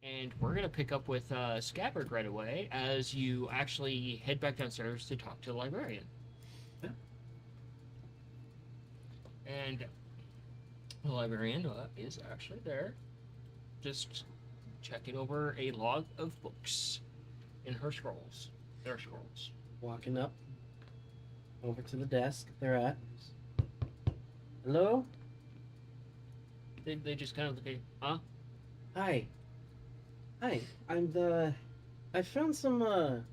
And we're going to pick up with Scabbard right away as you actually head back downstairs to talk to the librarian. Yeah. And the librarian is actually there, just checking over a log of books in her scrolls. Their scrolls. Walking up over to the desk they're at. Hello? They just kind of look at, huh? Hi. Hi. I found some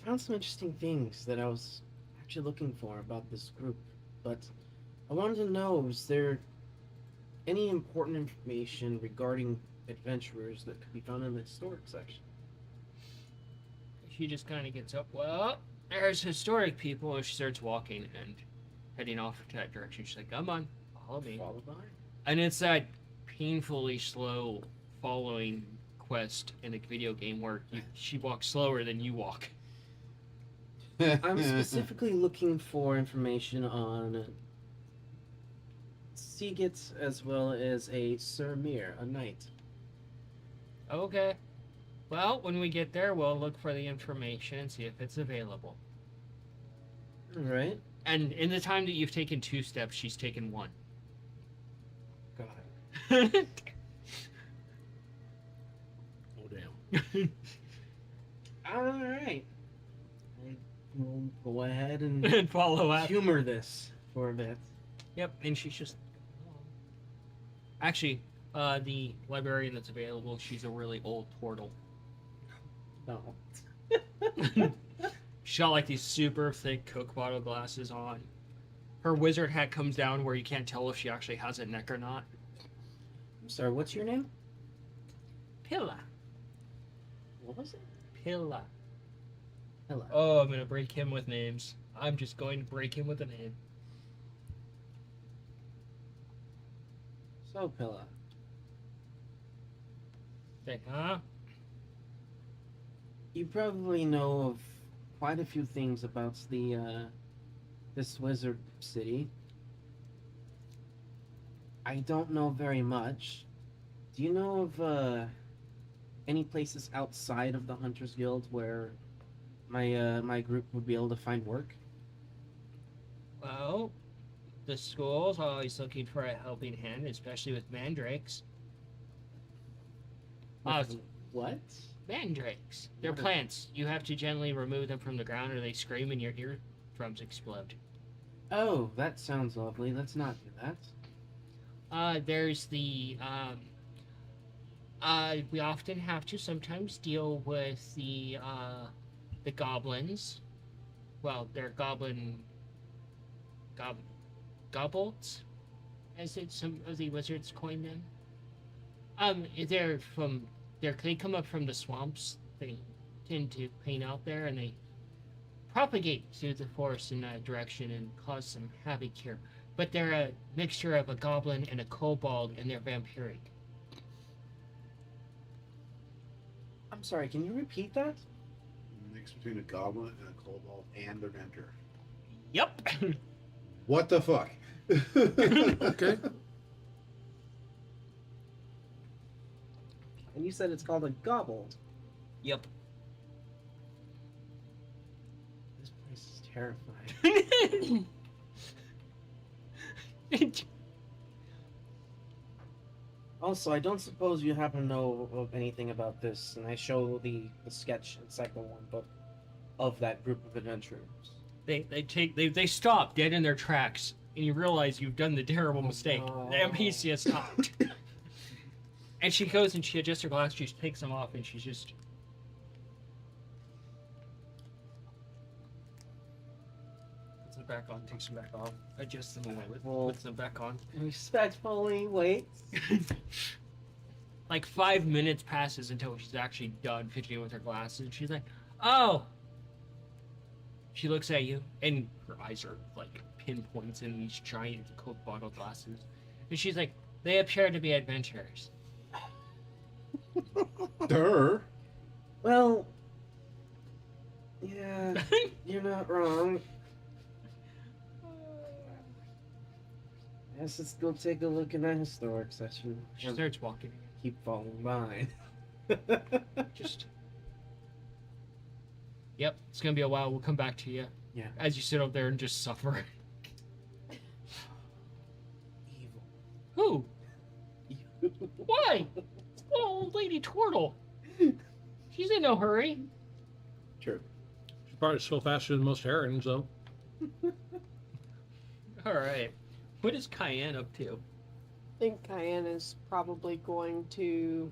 interesting things that I was actually looking for about this group, but I wanted to know, is there any important information regarding adventurers that could be found in the historic section? She just kind of gets up. Well, there's historic people, and she starts walking and heading off to that direction. She's like, "Come on, follow me." Follow by. And it's that painfully slow following quest in a video game where she walks slower than you walk. I'm specifically looking for information on Seagit as well as a Sir Mir, a knight. Okay. Well, when we get there, we'll look for the information and see if it's available. Alright. And in the time that you've taken 2 steps, she's taken 1. Got And Oh damn. Alright. We'll go ahead and follow up. humor this for a bit. Yep, and she's just. Actually, the librarian that's available, she's a really old turtle. No. She's got like these super thick Coke bottle glasses on. Her wizard hat comes down where you can't tell if she actually has a neck or not. I'm sorry, what's your name? Pilla. What was it? Pilla. Hello. Oh, I'm gonna break him with names. I'm just going to break him with a name. So, Pilla. Say, huh? You probably know of quite a few things about this wizard city. I don't know very much. Do you know of any places outside of the Hunters Guild where my group would be able to find work? Well, the school's always looking for a helping hand, especially with mandrakes. What? Mandrakes. They're What are- plants. You have to gently remove them from the ground or they scream and your eardrums explode. Oh, that sounds lovely. Let's not do that. There's we often have to sometimes deal with the goblins. Well, they're goblins, as some of the wizards coined them. They come up from the swamps. They tend to hang out there, and they propagate through the forest in that direction and cause some havoc here. But they're a mixture of a goblin and a kobold, and they're vampiric. I'm sorry, can you repeat that? Mix between a goblin and a kobold and a mentor. Yep. What the fuck? Okay. And you said it's called a gobble. Yep. This place is terrifying. Also, I don't suppose you happen to know of anything about this, and I show the sketch inside the one book of that group of adventurers. They stop dead in their tracks, and you realize you've done the terrible mistake. no. The NPC has stopped. And she goes and she adjusts her glasses, she takes them off, and she's just. Puts them back on, takes them back off, adjusts them away, puts them back on. Respectfully waits. Like 5 minutes passes until she's actually done fidgeting with her glasses, and she's like, "Oh." She looks at you, and her eyes are like pinpoints in these giant Coke bottle glasses, and she's like, "They appear to be adventurers." Durr. Well, yeah, you're not wrong. Guess let's go take a look in that historic section. She starts walking. Keep falling behind. Just. Yep, it's gonna be a while. We'll come back to you. Yeah. As you sit up there and just suffer. Evil. Who? Why? Little old lady Turtle. She's in no hurry. True. She's probably still faster than most herons, though. All right. What is Cayenne up to? I think Cayenne is probably going to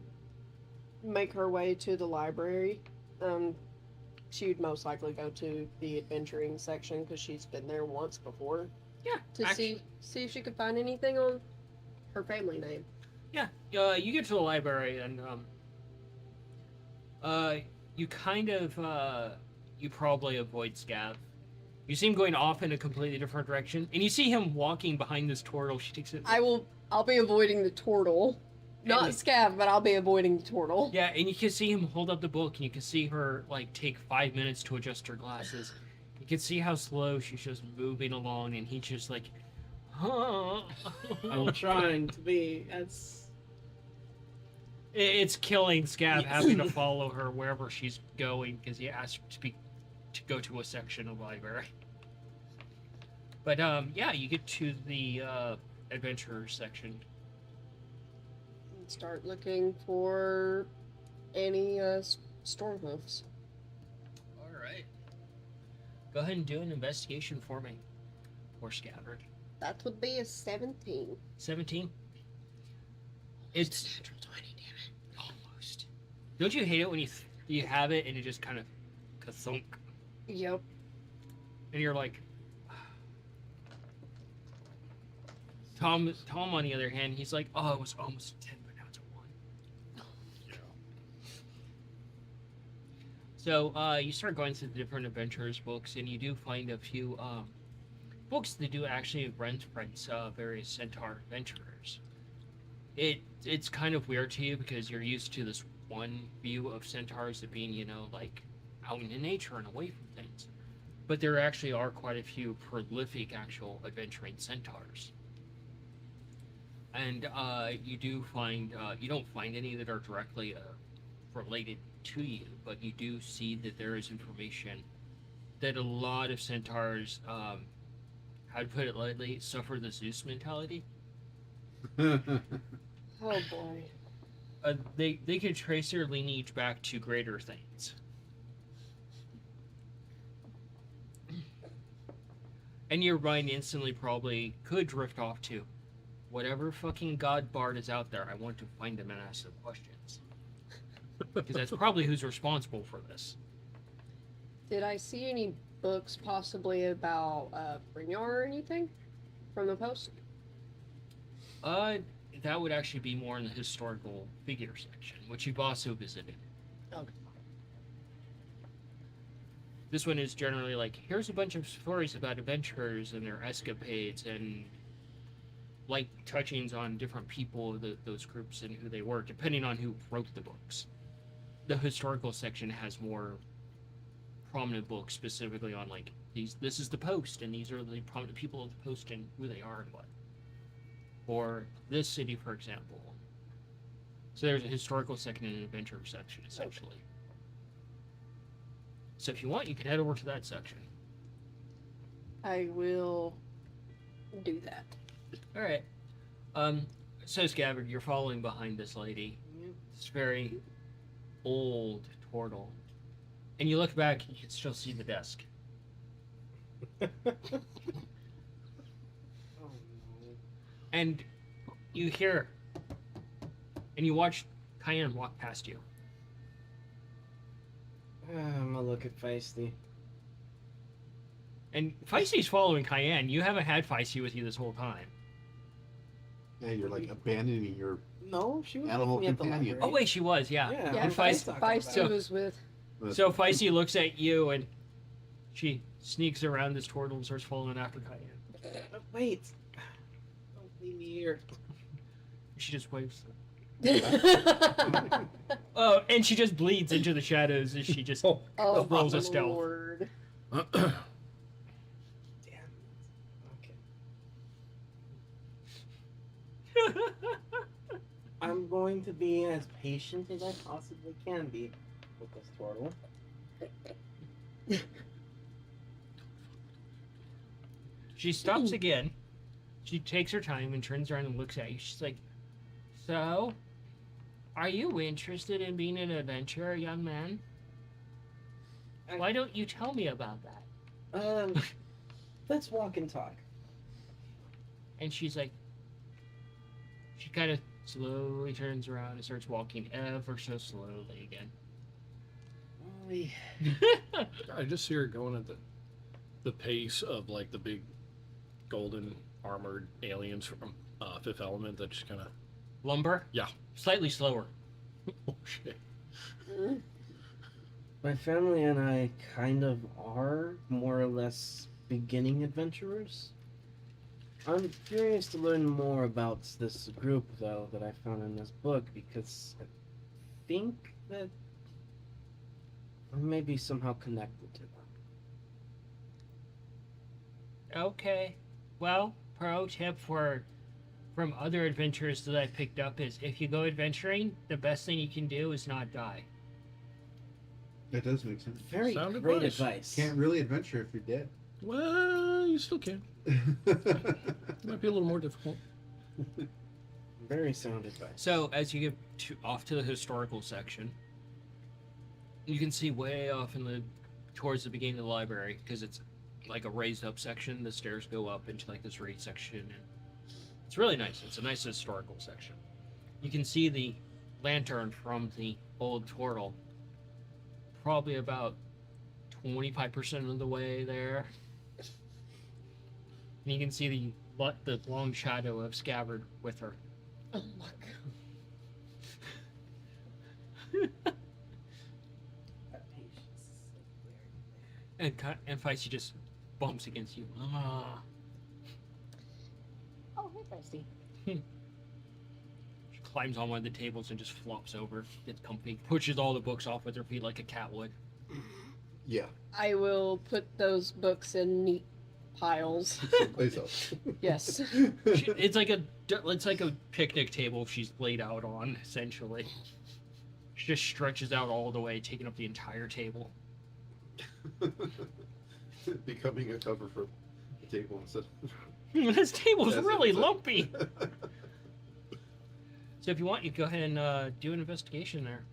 make her way to the library. She would most likely go to the adventuring section because she's been there once before Yeah. to see if she could find anything on her family name. Yeah. You get to the library and you kind of you probably avoid Scav. You see him going off in a completely different direction, and you see him walking behind this turtle. She takes it. I'll be avoiding the turtle. Not And- Scav, but I'll be avoiding the turtle. Yeah, and you can see him hold up the book, and you can see her like take 5 minutes to adjust her glasses. You can see how slow she's just moving along, and he's just like, huh. I'm trying to be as. It's killing Scav having to follow her wherever she's going because he asked to go to a section of the library. But yeah, you get to the adventurer section. And start looking for any stormhoofs. All right. Go ahead and do an investigation for me. Or Scabbard. That would be a 17. 17. It's Natural 20, damn it. almost. Don't you hate it when you have it and it just kind of ka-thunk, Yep. and you're like. Tom, on the other hand, he's like, oh, it was almost a 10, but now it's a 1. Yeah. So you start going through the different adventurers books, and you do find a few books that do actually reference various centaur adventurers. It's kind of weird to you because you're used to this one view of centaurs of being, like out in nature and away from things. But there actually are quite a few prolific actual adventuring centaurs. And you do find, you don't find any that are directly related to you, but you do see that there is information that a lot of centaurs, how to put it lightly, suffer the Zeus mentality. Oh boy. They can trace their lineage back to greater things. And your mind instantly probably could drift off to whatever fucking god bard is out there. I want to find him and ask them questions. Because that's probably who's responsible for this. Did I see any books possibly about Brignar or anything from the post? That would actually be more in the historical figure section, which you've also visited. Okay. This one is generally like, here's a bunch of stories about adventurers and their escapades and light touchings on different people of those groups and who they were, depending on who wrote the books. The historical section has more prominent books specifically on like this is the post and these are the prominent people of the post and who they are and what. Or this city, for example. So there's a historical section and an adventure section, essentially. So if you want, you can head over to that section. I will do that. All right. So Scabbard, you're following behind this lady. This very old turtle. And you look back, you can still see the desk. Oh no. And you hear, and you watch Cayenne walk past you. I'm gonna look at Feisty. And Feisty's following Cayenne. You haven't had Feisty with you this whole time. Yeah, you're like abandoning your No, she was Animal with me at the companion. library. Oh wait, she was, yeah. Yeah, Yeah, And Feisty, Feisty was with. so Feisty looks at you and she sneaks around this turtle and starts following after Cayenne. Wait. Don't leave me here. She just waves. Oh, Oh, and she just bleeds into the shadows as she just rolls a stealth. Lord. Damn it. Okay. I'm going to be as patient as I possibly can be with this turtle. She stops again. She takes her time and turns around and looks at you. She's like, "So, are you interested in being an adventurer, young man? Why don't you tell me about that?" Let's walk and talk. And she's like, she kind of slowly turns around and starts walking ever so slowly again. Ollie. I just see her going at the pace of like the big golden armored aliens from Fifth Element that just kind of Lumber? Yeah. Slightly slower. oh shit. My family and I kind of are more or less beginning adventurers. I'm curious to learn more about this group, though, that I found in this book, because I think that I may be somehow connected to them. Okay. Well, pro tip from other adventures that I picked up is if you go adventuring, the best thing you can do is not die. That does make sense. Very Sound great advice. advice. Can't really adventure if you're dead. Well, you still can. It might be a little more difficult. Very sound advice. So as you get off to the historical section, you can see way off towards the beginning of the library, because it's like a raised up section. The stairs go up into like this raised section, and it's really nice. It's a nice historical section. You can see the lantern from the old turtle, probably about 25% of the way there. And you can see the long shadow of Scabbard with her. Oh my god. And Feisty just bumps against you. Ah. Oh, hey, Feisty. She climbs on one of the tables and just flops over. Gets comfy. Pushes all the books off with her feet like a cat would. Yeah. I will put those books in neat piles. Someplace else. Yes. It's like a picnic table she's laid out on, essentially. She just stretches out all the way, taking up the entire table. Becoming a cover for the table instead. This table's Yes, really it's a- lumpy. So if you want, you can go ahead and do an investigation there.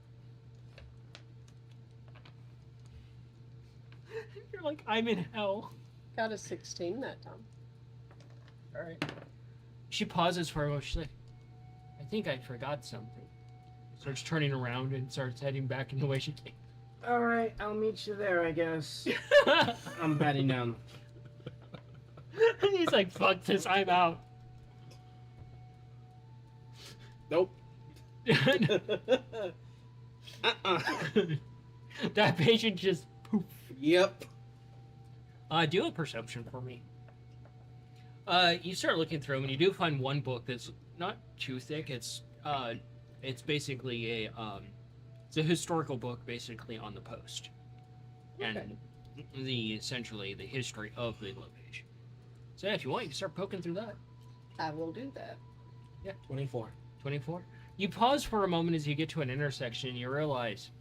You're like, I'm in hell. Got a 16 that time. All right. She pauses for a moment. She's like, I think I forgot something. Starts turning around and starts heading back in the way she came. All right, I'll meet you there, I guess. I'm batting down. He's like, fuck this, I'm out. Nope. That patient just poof. Yep. Do a perception for me. You start looking through them, and you do find one book that's not too thick. It's basically it's a historical book, basically on the post, and essentially the history of the location. So yeah, if you want, you can start poking through that. I will do that. 24. 24. You pause for a moment as you get to an intersection, and you realize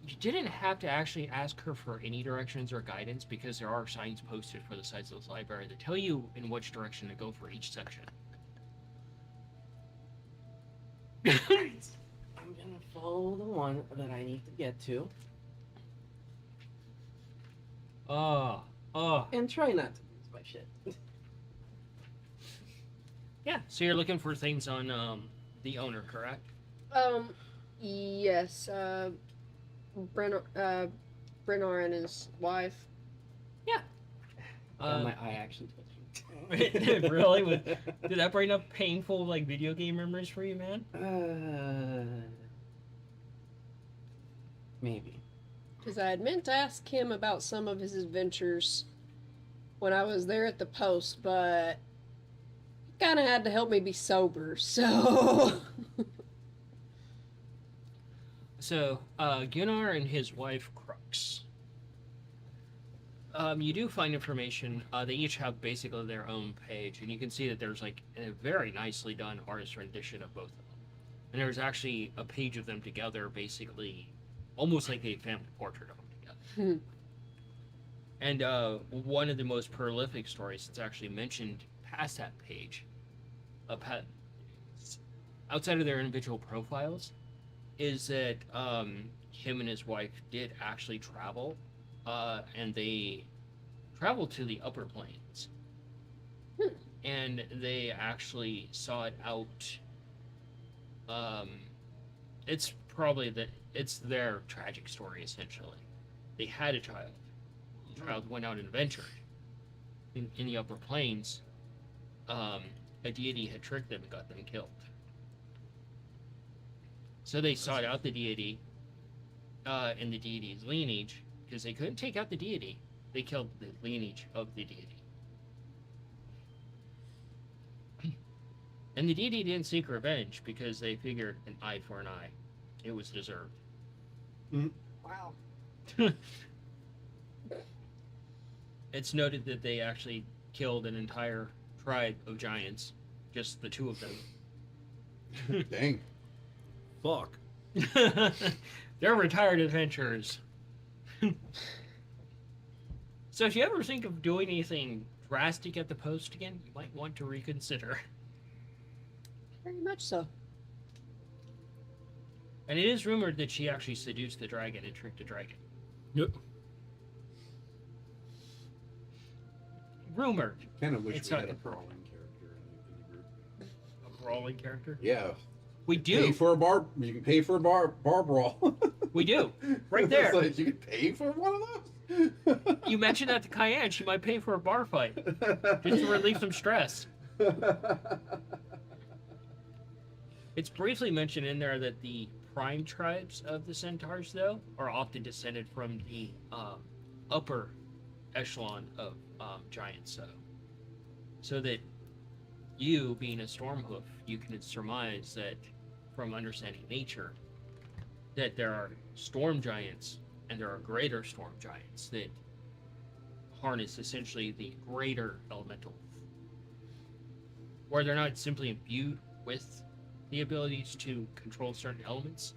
you didn't have to actually ask her for any directions or guidance, because there are signs posted for the sides of this library that tell you in which direction to go for each section. I'm gonna follow the one that I need to get to, Oh, and try not to lose my shit. yeah. So you're looking for things on the owner, correct? Yes. Brennar and his wife. My eye actually touched me. Really? Did that bring up painful like video game memories for you, man? Maybe. Because I had meant to ask him about some of his adventures when I was there at the post, but he kind of had to help me be sober, so. So, Gunnar and his wife, Crux. You do find information. They each have basically their own page, and you can see that there's like a very nicely done artist rendition of both of them. And there's actually a page of them together, basically, almost like a family portrait of them together. And one of the most prolific stories that's actually mentioned past that page, outside of their individual profiles, is that him and his wife did actually travel, and they traveled to the upper plains. And they actually sought out. It's probably it's their tragic story essentially. They had a child. The child went out and ventured in the upper plains. A deity had tricked them and got them killed. So they sought out the deity and the deity's lineage because they couldn't take out the deity. They killed the lineage of the deity. And the deity didn't seek revenge because they figured an eye for an eye. It was deserved. Wow. It's noted that they actually killed an entire tribe of giants, just the two of them. Dang. Fuck. They're retired adventurers. So if you ever think of doing anything drastic at the post again, you might want to reconsider. Very much so. And it is rumored that she actually seduced the dragon and tricked the dragon. Yep. Rumored. Kind of wish It's we not- had a brawling character in the group. A brawling character? Yeah. We Pay do. for a bar. You can pay for a bar brawl. We do. Right It's there. like, you can pay for one of those. You mentioned that to Cayenne. She might pay for a bar fight just to relieve some stress. It's briefly mentioned in there that the prime tribes of the centaurs, though, are often descended from the upper echelon of giants. So that you, being a Stormhoof, you can surmise that from understanding nature, that there are storm giants and there are greater storm giants that harness essentially the greater elemental, where they're not simply imbued with the abilities to control certain elements,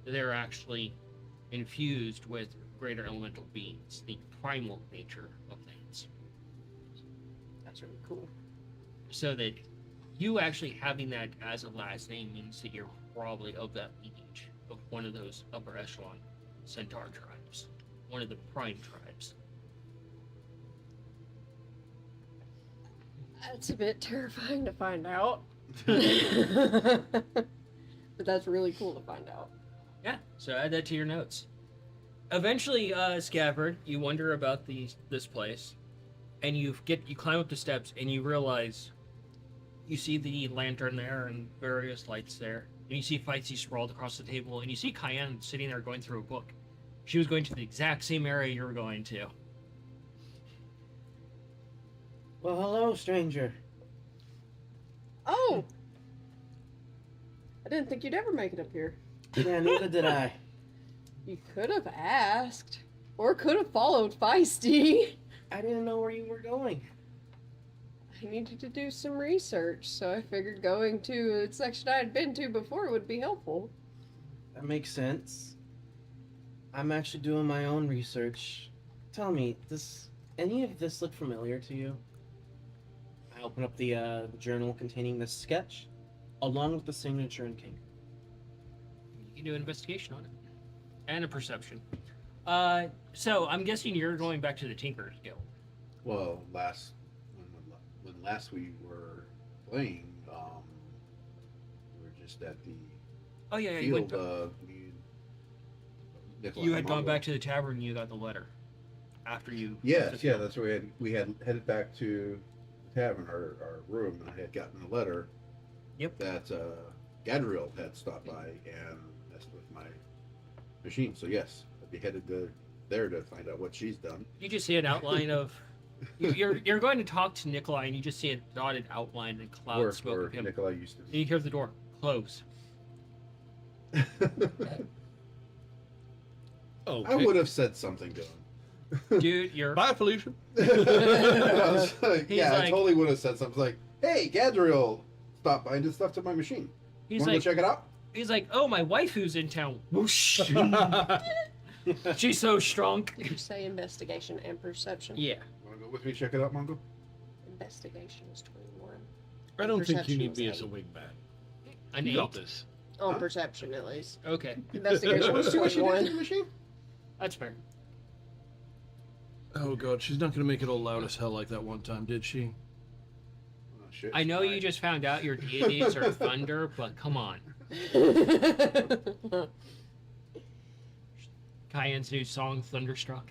they're actually infused with greater elemental beings, the primal nature of things. That's really cool. So that you actually having that as a last name means that you're probably of that lineage of one of those upper echelon centaur tribes, one of the prime tribes. That's a bit terrifying to find out. But that's really cool to find out. Yeah, so add that to your notes. Eventually, Scabbard, you wonder about this place, and you climb up the steps, and you realize you see the lantern there and various lights there, and you see Feitsy sprawled across the table, and you see Cayenne sitting there going through a book. She was going to the exact same area you were going to. Well, hello, stranger. Oh! I didn't think you'd ever make it up here. Yeah, neither did I. You could have asked. Or could have followed Feisty. I didn't know where you were going. I needed to do some research, so I figured going to a section I had been to before would be helpful. That makes sense. I'm actually doing my own research. Tell me, does any of this look familiar to you? I open up the journal containing this sketch, along with the signature and king. You can do an investigation on it. And a perception. So I'm guessing you're going back to the Tinker's Guild. Well, when last we were playing, we were just at the Oh yeah, you went. field. Nikolai You had gone Monroe. back to the tavern and you got the letter. After you. Yes, yeah, that's where we had headed back to the tavern, our room, and I had gotten a letter. Yep. That Gadriel had stopped by and messed with my machine. So yes, I'd be headed there to find out what she's done. You just see an outline of. You're going to talk to Nikolai and you just see a dotted outline and cloud Where smoke of him. Nikolai used to And you hear the door close. be. Okay. I would have said something to him. Dude, you're. Bye, Felicia. I was like, He's yeah, I like- totally would have said something like, "Hey, Gadriel stopped by and did stuff to my machine. He's Want to like. go check it out?" He's like, oh, my waifu's in town. Whoosh. She's so strong. Did you say investigation and perception? Yeah. Want to go with me? Check it out, Mongo. Investigation is 21. I don't think you Perception need was me as a 8. wingman. An You got 8. this. On Huh? perception, at least. Okay, Investigation was See what she did to 21. the machine? that's fair. Oh god, she's not gonna make it all loud as hell like that one time, did she? Oh, shit. I know Fine. you just found out your deities are thunder, but come on. Cayenne's new song, Thunderstruck.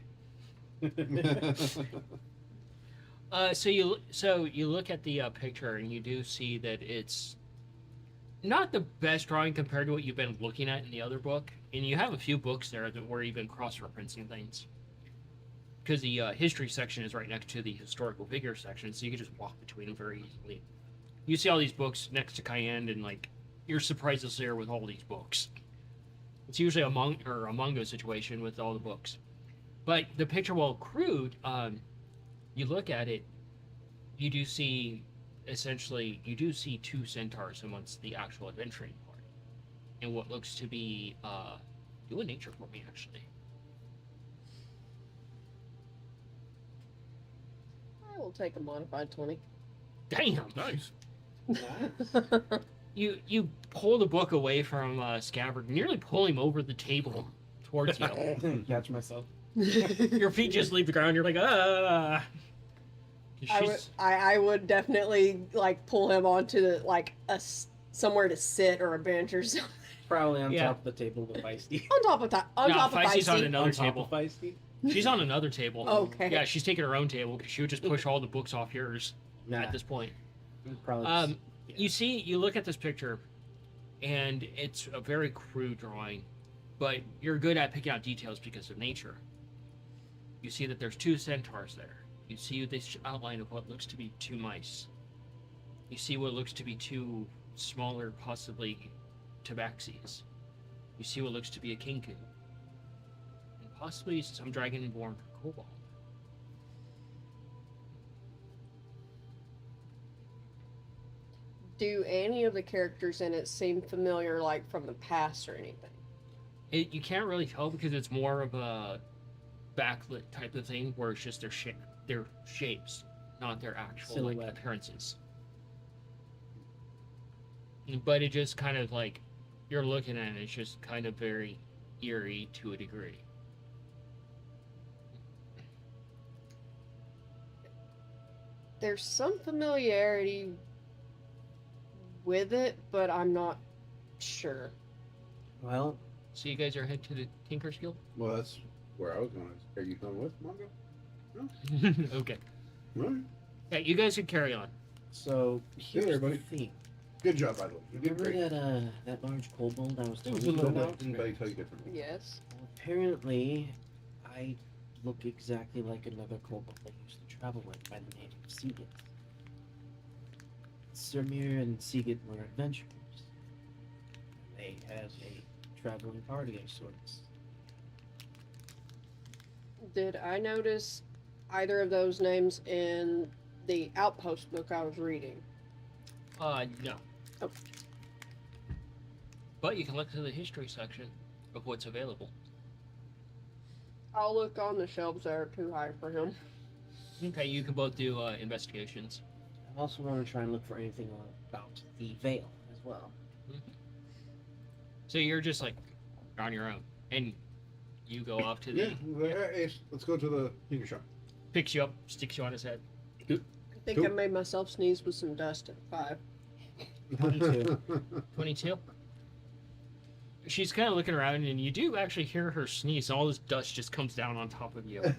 So you look at the picture and you do see that it's not the best drawing compared to what you've been looking at in the other book, and you have a few books there that where you've been cross-referencing things. Because the history section is right next to the historical figure section, so you can just walk between them very easily. You see all these books next to Cayenne, and like you're surprised to see her with all these books. It's usually a manga situation with all the books. But the picture, while crude, you look at it, you do see two centaurs amongst the actual adventuring party, and what looks to be do a nature for me actually. I will take a modified 20. Damn! Nice. You pull the book away from Scabbard, nearly pull him over the table towards you. Catch myself. Your feet just leave the ground. You're like, ah. I would definitely like pull him onto like somewhere to sit or a bench or something. Probably on Yeah. top of the table with Feisty. On top of No, top Feisty's of on Feisty. another On top table. of Feisty? She's on another table. Okay. Yeah, she's taking her own table because she would just push all the books off yours Nah, at this point. probably. You look at this picture, and it's a very crude drawing, but you're good at picking out details because of nature. You see that there's two centaurs there. You see this outline of what looks to be two mice. You see what looks to be two smaller, possibly tabaxis. You see what looks to be a kinku. And possibly some dragonborn kobold. Do any of the characters in it seem familiar, like from the past or anything? You can't really tell because it's more of a backlit type of thing where it's just their shapes, not their actual like, Silhouette. appearances. But it just kind of like you're looking at it, it's just kind of very eerie to a degree. There's some familiarity with it, but I'm not sure. well, So you guys are headed to the Tinker's Guild? Well, that's where I was going. Are you coming with, Mongo? Okay. All right. Yeah, you guys can carry on. so here's there, the buddy. thing. Good job, by the way. You did Remember great. that large kobold I was Didn't telling you about? anybody tell you differently? Yes. Well, apparently, I look exactly like another kobold I used to travel with by the name of Sigurd. Surmir and Sigurd were adventurers. They had a traveling party of sorts. Did I notice either of those names in the Outpost book I was reading? No. Oh. But you can look to the history section of what's available. I'll look on the shelves that are too high for him. Okay, you can both do investigations. I also want to try and look for anything about the veil as well. So you're just like on your own, and you go off to the Yeah, hey, let's go to the tinker shop. picks you up, sticks you on his head. I think Cool. I made myself sneeze with some dust at 5. 22. 22. She's kind of looking around, and you do actually hear her sneeze. All this dust just comes down on top of you, and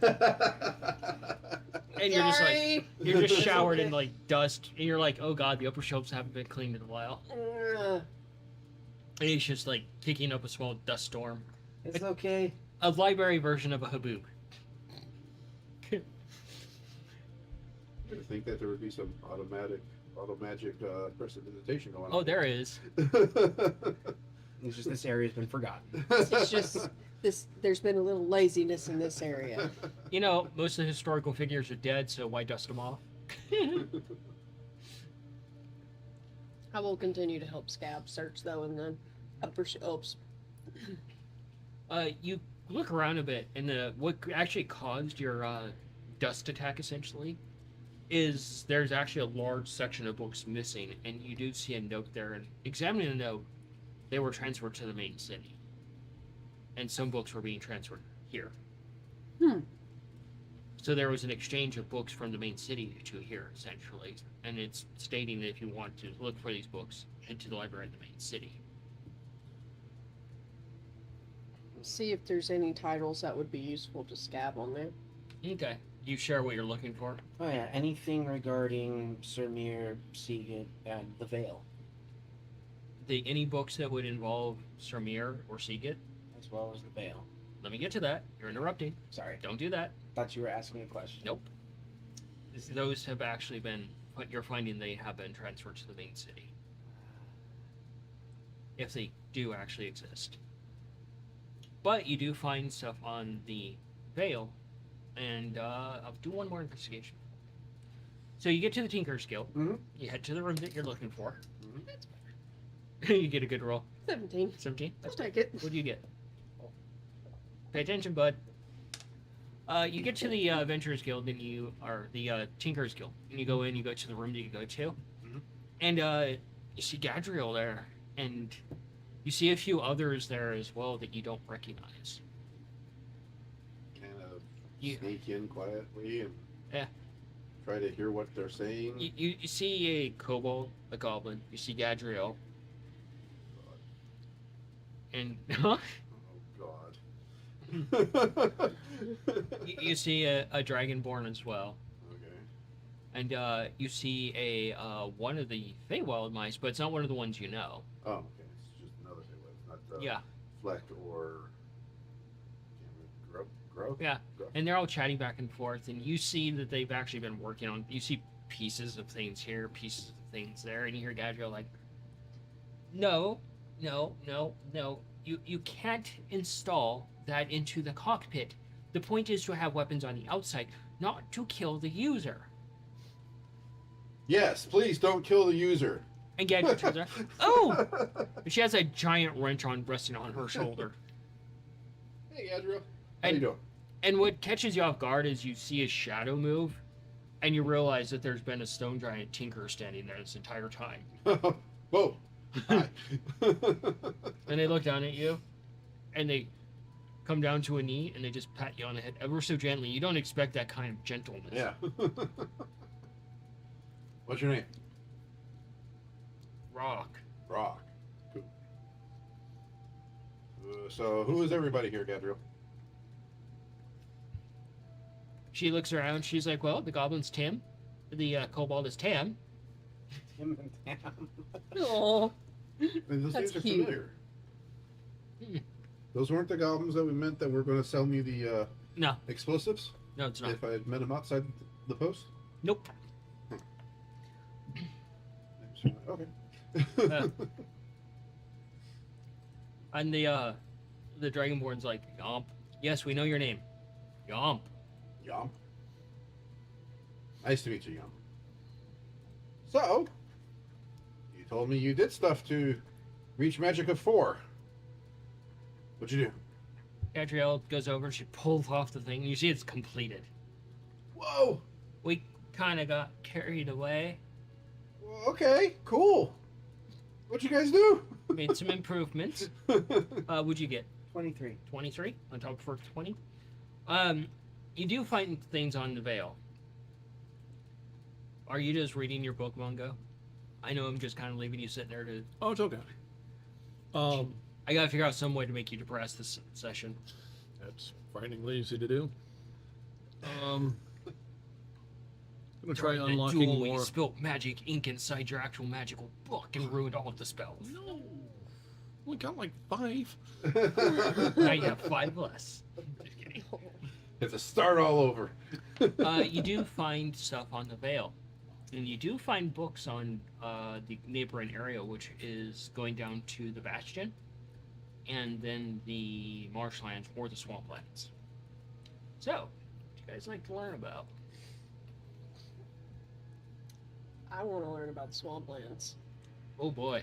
you're just like you're just It's showered in okay. like dust, and you're like, oh god, the upper shelves haven't been cleaned in a while. And it's just like kicking up a small dust storm. It's okay. A library version of a haboob. I think that there would be some auto magic prestidigitation going on. Oh, there is. It's just this area's been forgotten. It's just this. There's been a little laziness in this area. You know, most of the historical figures are dead, so why dust them off? I will continue to help Scab search though, and then Upper shelves. You look around a bit, and what actually caused your dust attack essentially is there's actually a large section of books missing, and you do see a note there. And examining the note, they were transferred to the main city, and some books were being transferred here. So there was an exchange of books from the main city to here, essentially, and it's stating that if you want to look for these books, head to the library in the main city. See if there's any titles that would be useful to scab on there. Okay. You share what you're looking for? Oh yeah, anything regarding Sir Mir, Seagate, and the Veil, Any books that would involve Sir Mir or Seagate? as well as the Veil. Let me get to that. You're interrupting. Sorry, Don't do that. thought you were asking a question. Nope. Those have actually been, but you're finding they have been transferred to the main city. If they do actually exist. But you do find stuff on the Veil, and I'll do one more investigation. So you get to the Tinker's Guild. Mhm. You head to the room that you're looking for. Mhm. You get a good roll. 17. 17? I'll take it. What do you get? Pay attention, bud. You get to the Adventurers Guild, and the Tinkers Guild, and you go in. You go to the room that you go to, and you see Gadriel there, and you see a few others there as well that you don't recognize. Kind of You- sneak in quietly and Yeah. try to hear what they're saying. You see a kobold, a goblin. You see Gadriel, and Oh God. you see a Dragonborn as well. Okay. And you see a one of the Feywild mice, but it's not one of the ones you know. Oh, okay. It's just another thing. It's not Yeah, Fleck or Grove. yeah. Grove. And they're all chatting back and forth, and you see that they've actually been working on. You see pieces of things here, pieces of things there, and you hear Gadriel like, "No, no, no, no. You can't install that into the cockpit. The point is to have weapons on the outside, not to kill the user." Yes, please don't kill the user. And Gadriel turns around. Oh! She has a giant wrench resting on her shoulder. Hey, Gadriel. How And- you doing? And what catches you off guard is you see a shadow move, and you realize that there's been a stone giant tinker standing there this entire time. Whoa. Hi. And they look down at you, and they come down to a knee, and they just pat you on the head ever so gently. You don't expect that kind of gentleness. Yeah. What's your name? Rock. Rock. Cool. So, who is everybody here, Gadriel? She looks around. She's like, well, the goblin's Tim. The kobold is Tam. Tim and Tam. Oh, Those That's names are cute. familiar. Hmm. Those weren't the goblins that we meant that were going to sell me the No, explosives no, it's not. if I had met them outside the post? Nope. Okay. And the Dragonborn's like, Yomp. Yes, we know your name. Yomp. Yum. Nice to meet you, Yum. So, you told me you did stuff to reach magic of 4. What'd you do? Gadriel goes over. She pulls off the thing. You see it's completed. Whoa! We kind of got carried away. Well, okay, cool. What'd you guys do? Made some improvements. What'd you get? 23. 23 on top of her 20. You do find things on the Veil. Are you just reading your book, Mongo? I know I'm just kind of leaving you sitting there to. Oh, it's okay. I gotta figure out some way to make you depressed this session. That's frighteningly easy to do. I'm gonna try During the unlocking duel, more. You spilt magic ink inside your actual magical book and ruined all of the spells. No, we got like 5. Now you have 5 less. Just kidding. Have to start all over. You do find stuff on the Veil. And you do find books on the neighboring area, which is going down to the Bastion, and then the marshlands or the swamplands. So, what do you guys like to learn about? I want to learn about swamplands. Oh boy.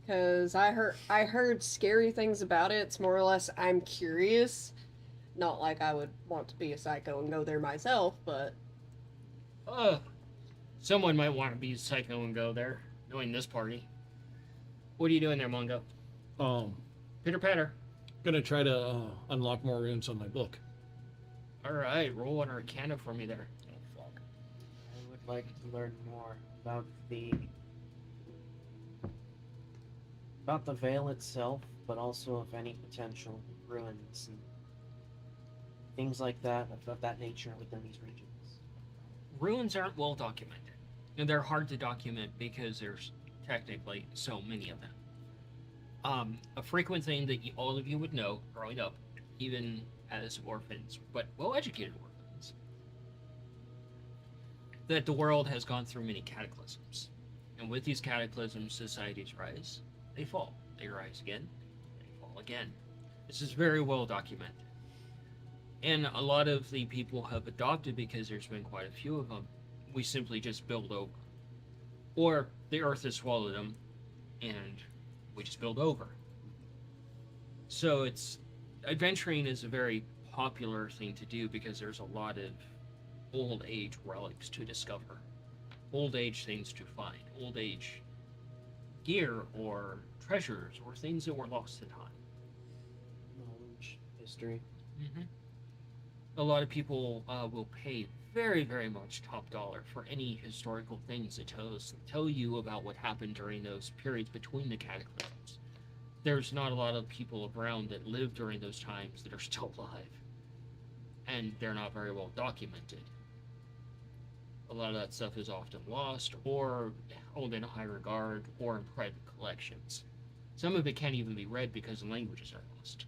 Because I heard scary things about it. It's more or less I'm curious. Not like I would want to be a psycho and go there myself, but Someone might want to be a psycho and go there, knowing this party. What are you doing there, Mongo? Pitter patter. Gonna try to unlock more runes on my book. All right, roll an Arcana for me there. Oh, fuck. I would like to learn more about the veil itself, but also of any potential ruins and things like that of that nature within these regions. Ruins aren't well documented, and they're hard to document because there's technically so many of them. A frequent thing that all of you would know growing up, even as orphans, but well-educated orphans, that the world has gone through many cataclysms. And with these cataclysms, societies rise, they fall, they rise again, they fall again. This is very well documented. And a lot of the people have adopted because there's been quite a few of them. We simply just build over. Or the earth has swallowed them, and we just build over. So adventuring is a very popular thing to do because there's a lot of old age relics to discover, old age things to find, old age gear or treasures or things that were lost to time. Knowledge, history. Mm-hmm. A lot of people will pay very, very much top dollar for any historical things that tell you about what happened during those periods between the cataclysms. There's not a lot of people around that lived during those times that are still alive, and they're not very well documented. A lot of that stuff is often lost or held in high regard or in private collections. Some of it can't even be read because the languages are lost.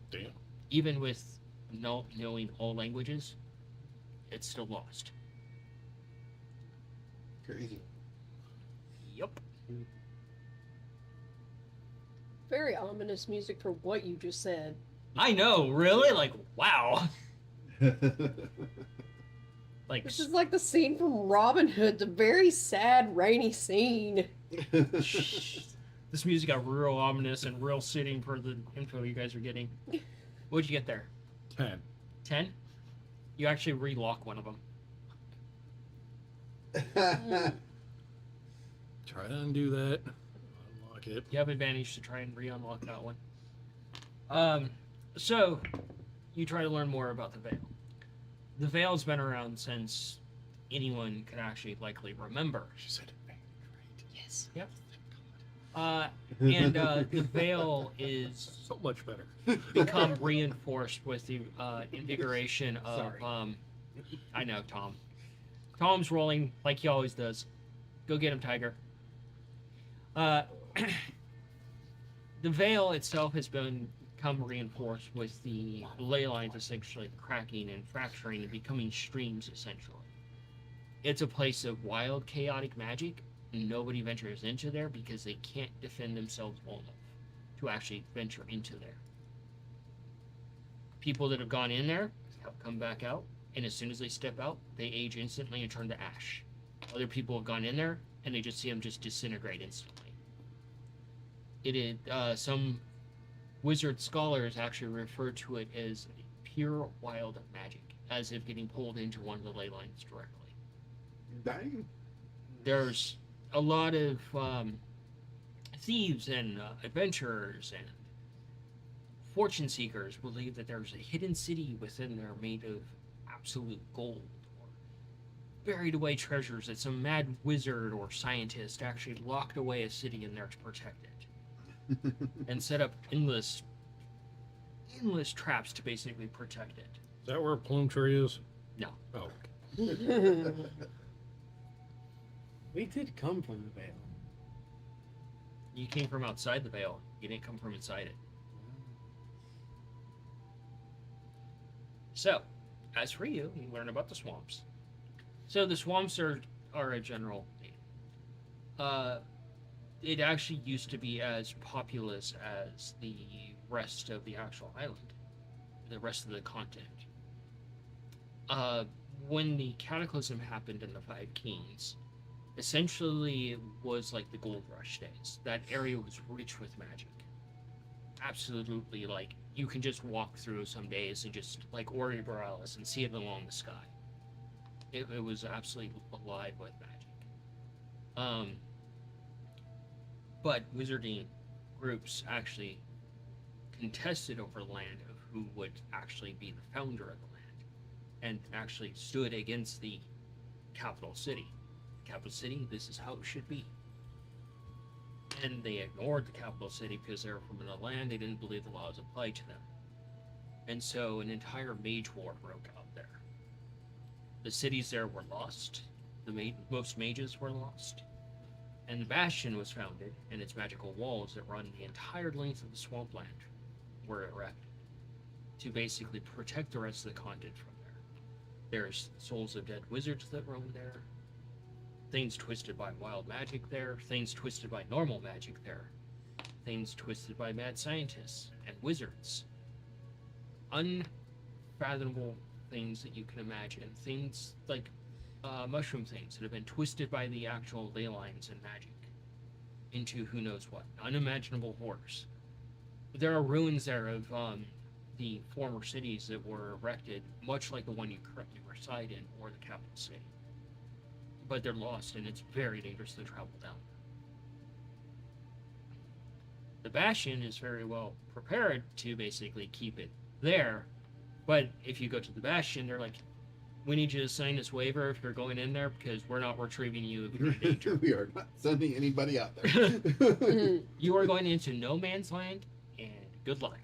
Damn. Even with knowing all languages, it's still lost. Crazy. Yup. very ominous music for what you just said. I know, really? Like, wow. Like, This is like the scene from Robin Hood, the very sad, rainy scene. this music got real ominous and real sitting for the info you guys are getting. What'd you get there? 10. 10? You actually relock one of them. Try to undo that. Unlock it. You have advantage to try and re-unlock that one. So, you try to learn more about the Veil. The Veil's been around since anyone could actually likely remember. She said advantage, right? Yes. Yep. And the Veil is So much better. become reinforced with the invigoration of I know Tom. Tom's rolling like he always does. Go get him, Tiger. The Veil itself has become reinforced with the ley lines essentially cracking and fracturing and becoming streams essentially. It's a place of wild, chaotic magic. Nobody ventures into there because they can't defend themselves well enough to actually venture into there. People that have gone in there have come back out, and as soon as they step out, they age instantly and turn to ash. Other people have gone in there, and they just see them just disintegrate instantly. It is some wizard scholars actually refer to it as pure wild magic, as if getting pulled into one of the ley lines directly. Dang. There's a lot of thieves and adventurers and fortune seekers believe that there's a hidden city within there made of absolute gold or buried away treasures that some mad wizard or scientist actually locked away a city in there to protect it and set up endless traps to basically protect it. Is that where Plume Tree is? No. Oh. We did come from the Veil. You came from outside the Veil. You didn't come from inside it. So, as for you, you learn about the swamps. So the swamps are a general thing. It actually used to be as populous as the rest of the actual island, the rest of the continent. When the cataclysm happened in the Five Kings, essentially was like the gold rush days. That area was rich with magic. Absolutely, like you can just walk through some days and just like Ori Borealis and see it along the sky. It was absolutely alive with magic. But wizarding groups actually contested over land of who would actually be the founder of the land, and actually stood against the capital city. Capital city, this is how it should be. And they ignored the capital city because they were from another land. They didn't believe the laws applied to them. And so an entire mage war broke out there. The cities there were lost. Most mages were lost. And the Bastion was founded, and its magical walls that run the entire length of the swampland were erected to basically protect the rest of the continent from there. There's souls of dead wizards that roam there, things twisted by wild magic there, things twisted by normal magic there, things twisted by mad scientists and wizards. Unfathomable things that you can imagine. Things like mushroom things that have been twisted by the actual ley lines and magic into who knows what. Unimaginable horrors. There are ruins there of the former cities that were erected, much like the one you currently reside in, or the capital city. But they're lost, and it's very dangerous to travel down. The Bastion is very well prepared to basically keep it there, but if you go to the Bastion, they're like, we need you to sign this waiver if you're going in there, because we're not retrieving you if you're in danger. We are not sending anybody out there. You are going into no man's land, and good luck.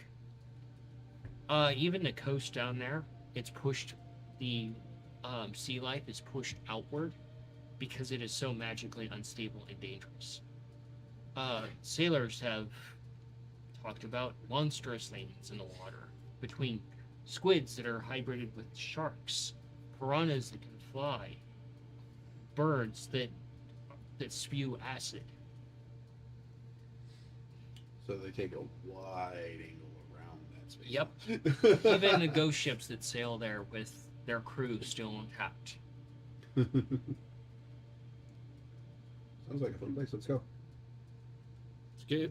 Even the coast down there, it's pushed, the sea life is pushed outward because it is so magically unstable and dangerous. Sailors have talked about monstrous things in the water, between squids that are hybrided with sharks, piranhas that can fly, birds that spew acid. So they take a wide angle around that space. Yep. Even the ghost ships that sail there with their crew still intact. Sounds like a fun place. Let's go.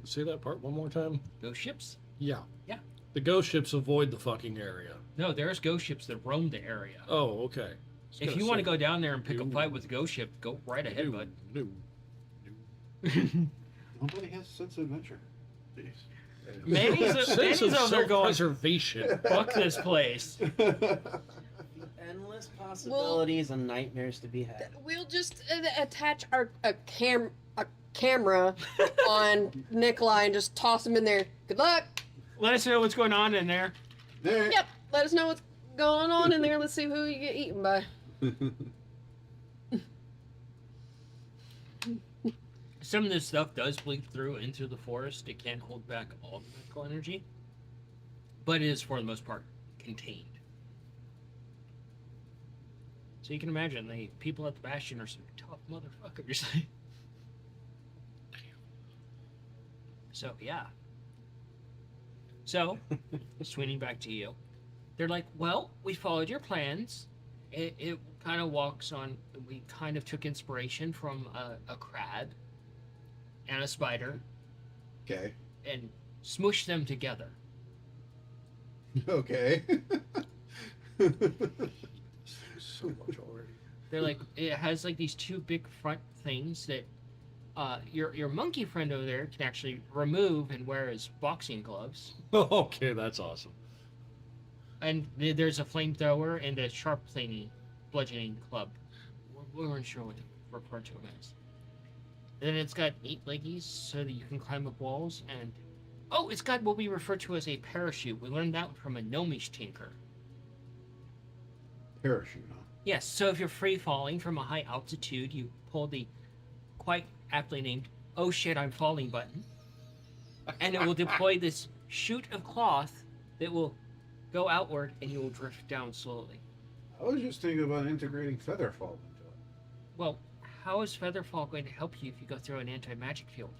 Say that part one more time. Ghost ships? Yeah. Yeah. The ghost ships avoid the fucking area. No, there's ghost ships that roam the area. Oh, okay. If you want to go down there and pick a fight with a ghost ship, go right ahead, bud. No. Nobody has a sense of adventure. Jeez. Manny's over there going, preservation. fuck this place. Endless possibilities and nightmares to be had. We'll just attach a camera on Nikolai and just toss him in there. Good luck. Let us know what's going on in there. There. Yep. Let us know what's going on in there. Let's see who you get eaten by. Some of this stuff does bleed through into the forest. It can't hold back all the magical energy, but it is, for the most part, contained. So you can imagine the people at the Bastion are some tough motherfuckers. So, yeah. So, swinging back to you. They're like, well, we followed your plans. It kind of walks on, we kind of took inspiration from a crab and a spider Okay. and smushed them together. Okay. So much already. They're like, it has like these two big front things that your monkey friend over there can actually remove and wear as boxing gloves. Okay, that's awesome. And there's a flamethrower and a sharp thingy bludgeoning club. We weren't sure what to refer to them as. And then it's got 8 leggies so that you can climb up walls, and oh, it's got what we refer to as a parachute. We learned that from a gnomish tinker. Parachute, huh? Yes, so if you're free falling from a high altitude, you pull the quite aptly named "Oh shit, I'm falling" button, and it will deploy this chute of cloth that will go outward, and you will drift down slowly. I was just thinking about integrating Featherfall into it. Well, how is Featherfall going to help you if you go through an anti-magic field?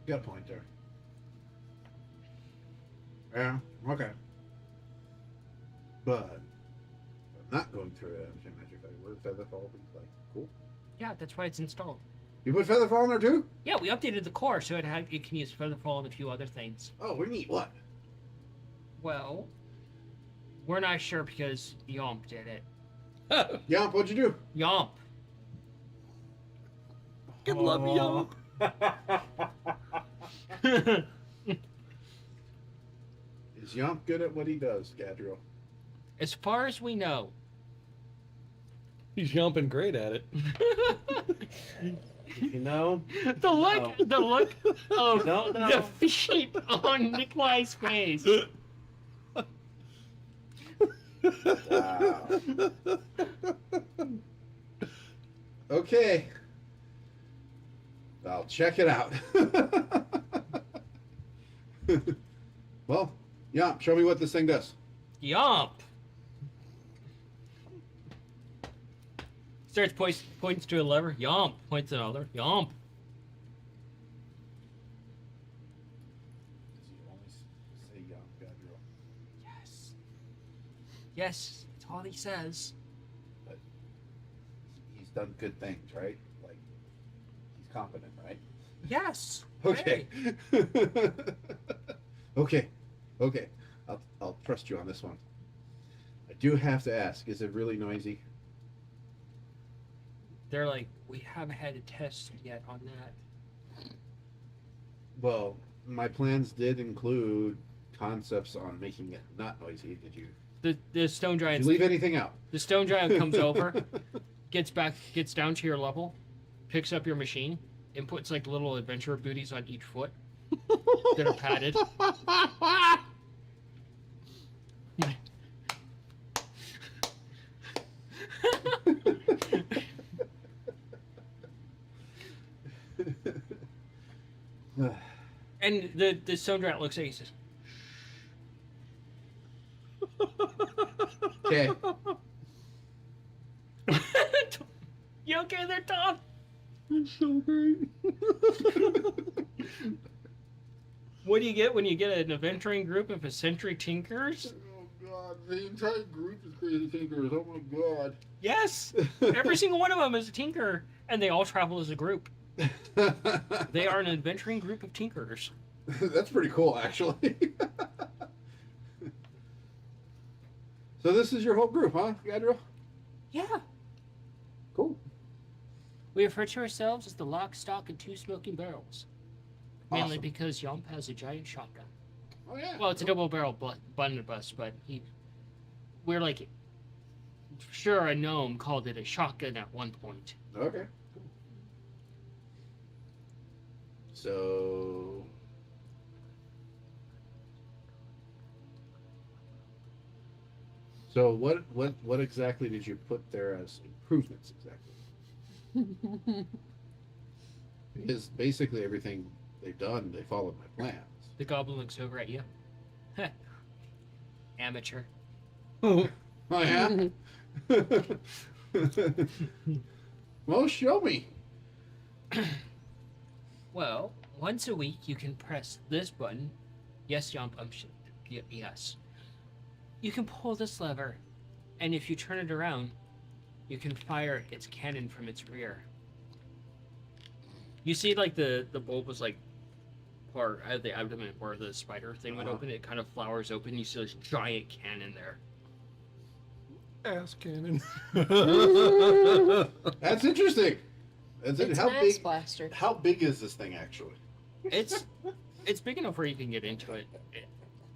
Got a point there. Yeah, okay. But not going through it. I'm saying magic. Where Featherfall be like cool. Yeah, that's why it's installed. You put Featherfall in there too? Yeah, we updated the core so it can use Featherfall and a few other things. Oh, we need what? Well, we're not sure because Yomp did it. Yomp, what'd you do? Yomp. Good love, Yomp. Is Yomp good at what he does, Gadriel? As far as we know. He's jumping great at it. You know, The look of don't know. defeat on Nikolai's face. Wow. Okay. I'll check it out. Well, Yomp, show me what this thing does. Yomp. Starts points to a lever. Yomp. Points to another. Yomp. Does he only say Yomp, Gadriel? Yes. Yes. That's all he says. He's done good things, right? Like, he's competent, right? Yes. Okay. Hey. Okay. Okay. I'll trust you on this one. I do have to ask, is it really noisy? They're like, we haven't had a test yet on that. Well, my plans did include concepts on making it not noisy. Did you, The stone did giant. you leave anything out? The stone giant comes over, gets down to your level, picks up your machine, and puts like little adventure booties on each foot that are padded. And the stone giant looks at you and says, Okay. "You okay there, Tom?" It's so great. What do you get when you get an adventuring group of eccentric tinkers? Oh God, the entire group is crazy tinkers. Oh my God. Yes, every single one of them is a tinker, and they all travel as a group. They are an adventuring group of tinkers. That's pretty cool, actually. So this is your whole group, huh, Gadriel? Yeah, Cool. we refer to ourselves as the Lock, Stock, and Two Smoking Barrels. Mainly Awesome. because Yomp has a giant shotgun. Oh yeah. Well, it's a double-barrel blunderbuss, but we're like, sure, a gnome called it a shotgun at one point. Okay. Cool. So. So what exactly did you put there as improvements exactly? Because basically everything they've done, they followed my plans. The goblin looks over at you. Amateur. Oh yeah. Well, show me. Well, once a week you can press this button. Yes, Yomp, yes. You can pull this lever, and if you turn it around, you can fire its cannon from its rear. You see, like, the bulbous, like, part of the abdomen where the spider thing would Uh-huh. open, it kind of flowers open, you see this giant cannon there. Ass cannon. That's interesting. It's How Max big? Blaster. How big is this thing actually? It's big enough where you can get into it.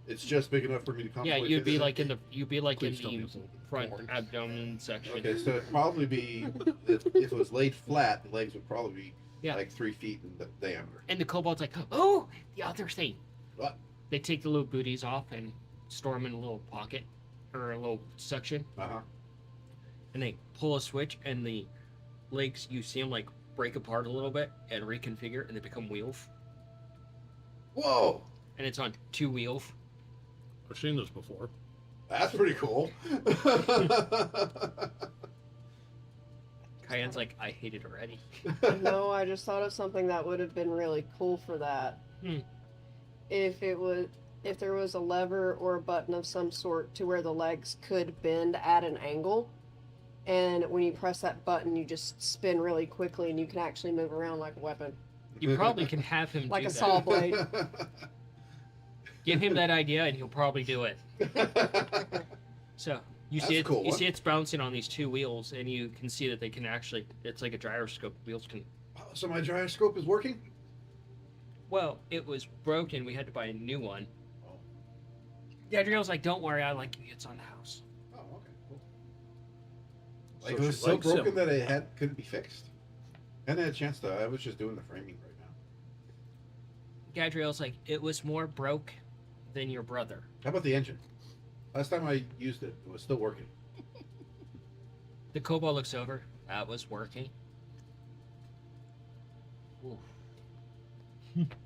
It's just big enough for me to Yeah, contemplate. you'd be this. like in the Please tell me it's the a little front corn. abdomen section. Okay, so it'd probably be if it was laid flat, the legs would probably be Yeah. like 3 feet in the diameter. And the kobold's like, oh, the other thing. What? They take the little booties off and store them in a little pocket or a little section, Uh huh. and they pull a switch, and the legs, you see them like break apart a little bit and reconfigure, and they become wheels. Whoa, And it's on 2 wheels. I've seen this before. that's pretty cool. Cayenne's like, I hate it already. No, I just thought of something that would have been really cool for that. Hmm. If it was, if there was a lever or a button of some sort to where the legs could bend at an angle. And when you press that button, you just spin really quickly and you can actually move around like a weapon. You probably can have him Like do a that. saw blade. Give him that idea, and he'll probably do it. So you see That's it. cool. You see it's bouncing on these two wheels, and you can see that they can actually. It's like a gyroscope. Wheels can. So my gyroscope is working? Well, it was broken. We had to buy a new one. Oh. Yeah, Adriel's like, "Don't worry, I like you. It's on the house." Oh, okay, cool. So Like it was she so likes him. broken that it couldn't be fixed. And I had a chance to. I was just doing the framing right now. Gadriel's like, "It was more broke than your brother." How about the engine? Last time I used it, it was still working. The kobold looks over. That was working.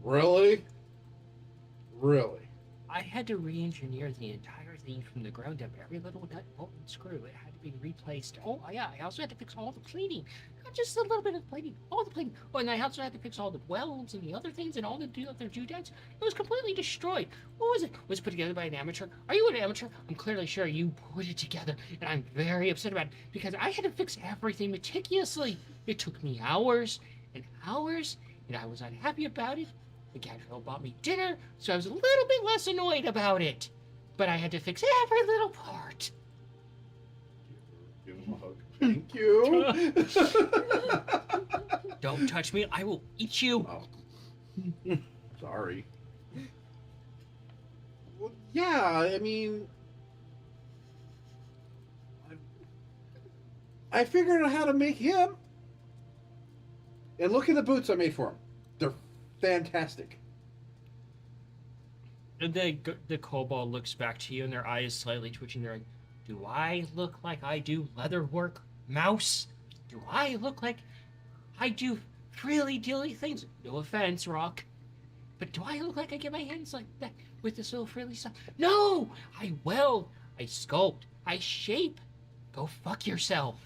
Really? Really? I had to re-engineer the entire thing from the ground up. Every little nut, bolt, and screw. It had to be replaced. Oh, yeah. I also had to fix all the plating. Not just a little bit of plating. All the plating. Oh, and I also had to fix all the welds and the other things and all the other doodads. It was completely destroyed. What was it? Was it put together by an amateur? Are you an amateur? I'm clearly sure you put it together, and I'm very upset about it because I had to fix everything meticulously. It took me hours and hours, and I was unhappy about it. The Gadriel bought me dinner, so I was a little bit less annoyed about it. But I had to fix every little part. Give him a hug. Thank you. Don't touch me, I will eat you. Oh. Sorry. Well, yeah, I mean, I figured out how to make him. And look at the boots I made for him. They're fantastic. And the kobold looks back to you, and their eye is slightly twitching. They're like, "Do I look like I do leather work, mouse? Do I look like I do frilly dilly things? No offense, Rock, but do I look like I get my hands like that with this little frilly stuff? No, I weld, I sculpt, I shape. Go fuck yourself.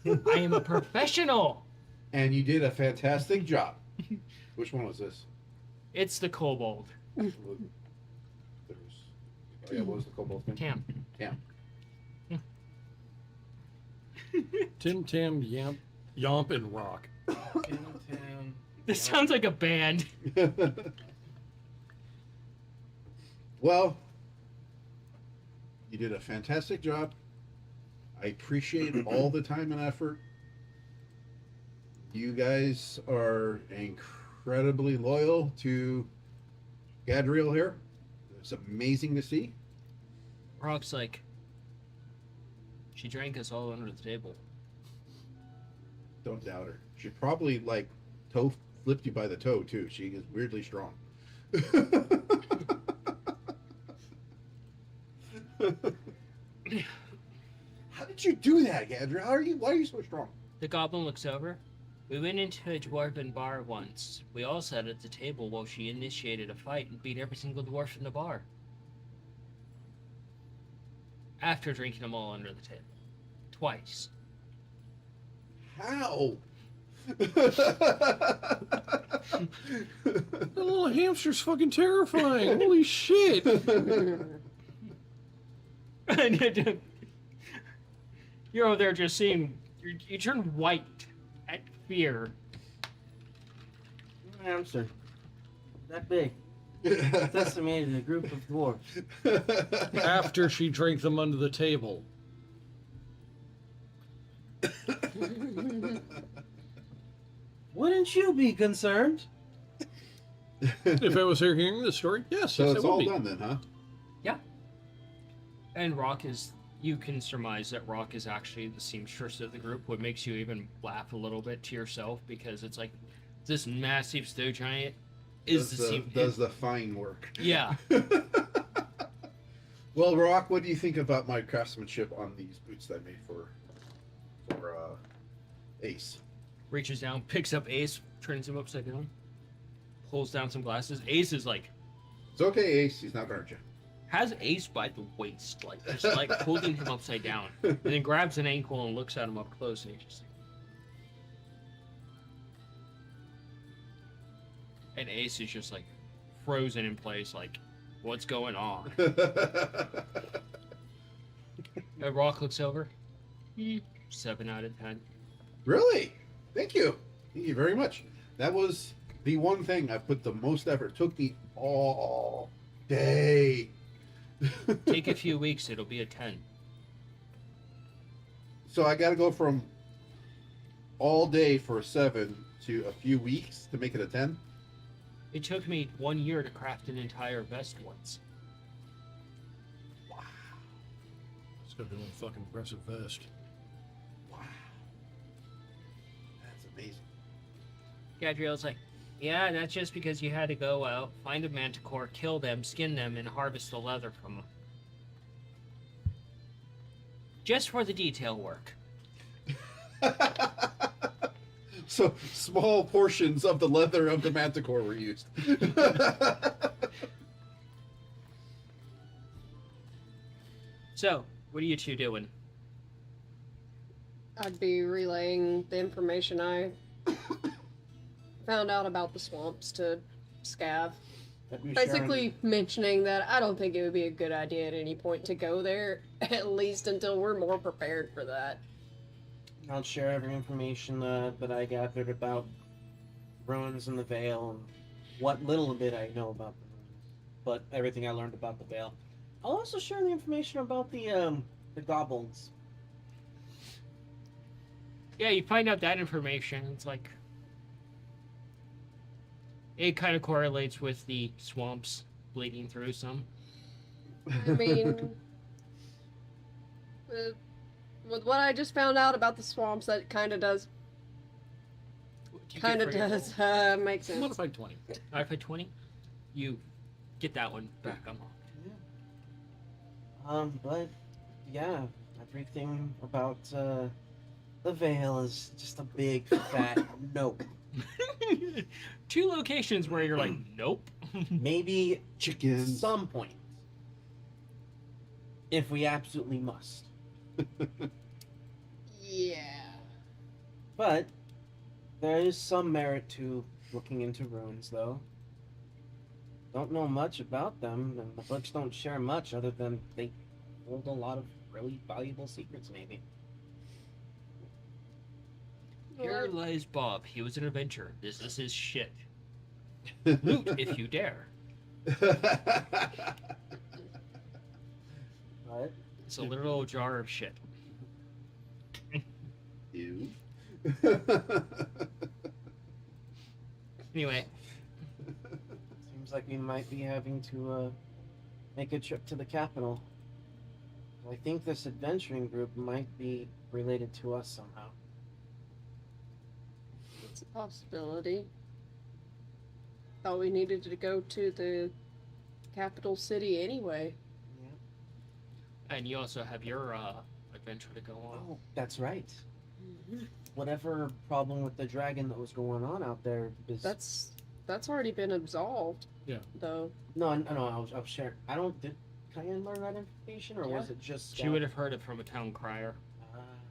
I am a professional." And you did a fantastic job. Which one was this? It's the kobold. There was, oh yeah, what was the kobold's name? Tam. Tam. Tim Tam Yamp Yomp and Rock. This sounds like a band. Well, you did a fantastic job. I appreciate all the time and effort. You guys are incredibly loyal to Gadriel here. It's amazing to see. Rock's like, she drank us all under the table. Don't doubt her. She probably like toe flipped you by the toe too. She is weirdly strong. How did you do that, Gadriel? Why are you so strong? The goblin looks over. We went into a dwarven bar once. We all sat at the table while she initiated a fight and beat every single dwarf in the bar. After drinking them all under the table. Twice. How? That little hamster's fucking terrifying. Holy shit. You're over there just seeing, you turn white at fear. Hamster. That big. Decimated a group of dwarves. After she drank them under the table. Wouldn't you be concerned? If I was here hearing this story, yes, So yes, it's I would all be. done then, huh? And Rock is, you can surmise that Rock is actually the seamstress of the group, what makes you even laugh a little bit to yourself, because it's like, this massive snow giant is does the fine work. Yeah. Well, Rock, what do you think about my craftsmanship on these boots that I made for Ace? Reaches down, picks up Ace, turns him upside down, pulls down some glasses. Ace is like, It's okay, Ace. He's not gonna hurt you. has Ace by the waist, like just like holding him upside down, and then grabs an ankle and looks at him up close, and he's just like, and Ace is just like frozen in place, like What's going on? Rock looks over. 7 out of 10. Really? Thank you. Thank you very much. That was the one thing I put the most effort. Took me all day. Take a few weeks, it'll be a 10. So I got to go from all day for a 7 to a few weeks to make it a 10. It took me 1 year to craft an entire vest once. Wow. It's gonna be one fucking impressive vest. Wow. That's amazing. Gadriel's like, yeah, that's just because you had to go out, find a manticore, kill them, skin them, and harvest the leather from them. Just for the detail work. So small portions of the leather of the manticore were used. So, what are you two doing? I'd be relaying the information I found out about the swamps to Scav. That'd be Basically mentioning that I don't think it would be a good idea at any point to go there, at least until we're more prepared for that. I'll share every information that I gathered about ruins in the Vale and what little bit I know about them, but everything I learned about the Vale. I'll also share the information about the goblins. Yeah, you find out that information. It's like... It kind of correlates with the swamps bleeding through some. I mean, with what I just found out about the swamps, that kind of does make sense. Modified 20. Alright, for 20, you get that one back unlocked. But yeah, everything about the Vale is just a big fat nope. 2 locations where you're like, nope. Maybe Chickens. some point, if we absolutely must. Yeah. But there is some merit to looking into ruins, though. Don't know much about them, and the books don't share much other than they hold a lot of really valuable secrets, maybe. Here lies Bob. He was an adventurer. This is his shit. Loot if you dare. But It's a literal jar of shit. Ew. Anyway, seems like we might be having to make a trip to the capital. I think this adventuring group might be related to us somehow. It's a possibility. Thought we needed to go to the capital city anyway. and you also have your adventure to go on. Oh, that's right. Whatever problem with the dragon that was going on out there is... That's already been absolved. Yeah. Though. No, I'll share. I don't... Did Cayenne learn that information, or was it just... She would have heard it from a town crier.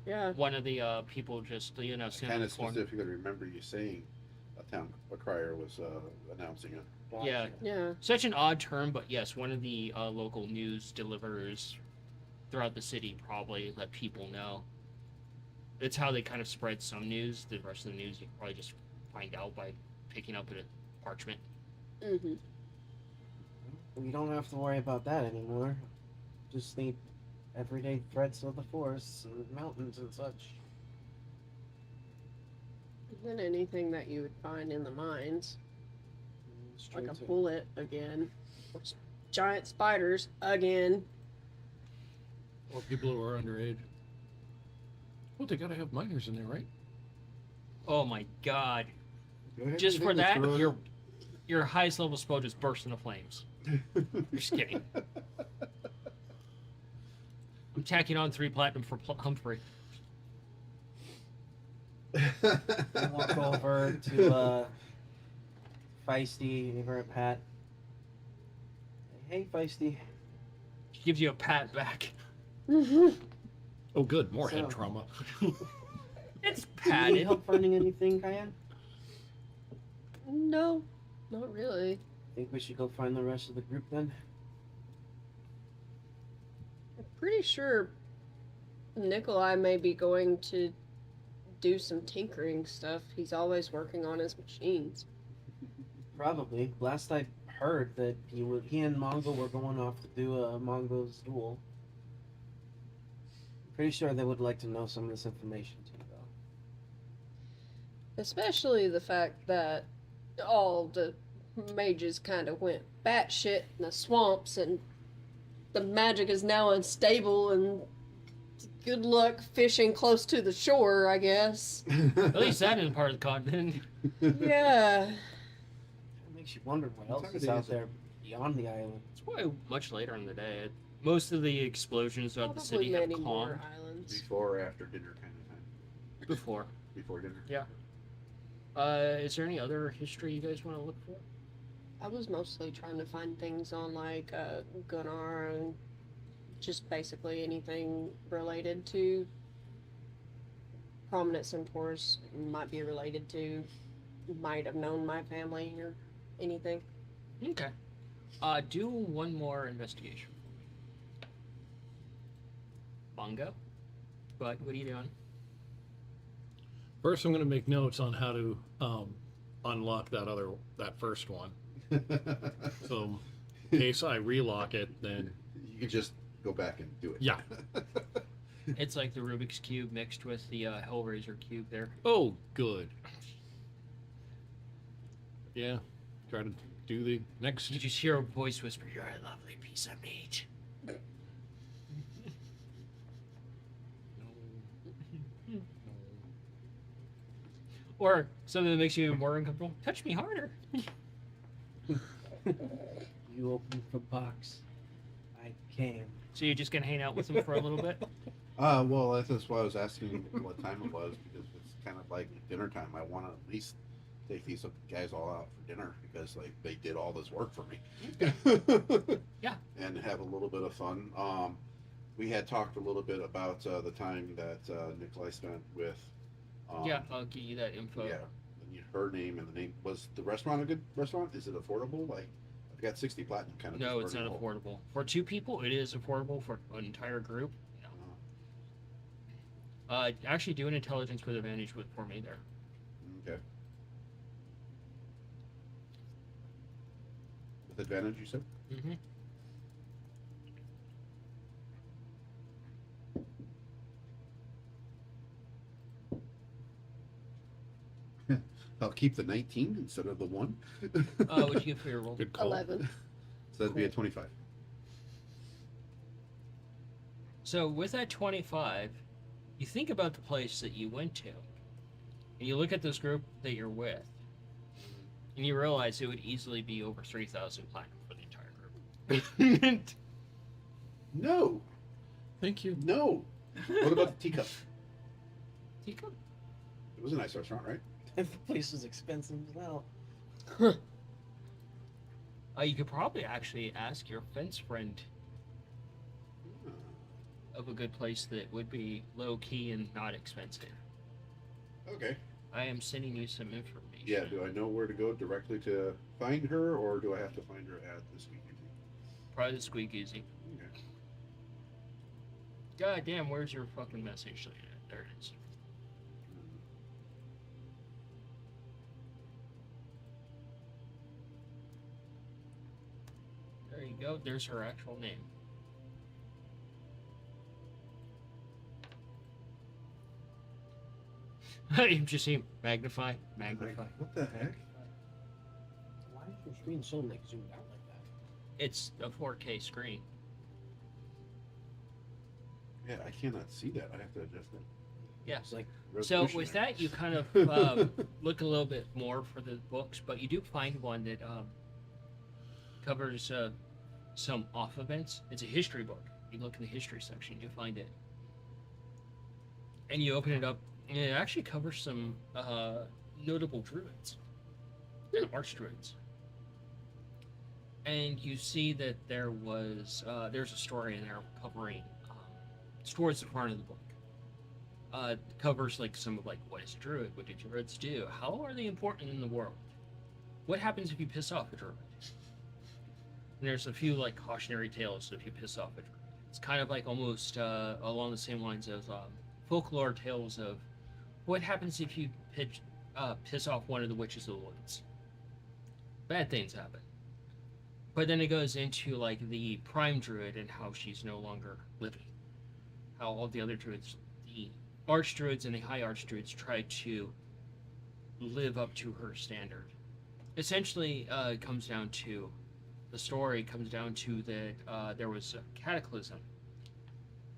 Yeah. One of the people just, I kind of informed- specifically remember you saying a crier was announcing it. Yeah. Yeah. Such an odd term, but yes, one of the local news deliverers throughout the city probably let people know. It's how they kind of spread some news. The rest of the news you can probably just find out by picking up a parchment. Mm-hmm. We don't have to worry about that anymore. Just the everyday threats of the forests and mountains and such. And then anything that you would find in the mines, Straight like a to- bullet again, or giant spiders again. Or people who are underage. Well, they gotta have minors in there, right? Oh my god. Go ahead Just and for hit that, this, your highest level spell just burst into flames. You're just kidding. I'm tacking on 3 platinum for Humphrey. I walk over to Feisty, give her a pat. Hey, Feisty. She gives you a pat back. Oh, good. More head So- trauma. It's Do you need padded. help finding anything, Cayenne? No, not really. Think we should go find the rest of the group then? pretty sure Nikolai may be going to do some tinkering stuff. He's always working on his machines. Probably. Last I heard that he and Mongo were going off to do a Mongo's duel. Pretty sure they would like to know some of this information too, though. Especially the fact that all the mages kind of went batshit in the swamps, and the magic is now unstable, and good luck fishing close to the shore, I guess. At least that isn't part of the continent. Yeah. It makes you wonder what What else time is of day out is it? there beyond the island. It's probably much later in the day. Most of the explosions of the Probably city have many more calmed islands. Before or after dinner kind of time. before. Before dinner. Is there any other history you guys want to look for? I was mostly trying to find things on like Gunnar and just basically anything related to prominent centaurs might be related to, might have known my family or anything. Okay. Do one more investigation. Bongo? But what are you doing? First, I'm going to make notes on how to unlock that first one. So, in case I relock it, then You can just go back and do it. yeah. It's like the Rubik's Cube mixed with the Hellraiser Cube there. Oh, good. Yeah. Try to do the next. You just hear a voice whisper, "You're a lovely piece of meat." Or something that makes you even more uncomfortable. Touch me harder. You opened the box. I came. So you're just gonna hang out with him for a little bit? Well, that's why I was asking what time it was, because it's kind of like dinner time. I want to at least take these guys all out for dinner because like they did all this work for me. Yeah. And have a little bit of fun. We had talked a little bit about the time that Nikolai spent with. Yeah, I'll give you that info. Yeah. Her name and the name was the restaurant a good restaurant? Is it affordable? Like I've got 60 platinum kind of. No, just it's not burning a hole. affordable. For two people, it is affordable. For an entire group, actually do an intelligence with advantage for me there. Okay. With advantage, you said? Mm-hmm. I'll keep the 19 instead of the 1. What'd you get for your roll? Good call. 11. So that'd be a 25. So with that 25, you think about the place that you went to, and you look at this group that you're with, and you realize it would easily be over 3,000 platinum for the entire group. No, Thank you. no. What about the teacup? Teacup? It was a nice restaurant, right? The place was expensive as hell. You could probably actually ask your fence friend of a good place that would be low key and not expensive. Okay. I am sending you some information. Yeah, do I know where to go directly to find her, or do I have to find her at the speakeasy? Probably the Squeakeasy. Okay. God damn, where's your fucking message? There it is. There you go. There's her actual name. You just see magnify. What the heck? Why is your screen so like zoomed out like that? It's a 4K screen. Yeah, I cannot see that. I have to adjust it. Yeah. It's like So Resolution with there. that, you kind of look a little bit more for the books, but you do find one that covers some off events. It's a history book. You look in the history section, you find it, and you open it up, and it actually covers some notable druids, archdruids. And you see that there's a story in there covering it's towards the front of the book. Covers like some of like what is a druid, what do druids do, how are they important in the world, what happens if you piss off a druid. And there's a few like cautionary tales if you piss off a druid. It's kind of like almost along the same lines of folklore tales of what happens if you piss off one of the witches of the woods. Bad things happen. But then it goes into like the prime druid and how she's no longer living. How all the other druids, the archdruids and the high archdruids, tried to live up to her standard. Essentially, it comes down to the story comes down to that there was a cataclysm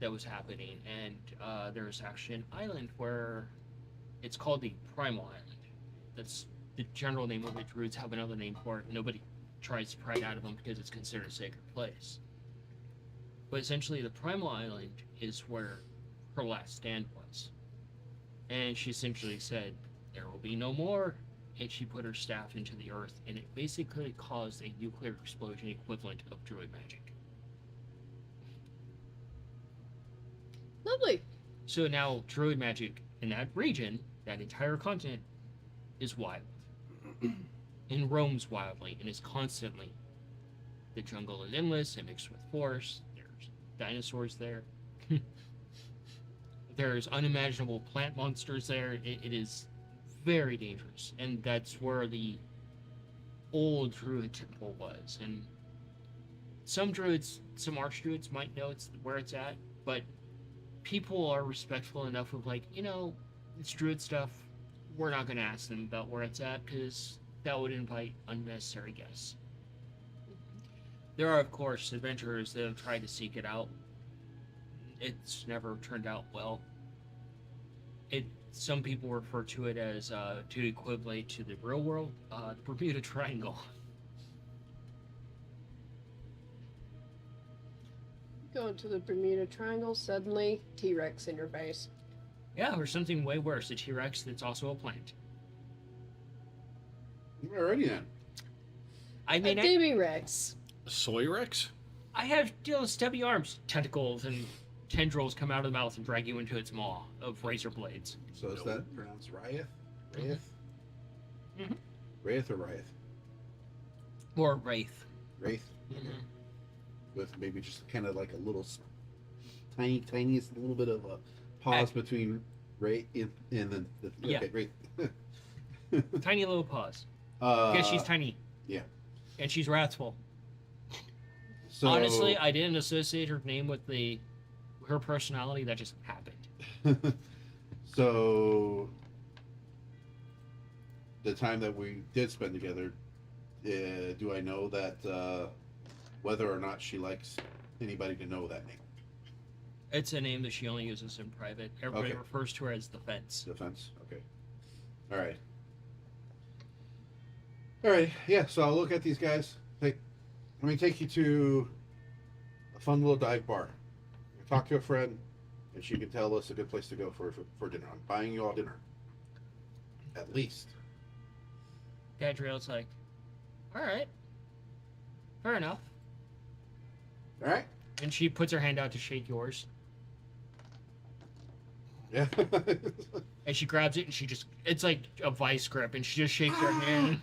that was happening, and there was actually an island where it's called the Primal Island. That's the general name of it. Druids have another name for it. Nobody tries to pry it out of them because it's considered a sacred place. But essentially, the Primal Island is where her last stand was. And she essentially said, there will be no more. And she put her staff into the earth, and it basically caused a nuclear explosion equivalent of druid magic. Lovely. So now druid magic in that region, that entire continent, is wild. And roams wildly, and is constantly. The jungle is endless, and mixed with forest. There's dinosaurs there. There's unimaginable plant monsters there. It is very dangerous, and that's where the old druid temple was. And some archdruids might know where it's at, but people are respectful enough of like, it's druid stuff. We're not going to ask them about where it's at because that would invite unnecessary guests. There are, of course, adventurers that have tried to seek it out. It's never turned out well. Some people refer to it as to equivalent to the real world, the Bermuda Triangle. Go into the Bermuda Triangle, suddenly T-Rex in your face. Yeah, or something way worse, a T-Rex that's also a plant. Alrighty then. I A mean, Demi-Rex. Soy Rex? I have stubby arms, tentacles, and tendrils come out of the mouth and drag you into its maw of razor blades. So is that pronounced Ryeth? Ryeth? Mhm. Ryeth or Ryeth? Or wraith. Wraith? Mhm. With maybe just kind of like a little tiniest little bit of a pause between Wraith and the Yeah. okay, Wraith. Tiny little paws. Uh, Because she's tiny. yeah. And she's wrathful. So, Honestly, I didn't associate her name with her personality. That just happened. so the time that we did spend together, do I know that whether or not she likes anybody to know that name? It's a name that she only uses in private. Everybody Okay. refers to her as the Fence. Defense. Okay. All right. All right. Yeah. So I'll look at these guys. Let me take you to a fun little dive bar. Talk to a friend, and she can tell us a good place to go for dinner. I'm buying you all dinner. At least. Gadriel's like, all right, fair enough. All right. And she puts her hand out to shake yours. Yeah. And she grabs it and it's like a vice grip, and she just shakes your hand.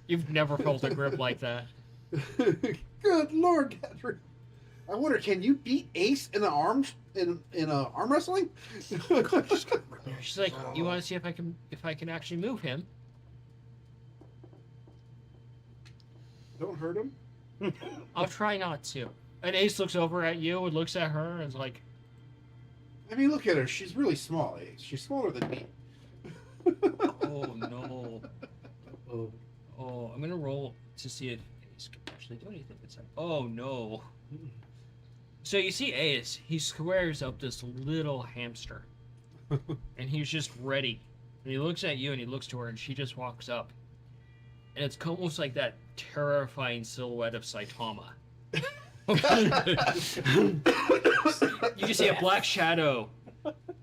You've never felt a grip like that. Good Lord, Catherine. I wonder, can you beat Ace in the arms in arm wrestling? She's like, you want to see if I can actually move him? Don't hurt him. I'll try not to. And Ace looks over at you and looks at her and is like, I mean, look at her. She's really small, Ace. She's smaller than me. oh no. Oh, I'm gonna roll to see if Ace can actually do anything. Oh no. So you see Ace, he squares up this little hamster. And he's just ready. And he looks at you and he looks to her and she just walks up. And it's almost like that terrifying silhouette of Saitama. You just see a black shadow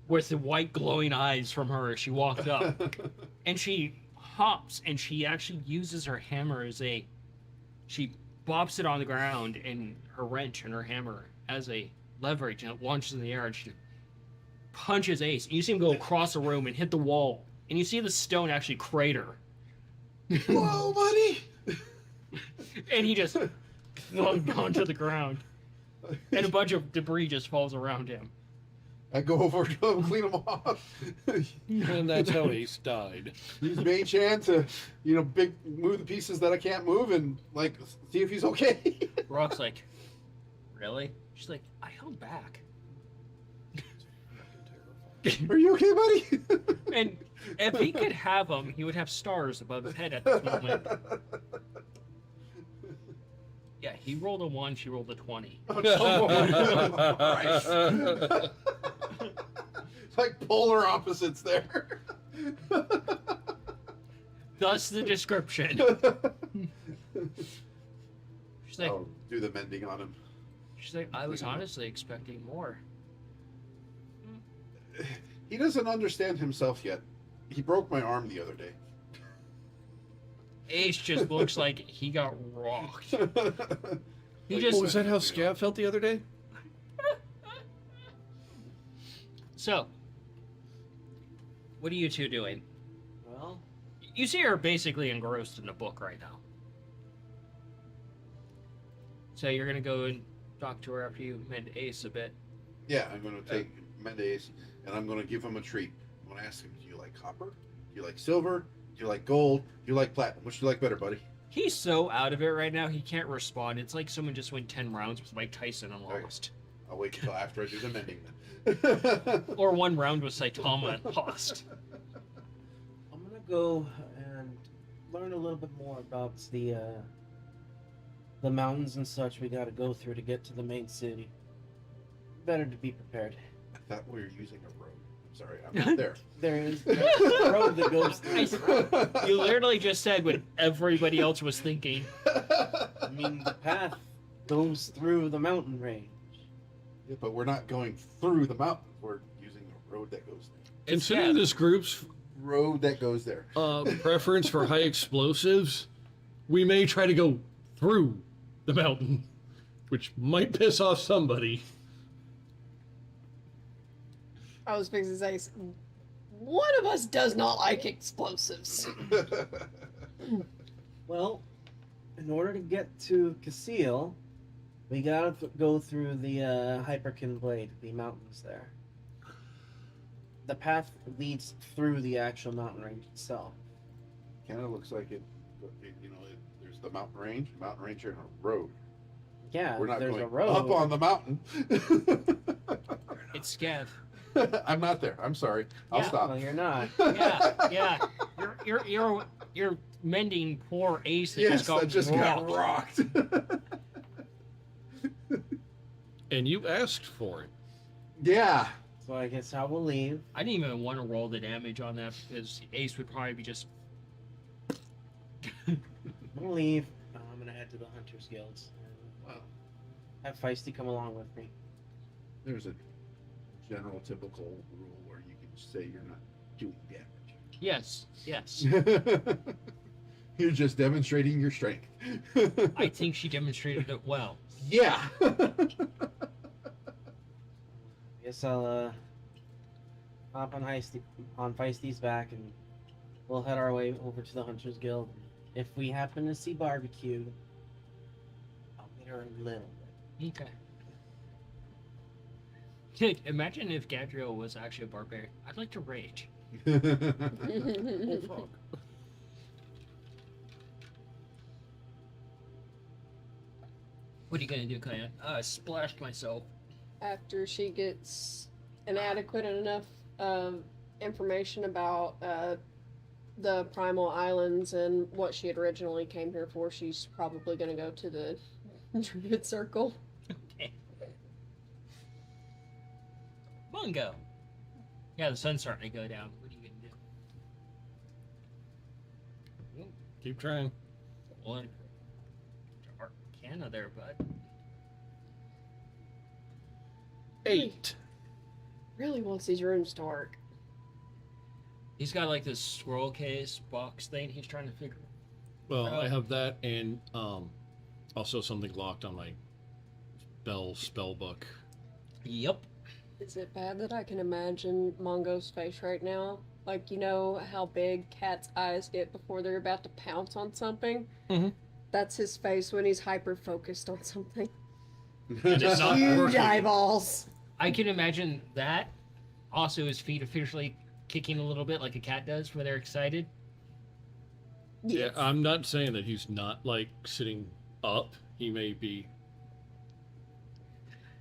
with the white glowing eyes from her as she walked up. And she hops and she actually uses her hammer she bops it on the ground and her wrench and her hammer as a leverage, and it launches in the air, and she punches Ace. And you see him go across the room and hit the wall, and you see the stone actually crater. Whoa, buddy! And he just flung onto the ground. and a bunch of debris just falls around him. I go over to him, clean him off. And that's how Ace died. Use Mage Hand to, move the pieces that I can't move and like see if he's okay. Rock's like, really? She's like, I held back. Are you okay, buddy? And if he could have them, he would have stars above his head at this moment. Yeah, he rolled a 1, she rolled a 20. Oh, Christ. It's like polar opposites there. Thus the description. She's like, I'll do the mending on him. I was honestly expecting more. He doesn't understand himself yet. He broke my arm the other day. Ace just looks like he got rocked. He Like, just Was that how Scav felt the other day? So, what are you two doing? Well, You see her basically engrossed in the book right now. So you're gonna go and talk to her after you mend Ace a bit. Yeah, I'm going to take Mendes and I'm going to give him a treat. I'm going to ask him, do you like copper? Do you like silver? Do you like gold? Do you like platinum? Which do you like better, buddy? He's so out of it right now, he can't respond. It's like someone just went 10 rounds with Mike Tyson and lost. I'll wait until after I do the mending then. Or 1 round with Saitama and lost. I'm gonna go and learn a little bit more about the mountains and such we gotta go through to get to the main city. Better to be prepared. I thought we were using a road. I'm sorry, I'm not there. There is a road that goes through. You literally just said what everybody else was thinking. I mean, the path goes through the mountain range. Yeah, but we're not going through the mountain. We're using a road that goes there. Considering this group's Road that goes there. preference for high explosives, we may try to go through the mountain, which might piss off somebody. I was fixing to say, one of us does not like explosives. Well, in order to get to Casil, we gotta go through the Hyperkin Blade, the mountains there. The path leads through the actual mountain range itself. Kind of looks like there's the mountain range and a road. Yeah, We're not there's going a road. up on the mountain. It's Scav. I'm not there. I'm sorry. I'll Yeah. stop. Well, you're not. Yeah. You're mending poor Ace that Yes, just that just got rocked. rocked. And you asked for it. Yeah. So I guess I will leave. I didn't even want to roll the damage on that because Ace would probably be just. I'm gonna leave. I'm gonna head to the Hunters Guilds. And, have Feisty come along with me. There's a general typical rule where you can say you're not doing damage. Yes. You're just demonstrating your strength. I think she demonstrated it well. Yeah. Guess I'll hop on Feisty's back and we'll head our way over to the Hunters Guild. If we happen to see barbecue, I'll get her a little bit. Okay. Dude, imagine if Gadriel was actually a barbarian. I'd like to rage. Oh, fuck. What are you gonna do, Kaya? Splashed myself. After she gets an adequate enough information about the Primal Islands and what she had originally came here for, she's probably going to go to the Druid Circle. Okay. Mungo. Yeah, the sun's starting to go down. What are you gonna do? Keep trying. One. Arcana there, bud. 8. Really wants these rooms to work. He's got like this scroll case box thing he's trying to figure. Well, I have that and also something locked on my spell book. Yep. Is it bad that I can imagine Mongo's face right now? Like, you know how big cats' eyes get before they're about to pounce on something? Mhm. That's his face when he's hyper-focused on something. And it's not Huge working. eyeballs. I can imagine that. Also, his feet officially kicking a little bit like a cat does when they're excited. Yeah, I'm not saying that he's not like sitting up. He may be.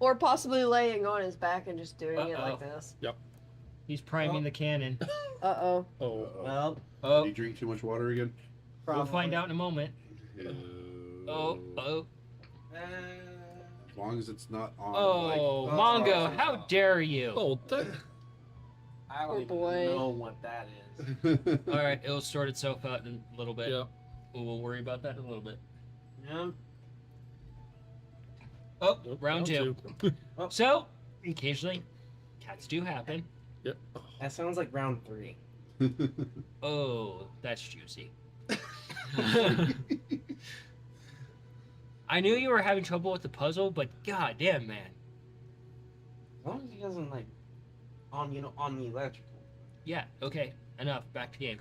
Or possibly laying on his back and just doing it like Uh-oh. this. He's priming the cannon. Uh-oh. Oh, Well, Oh, Did you drink too much water again? we'll find probably. out in a moment. Oh, oh, As long as it's not on. oh, like, Mongo, how dare you! oh, that, I Oh, don't even boy. know what that is. All right, it'll sort itself out in a little bit. yeah. We'll worry about that in a little bit. Yeah. Oh, Nope, round two. So, occasionally, cats do happen. Yep. That sounds like round 3. Oh, that's juicy. I knew you were having trouble with the puzzle, but god damn, man. As long as he doesn't like on the electrical. Yeah, okay, enough. Back to game.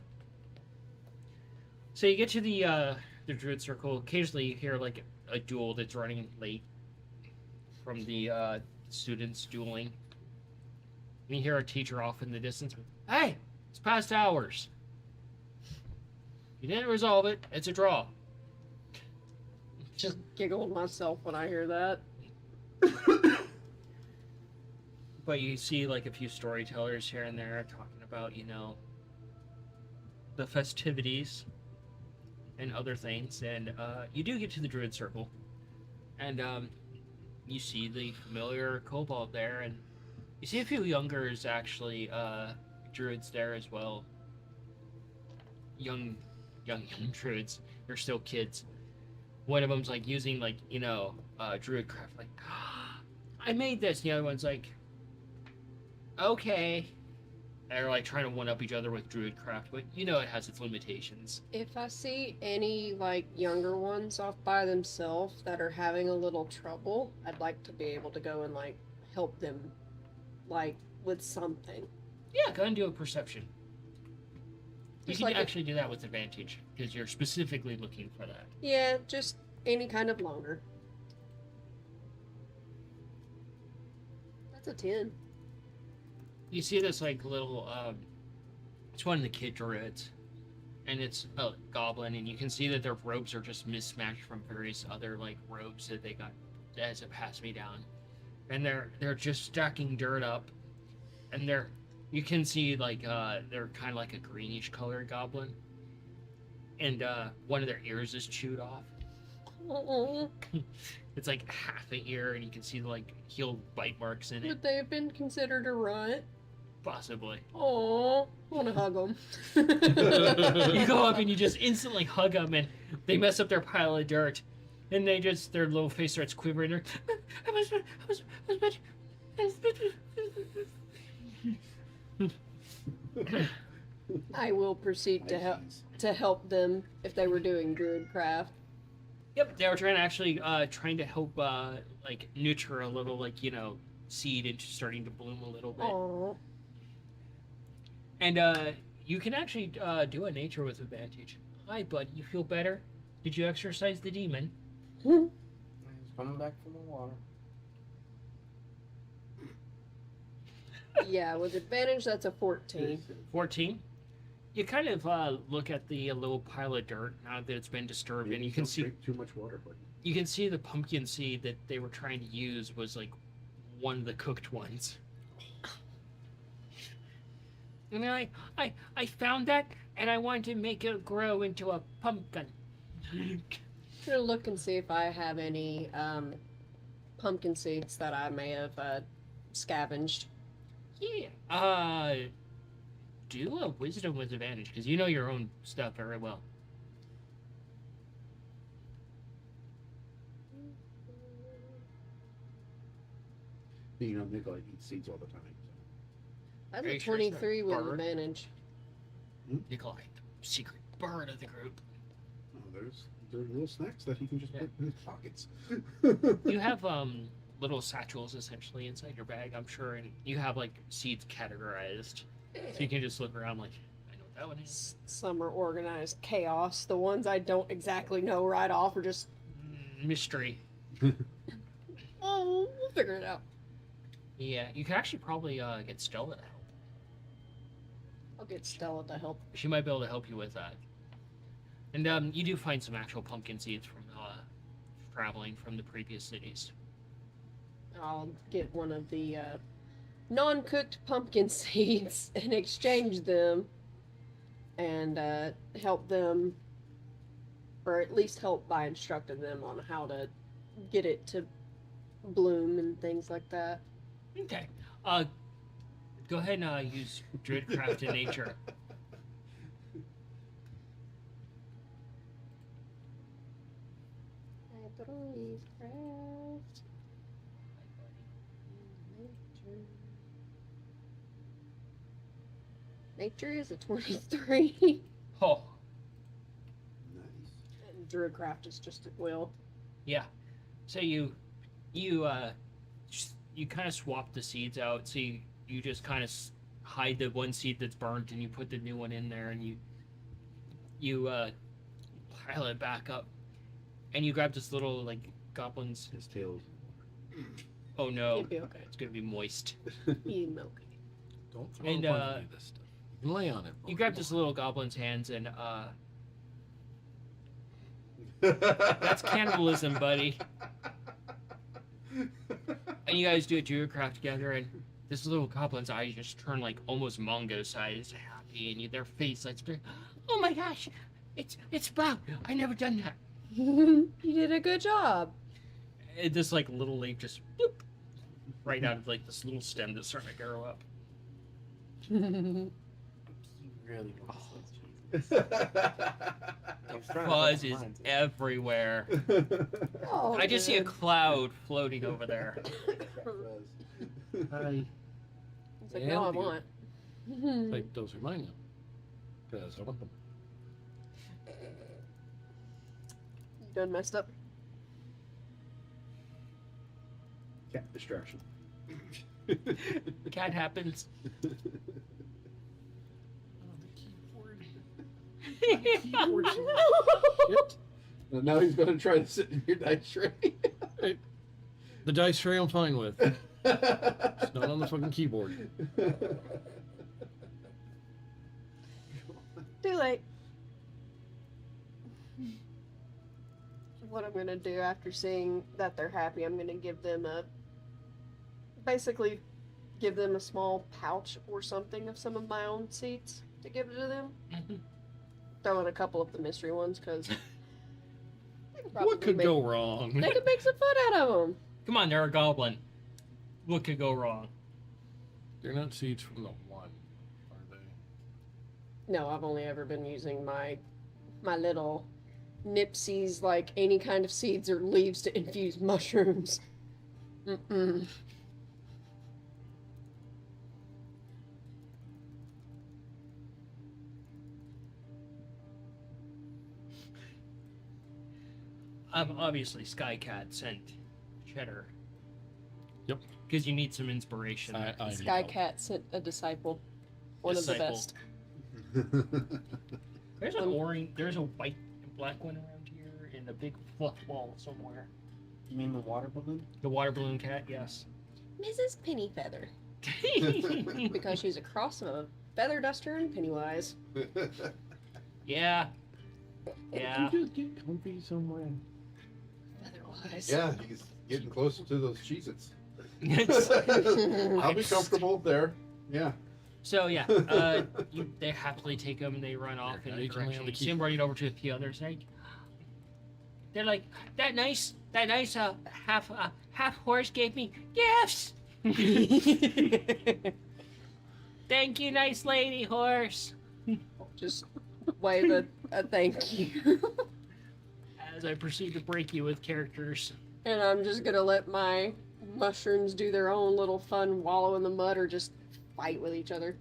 So you get to the Druid Circle. Occasionally you hear like a duel that's running late from the students dueling. And you hear a teacher off in the distance. Hey, it's past hours. You didn't resolve it. It's a draw. Just giggle myself when I hear that. But you see like a few storytellers here and there talking about, you know, the festivities and other things. And you do get to the Druid Circle. And you see the familiar kobold there. And you see a few youngers, actually, druids there as well. Young druids. They're still kids. One of them's like using like, you know, druid craft, like, I made this. The other one's like, okay. And they're like trying to one up each other with druid craft, but you know it has its limitations. If I see any like younger ones off by themselves that are having a little trouble, I'd like to be able to go and like help them like with something. Yeah, go and do a perception. You Just can like actually do that with advantage because you're specifically looking for that. Yeah, just any kind of loner. That's a 10. You see this like little it's one of the kid druids, and it's a goblin, and you can see that their robes are just mismatched from various other like robes that they got as a pass me down, and they're just stacking dirt up, and you can see like they're kind of like a greenish colored goblin, and one of their ears is chewed off. Oh, It's like half an ear, and you can see like heel bite marks in it, would they have been considered a runt? possibly. Oh, I want to hug them. You go up and you just instantly hug them, and they mess up their pile of dirt, and their little face starts quivering. They're, I will proceed to help them if they were doing druid craft. Yep, they were trying to help like nurture a little, like, you know, seed into starting to bloom a little bit. Oh, And you can actually do a nature with advantage. Hi, bud. You feel better? Did you exercise the demon? He's coming back from the water. yeah, with advantage, that's a 14. 14. You kind of look at the little pile of dirt now that it's been disturbed, and you can see too much water, but you can see the pumpkin seed that they were trying to use was like one of the cooked ones. And they're like, I found that, and I wanted to make it grow into a pumpkin. I'm gonna look and see if I have any pumpkin seeds that I may have scavenged. Yeah. Do a wisdom with advantage, because you know your own stuff very well. you know, Nikolai eats seeds all the time. That's Are a you sure it's not 23 with bird? advantage. Nikolai, the secret bird of the group. So. Oh, there's little snacks that he can just Yeah. put in his pockets. You have little satchels essentially inside your bag, I'm sure, and you have like seeds categorized, so you can just look around like, I know what that one is. Some are organized chaos. The ones I don't exactly know right off are just, Mystery. oh, we'll figure it out. Yeah, you could actually probably get Stella to help. I'll get Stella to help. She might be able to help you with that. And you do find some actual pumpkin seeds from traveling from the previous cities. I'll get one of the non-cooked pumpkin seeds and exchange them and help them, or at least help by instructing them on how to get it to bloom and things like that. Okay. Go ahead and use Druidcraft in nature. Nature is a 23. Oh, Nice. And Druidcraft is just at will. yeah. So you kind of swap the seeds out. So you just kind of hide the one seed that's burnt, and you put the new one in there, and you pile it back up, and you grab this little like goblin's. His tail's. Oh no, It'd be okay. it's gonna be moist. Be milky. Don't throw And, a bunch of this stuff. You can lay on it. You grab this little goblin's hands, and that's cannibalism, buddy. And you guys do a Druidcraft together, and this little goblin's eyes just turn like almost Mongo-sized, happy, and their face lights up. Oh my gosh, it's Sprout. I never done that. You did a good job. And this like little leaf just bloop, right out of like this little stem that's starting to grow up. He really wants those cheeses. The fuzz is everywhere. Oh, I just see a good. cloud floating over there. Hi. It's like, no, I want. Like, those remind them. Because I want them. You done messed up? Cat distraction. Cat happens. Shit. And now he's gonna try to sit in your dice tray. The dice tray I'm fine with. It's not on the fucking keyboard. Too late. What I'm gonna do after seeing that they're happy, I'm gonna give them basically give them a small pouch or something of some of my own seeds to give to them. Throw in a couple of the mystery ones because What could go wrong? They could make some fun out of them. Come on, they're a goblin. What could go wrong? They're not seeds from the one, are they? No, I've only ever been using my little nipsies, like any kind of seeds or leaves to infuse mushrooms. Mm-mm. Obviously, Skycat sent Cheddar. Yep. Because you need some inspiration. I need Sky help. Cat sent a disciple. One of the Disciple. best. There's an orange, there's a white and black one around here, and a big fluff ball somewhere. You mean the water balloon? The water balloon cat, yes. Mrs. Pennyfeather. Because she's a cross of a feather duster and Pennywise. Yeah. Yeah. You just get comfy somewhere. Featherwise. Yeah, he's getting closer to those Cheez-Its. It's- I'll be comfortable there. Yeah. So yeah, they happily take them and they run off in the Originally on direction. the You see them running over to a few others. They're like, that nice half horse gave me gifts. Thank you, nice lady horse. Just wave a thank you. As I proceed to break you with characters. And I'm just gonna let my mushrooms do their own little fun wallow in the mud or just fight with each other.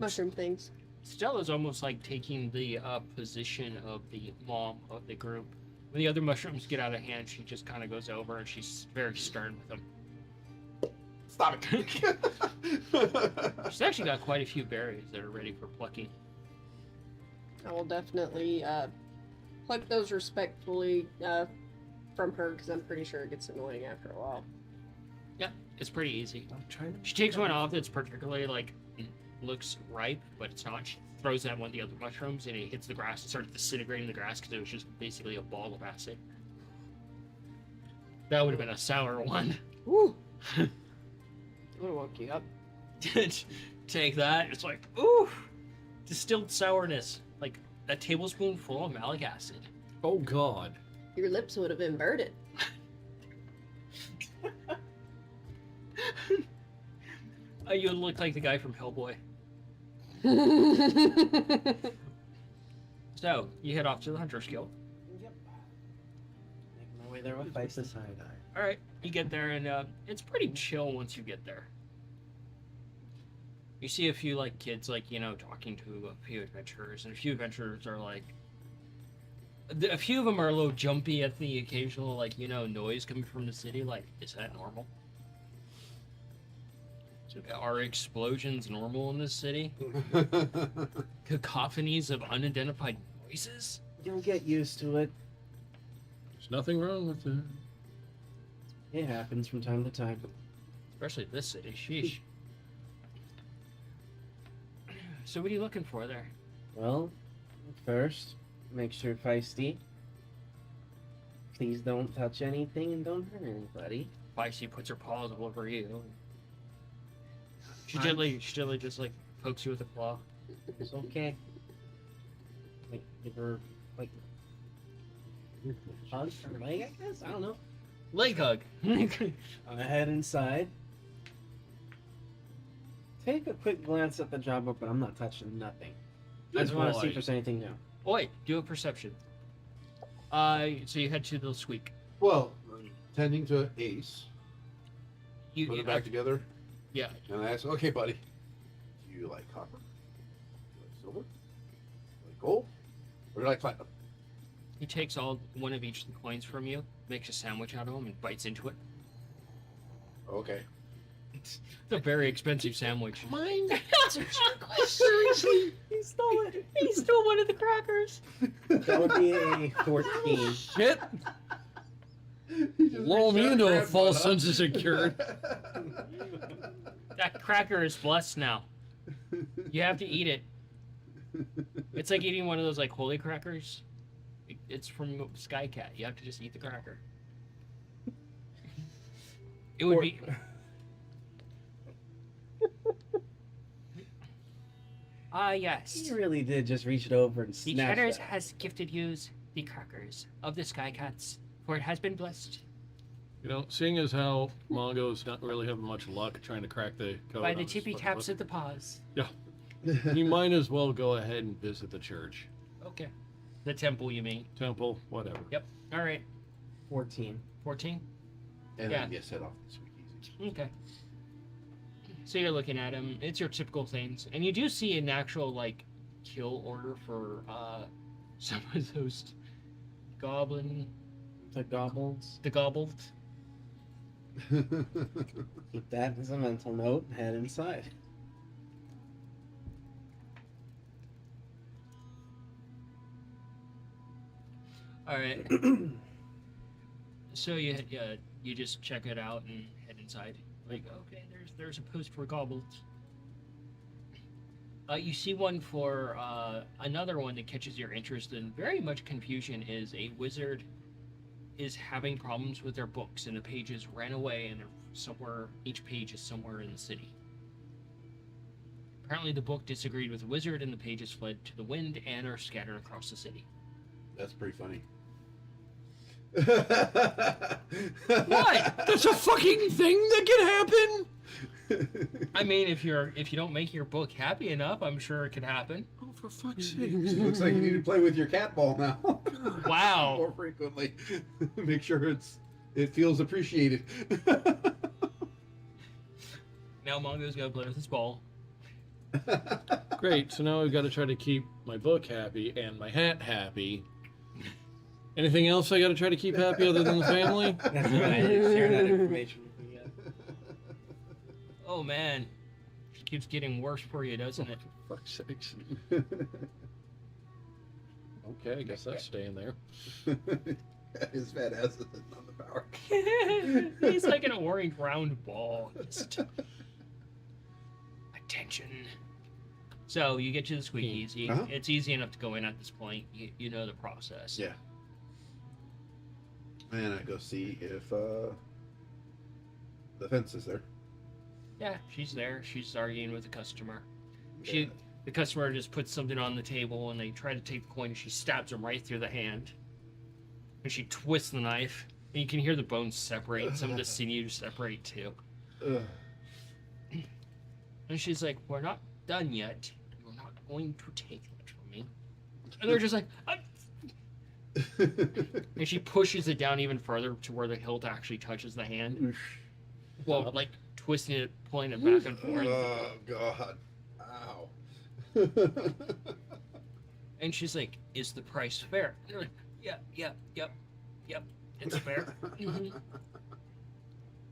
Mushroom things. Stella's almost like taking the position of the mom of the group. When the other mushrooms get out of hand, she just kind of goes over and she's very stern with them. Stop it. She's actually got quite a few berries that are ready for plucking. I will definitely pluck those respectfully, from her because I'm pretty sure it gets annoying after a while. It's pretty easy. I'm trying to. She takes one off that's particularly like looks ripe, but it's not. She throws that one of the other mushrooms, and it hits the grass and starts disintegrating the grass because it was just basically a ball of acid. That would have been a sour one. Woo! I'm gonna woke you up. Take that. It's like, ooh, distilled sourness, like a tablespoon full of malic acid. Oh God. Your lips would have inverted. You look like the guy from Hellboy. So you head off to the Hunter's Guild. Yep. Making my way there with Feisty. All right, you get there, and it's pretty chill once you get there. You see a few like kids, like talking to a few adventurers, and a few adventurers are like, a few of them are a little jumpy at the occasional noise coming from the city. Like, is that normal? Are explosions normal in this city? Cacophonies of unidentified noises? You'll get used to it. There's nothing wrong with it. It happens from time to time. Especially this city. Sheesh. So what are you looking for there? Well, first, make sure Feisty. Please don't touch anything and don't hurt anybody. Feisty puts her paws all over you. She gently just like pokes you with a claw. It's okay. Like, give her, like, hug her leg, I guess? I don't know. Leg hug. I head inside. Take a quick glance at the job book, but I'm not touching nothing. I just want to see if there's anything new. Wait, do a perception. So you head to the squeak. Well, tending to Ace, You, put you it back together, yeah. and I ask, okay, buddy, do you like copper? Do you like silver? Do you like gold? Or do you like platinum? He takes one of each of the coins from you, makes a sandwich out of them, and bites into it. Okay. It's a very expensive sandwich. Mine. Seriously, he stole it. He stole one of the crackers. That would be a 14. Shit. Lull me into a false sense of security. That cracker is blessed now. You have to eat it. It's like eating one of those like holy crackers. It's from Sky Cat. You have to just eat the cracker. It would be. Yes. He really did just reach it over and The snatch Cheddars that. has gifted you the crackers of the Sky Cats, for it has been blessed Seeing as how Mongo's not really having much luck trying to crack the code by on the his tippy fucking taps book, of the paws. he might as well go ahead and visit the church, Okay. The temple, you mean? temple, whatever. Yep. All right. 14. 14? And Yeah. then you set off the speakeasy. Okay. So you're looking at him. It's your typical things. And you do see an actual, like, kill order for some of those goblin... The gobbles. The gobbled. Keep that as a mental note. Head inside. All right. So you just check it out and head inside. Like, okay, there's a post for goblins. You see one for another one that catches your interest and very much confusion is a wizard is having problems with their books and the pages ran away and they're somewhere, each page is somewhere in the city. Apparently the book disagreed with the wizard and the pages fled to the wind and are scattered across the city. That's pretty funny. What? That's a fucking thing that can happen. I mean, if you don't make your book happy enough, I'm sure it could happen. Oh, for fuck's sake! Looks like you need to play with your cat ball now. Wow. More frequently. Make sure it feels appreciated. Now Mongo's gotta play with his ball. Great. So now I've got to try to keep my book happy and my hat happy. Anything else I got to try to keep happy other than the family? That's a good idea. Share that information with me. Oh man, it keeps getting worse for you, doesn't it? For fuck's sakes. Okay, I guess that's staying there. His fat ass is on the power. He's like an orange round ball. Just attention. So you get to the squeakeasy. Uh-huh. It's easy enough to go in at this point. You know the process. Yeah. And I go see if the fence is there. Yeah, she's there. She's arguing with the customer. The customer just puts something on the table and they try to take the coin and she stabs him right through the hand. And she twists the knife and you can hear the bones separate. Some of the sinews separate too. Ugh. And she's like, "We're not done yet. You're not going to take that from me." And they're just like, and she pushes it down even further to where the hilt actually touches the hand. Well, like twisting it, pulling it back and forth. Oh God! Ow! And she's like, "Is the price fair?" And they're like, "Yep, it's fair." Mhm.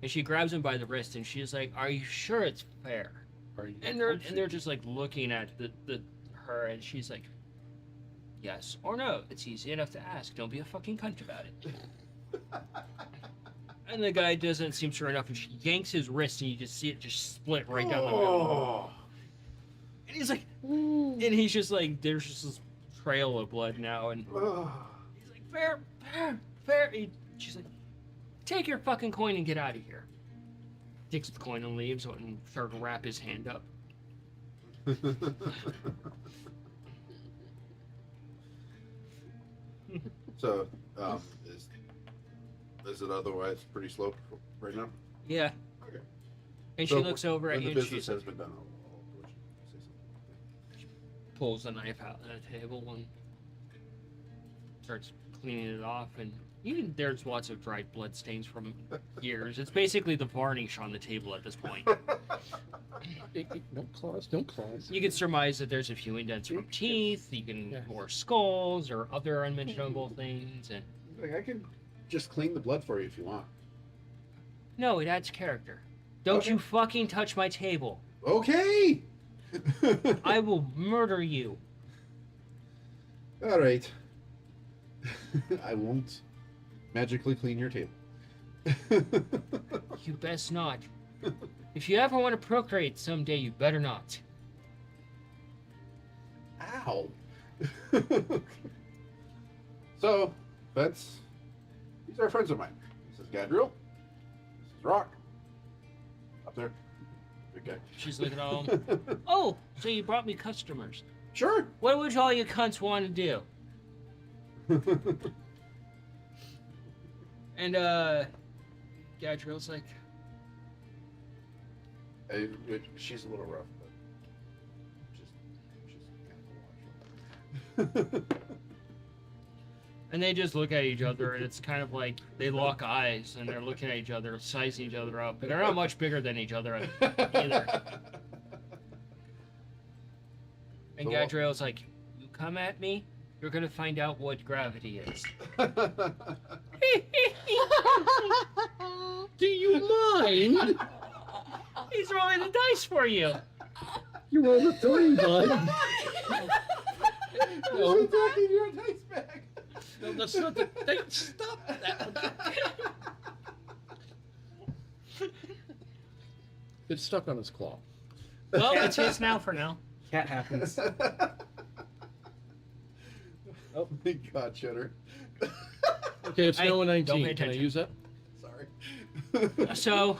And she grabs him by the wrist and she's like, "Are you sure it's fair?" And they're just like looking at her and she's like, "Yes or no. It's easy enough to ask. Don't be a fucking cunt about it." And the guy doesn't seem sure enough and she yanks his wrist and you just see it just split right down the middle. Oh. And he's like, and he's just like, there's just this trail of blood now and Oh. he's like, fair. She's like, "Take your fucking coin and get out of here." Takes the coin and leaves and starts to wrap his hand up. So, is it otherwise pretty slow right now? Yeah. Okay. And So she looks over at when you the and she business has been done, I'll say something. pulls the knife out on the table and starts cleaning it off. And there's lots of dried blood stains from years. It's basically the varnish on the table at this point. No claws, no claws. You can surmise that there's a few indents from teeth. You can more skulls or other unmentionable things. And Like, I can just clean the blood for you if you want. no, it adds character. Don't Okay. you fucking touch my table. Okay. I will murder you. All right. I won't magically clean your table. You best not. If you ever want to procreate someday, you better not. Ow. So, Fence, these are friends of mine. This is Gadriel. This is Rock. Up there. Big guy. She's looking at all. Oh, so you brought me customers. Sure. What would all you cunts want to do? And Gadriel's like, She's a little rough, but she's kind of a watch. and they just look at each other, and it's kind of like they lock eyes, and they're looking at each other, sizing each other up, but they're not much bigger than each other either. And So- Gadriel's like, "You come at me, you're gonna find out what gravity is." Do you mind? He's rolling the dice for you. You rolled a 3, bud. No, taking your dice back. No, that's not the. Stop that. It's stuck on his claw. Well, it's his now for now. Cat happens. Oh my God, Cheddar. Okay, it's Hey, now a don't 19. pay Can I attention. use that? Sorry. So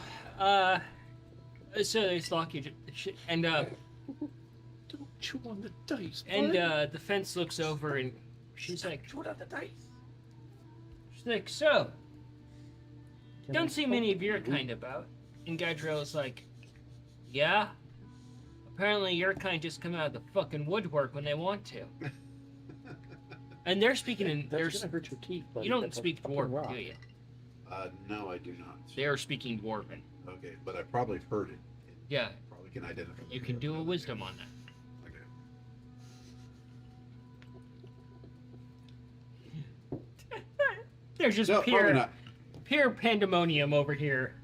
they lock each and Don't chew on the dice. the fence looks over and she's like, chew on the dice. she's like, "So, don't see many of your kind about." And Gadriel's like, "Yeah, apparently your kind just come out of the fucking woodwork when they want to." And they're speaking in That's there's gonna hurt your teeth. Buddy. you don't That's a speak fucking dwarven, rock. do you? No, I do not. They are speaking dwarven. Okay, but I probably heard it. Yeah, Probably can identify. you can do a wisdom on that. Okay. There's just No, probably pure not. pandemonium over here.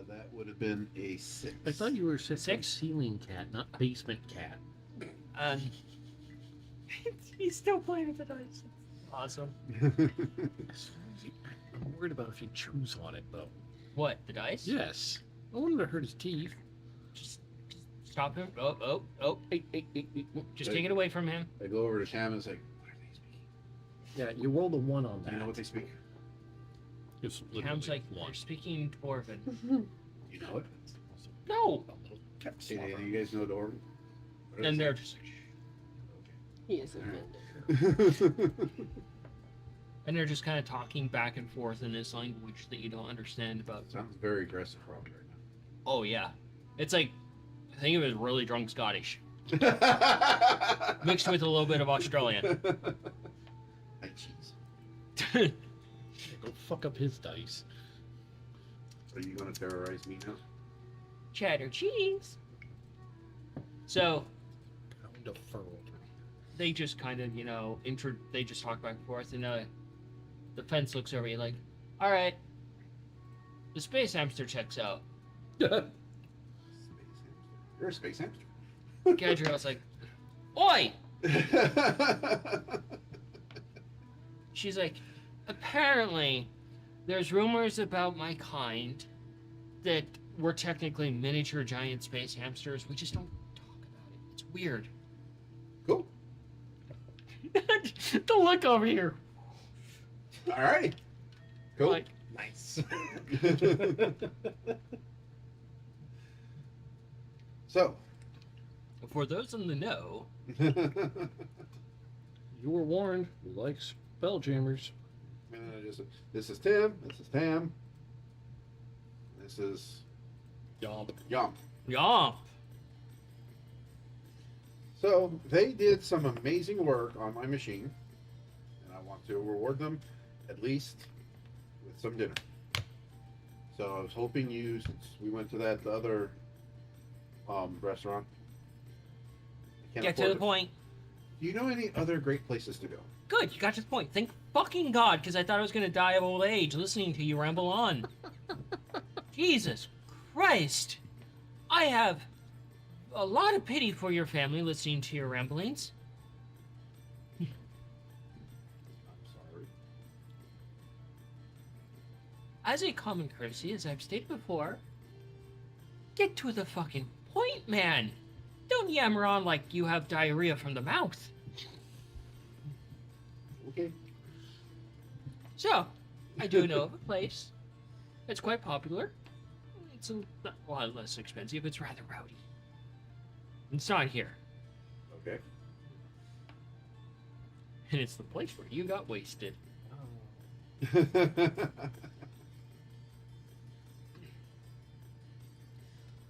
That would have been a 6. I thought you were saying 6? ceiling cat, not basement cat. He's still playing with the dice. Awesome. I'm worried about if he chews on it, though. What, the dice? Yes. I wanted to hurt his teeth. Just stop him. Oh. Just take it away from him. I go over to Sham and it's like, what are they speaking? Yeah, you rolled a 1 on Do that. you know what they speak? It's Ham's like, one. they're speaking Dwarven. You know it? No! Hey, you guys know Dwarven? What And is they're it? just like, He is offended. and they're just kind of talking back and forth in this language that you don't understand about. Sounds very aggressive probably right Oh, yeah. It's like, I think it was really drunk Scottish, now. mixed with a little bit of Australian. Like cheese. Go fuck up his dice. Are you gonna terrorize me now? Cheddar cheese. So, Pound of fur. they just kind of, they just talk back and forth, and the fence looks over you like, all right, the space hamster checks out. Space hamster. You're a space hamster. Gadriel's like, oi! She's like, apparently, there's rumors about my kind that we're technically miniature giant space hamsters. We just don't talk about it. It's weird. Cool. The look over here. Alrighty. Cool. Like, Nice. So. for those in the know, You were warned. We like spelljammers. This is Tim. This is Tam. This is Yomp. Yum. yeah, So they did some amazing work on my machine, and I want to reward them at least with some dinner. So I was hoping you, since we went to that other restaurant. I can't get to afford the it. point. Do you know any other great places to go? Good, you got to the point. Thank fucking God, because I thought I was going to die of old age listening to you ramble on. Jesus Christ. I have a lot of pity for your family listening to your ramblings. I'm sorry. As a common courtesy, as I've stated before, get to the fucking point, man. Don't yammer on like you have diarrhea from the mouth. Okay. So, I do know of a place. It's quite popular. It's a lot less expensive. It's rather rowdy. It's not here. Okay. And it's the place where you got wasted.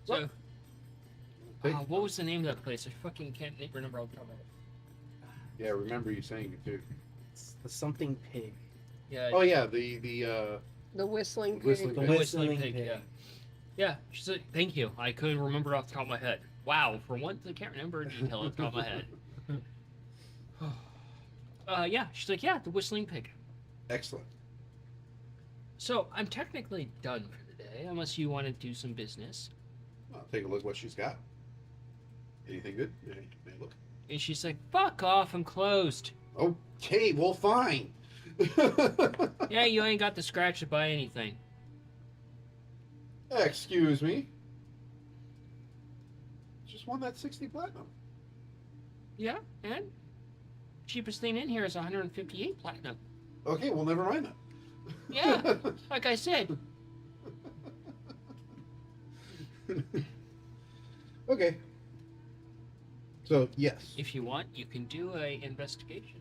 So, what was the name of that place? I fucking can't remember off the top of my head. Yeah, I remember you saying it too. It's the something pig. Yeah, Oh yeah, the The whistling pig. Whistling the pig. Whistling Whistling Pig. Pig. Yeah, yeah. She's like, thank you. I couldn't remember off the top of my head. Wow, for once I can't remember a detail off the top of my head. Yeah, she's like, yeah, the Whistling Pig. excellent. So I'm technically done for the day, unless you want to do some business. Well, take a look what she's got. Anything good? Any look? And she's like, fuck off, I'm closed. Okay, well fine. Yeah, you ain't got the scratch to buy anything. Excuse me. Just won that 60 platinum. Yeah, and cheapest thing in here is 158 platinum. Okay, well never mind that. Yeah, like I said. Okay. So yes. If you want, you can do a investigation.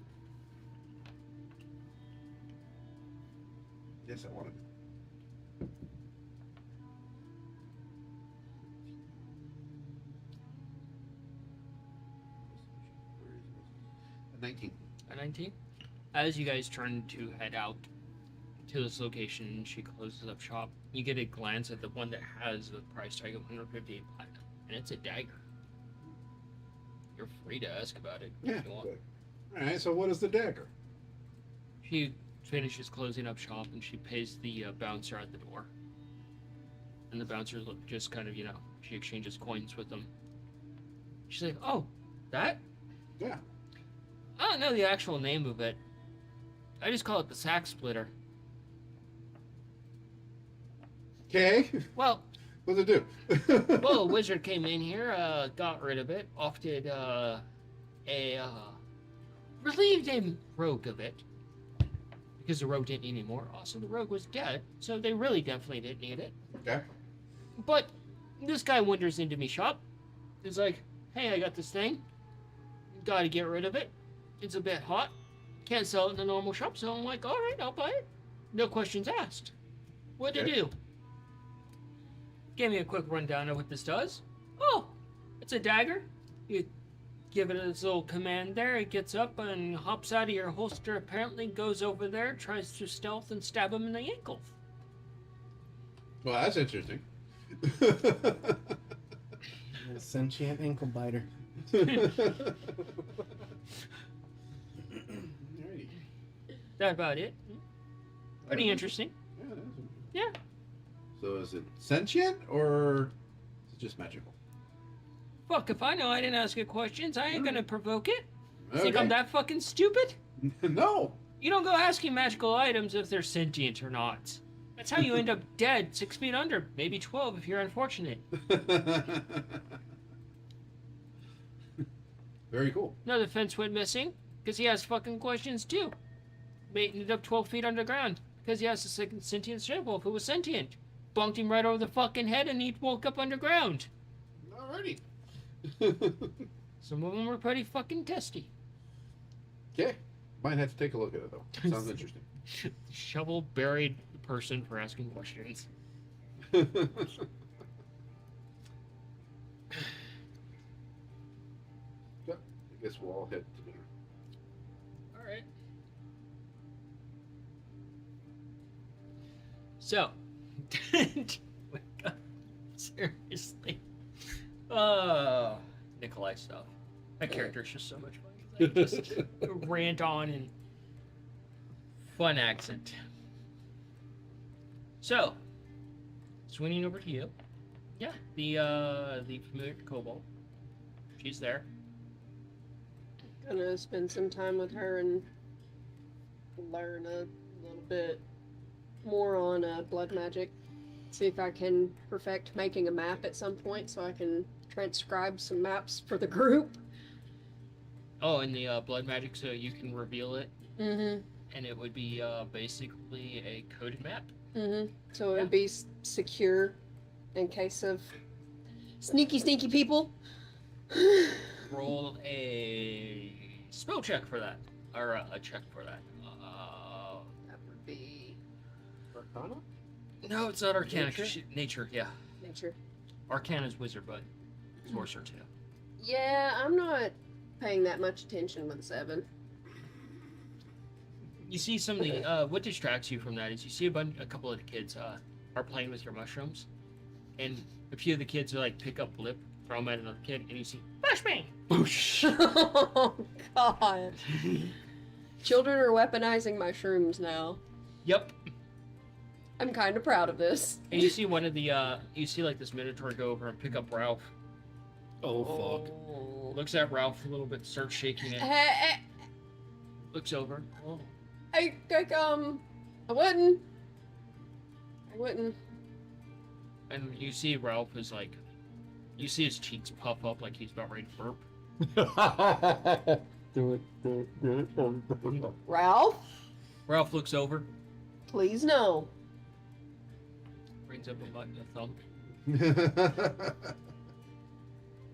Yes, I wanted. Where is it? 19. A 19. As you guys turn to head out to this location, she closes up shop. You get a glance at the one that has the price tag of 158 platinum, and it's a dagger. You're free to ask about it Yeah. if you want. Good. All right. So what is the dagger? She finishes closing up shop and she pays the bouncer at the door. And the bouncer just kind of, she exchanges coins with them. She's like, oh, that? Yeah. I don't know the actual name of it, I just call it the sack splitter. Okay. Well, What's it do? well, a wizard came in here, got rid of it, opted relieved a rogue of it. Because the rogue didn't need any more. Also, the rogue was dead, so they really definitely didn't need it. Okay. But this guy wanders into me shop. He's like, hey, I got this thing. Gotta get rid of it. It's a bit hot. Can't sell it in the normal shop, so I'm like, alright, I'll buy it. No questions asked. What'd it Okay. do? Gave me a quick rundown of what this does. Oh, it's a dagger. You give it its little command there, it gets up and hops out of your holster, apparently goes over there, tries to stealth and stab him in the ankle. Well, that's interesting. A sentient ankle biter. Alrighty. That about it. Pretty interesting. Yeah, that is interesting. Yeah. So is it sentient or is it just magical? Fuck, if I know I didn't ask it questions, I ain't gonna provoke it. Think Okay. I'm that fucking stupid? No. You don't go asking magical items if they're sentient or not. That's how you end up dead 6 feet under, maybe 12 if you're unfortunate. Very cool. Another fence went missing because he has fucking questions too. Mate ended up 12 feet underground because he has a second sentient stray wolf who was sentient. Bonked him right over the fucking head and he woke up underground. Alrighty. Some of them were pretty fucking testy. Okay. Might have to take a look at it though. Sounds interesting. Shovel buried person for asking questions. Yeah, I guess we'll all head to dinner. Alright. So, seriously. Nikolai stuff. That character is just so much fun. Like, just rant on and fun accent. So, swinging over to you. Yeah, the familiar kobold. She's there. Gonna spend some time with her and learn a little bit more on blood magic. See if I can perfect making a map at some point so I can transcribe some maps for the group. Oh, and the blood magic, so you can reveal it, Mm-hmm. and it would be basically a coded map. Mm-hmm. So it Yeah. would be secure in case of sneaky people. Roll a spell check for that, or a check for that. That would be Arcana? No, it's not Arcana. Nature? Nature, yeah. nature. Arcana's wizard, but sorcerer too. Yeah, I'm not paying that much attention with 7. You see some of the what distracts you from that is you see a couple of the kids are playing with your mushrooms, and a few of the kids are like pick up lip, throw them at another kid, and you see flashbang, boosh. Oh God! Children are weaponizing my shrooms now. Yep. I'm kind of proud of this. And you see one of the you see like this minotaur go over and pick up Ralph. Oh fuck. Looks at Ralph a little bit, starts shaking it. Hey, Looks over. Oh. I wouldn't. And you see Ralph is like, you see his cheeks puff up like he's about ready to burp. Do it. Ralph, Ralph looks over, please no. brings up a button, a thumb.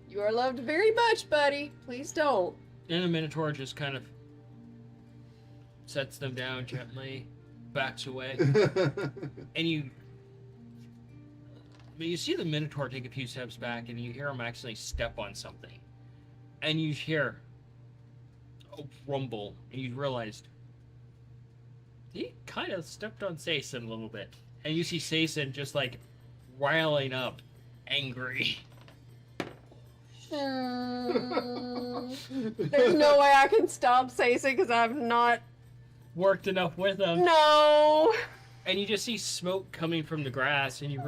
You are loved very much, buddy. Please don't. And the Minotaur just kind of sets them down gently, backs away, and you see the Minotaur take a few steps back, and you hear him actually step on something, and you hear a rumble, and you realized he kind of stepped on Sason a little bit, and you see Sason just like riling up, angry. There's no way I can stop Sason because I've not. Worked enough with him. No. And you just see smoke coming from the grass, and you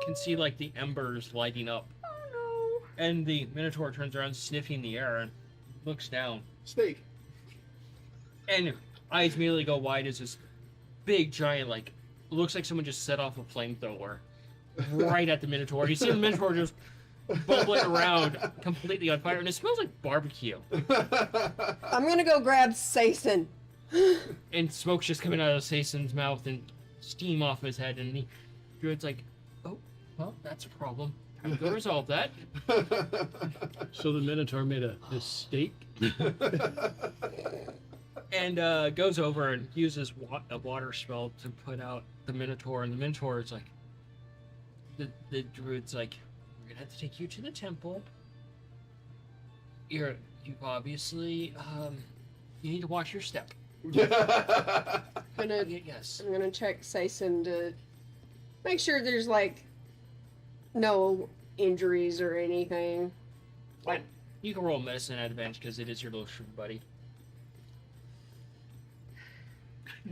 can see like the embers lighting up. Oh And the Minotaur turns around, sniffing the air, and looks down. Steak. And eyes immediately go wide as this big giant, like, looks like someone just set off a flamethrower right at the Minotaur. You see the Minotaur just bubbling around, completely on fire, and it smells like barbecue. I'm gonna go grab Sason. And smoke's just coming out of Sason's mouth and steam off his head, and the druid's like, oh, well, that's a problem. Time to go resolve that. So the Minotaur made a mistake. And goes over and uses a water spell to put out the Minotaur, and the Minotaur is like, the druid's like, we're gonna have to take you to the temple. You've obviously, you need to watch your step. Yes. I'm gonna check Sason to make sure there's like no injuries or anything. Like, you can roll medicine at advantage because it is your little sugar buddy.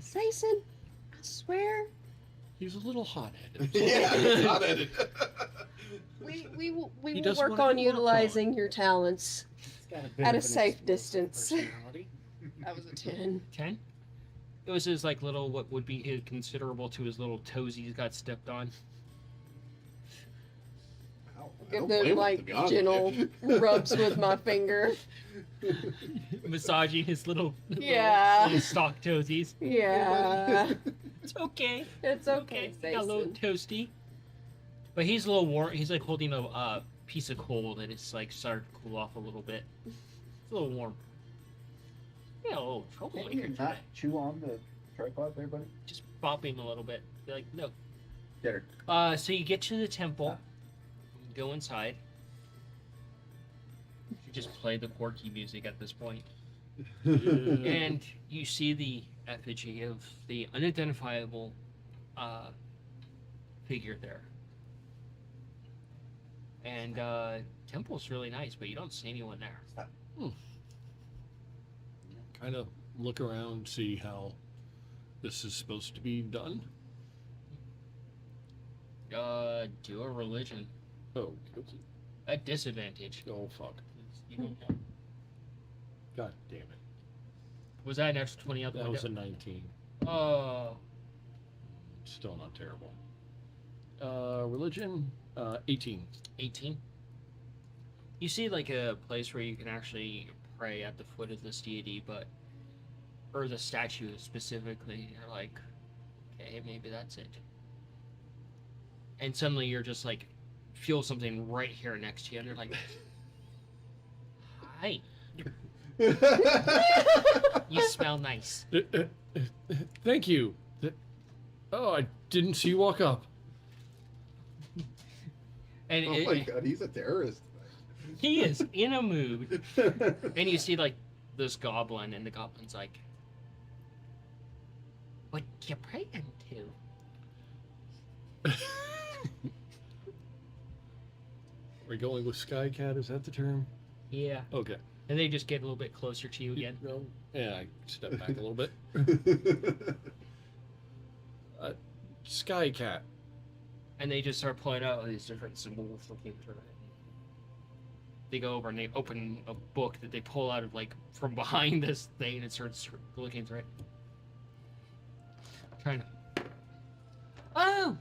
Sason, I swear, He's a little hot-headed. Yeah, it's hot-headed. we will doesn't work wanna on be worked on. utilizing your talents It's got a bit at of a an safe explosive distance. personality. That was a 10. 10? It was his, like, little, what would be considerable to his little toes he's got stepped on. Ow, I Give don't them blame him, like to be honest gentle with you. rubs with my finger. Massaging his little, Yeah. little stock toesies. Yeah, It's okay. it's okay, Got a little Sason. toasty. But he's a little warm. He's like holding a piece of coal that is like started to cool off a little bit. It's a little warm. Yeah, a little Can troublemaker you today. not chew on the tripod there, buddy? Just bopping a little bit. Be like, no. Get her. So you get to the temple. Go inside. You just play the quirky music at this point. And you see the effigy of the unidentifiable figure there. And temple's really nice, but you don't see anyone there. Kind of look around, see how this is supposed to be done. Do a religion Oh, at disadvantage. oh fuck. You don't know. God damn it. Was that an extra 20 out the That was a window? 19. Oh, Still not terrible. Religion, 18. 18. You see like a place where you can actually pray at the foot of this deity, or the statue specifically. You're like, okay, maybe that's it. And suddenly you're just like, feel something right here next to you, and you're like, hi, you smell nice. Thank you. Oh, I didn't see you walk up. And Oh my god, he's a terrorist. he is in a mood. And you see like this goblin, and the goblin's like, what you praying to? We're going with Skycat, is that the term? Yeah. Okay. And they just get a little bit closer to you again. No. Yeah, I step back a little bit. Skycat. And they just start pulling out all these different symbols looking through it. They go over and they open a book that they pull out of like from behind this thing and starts looking through it. Trying to. Oh!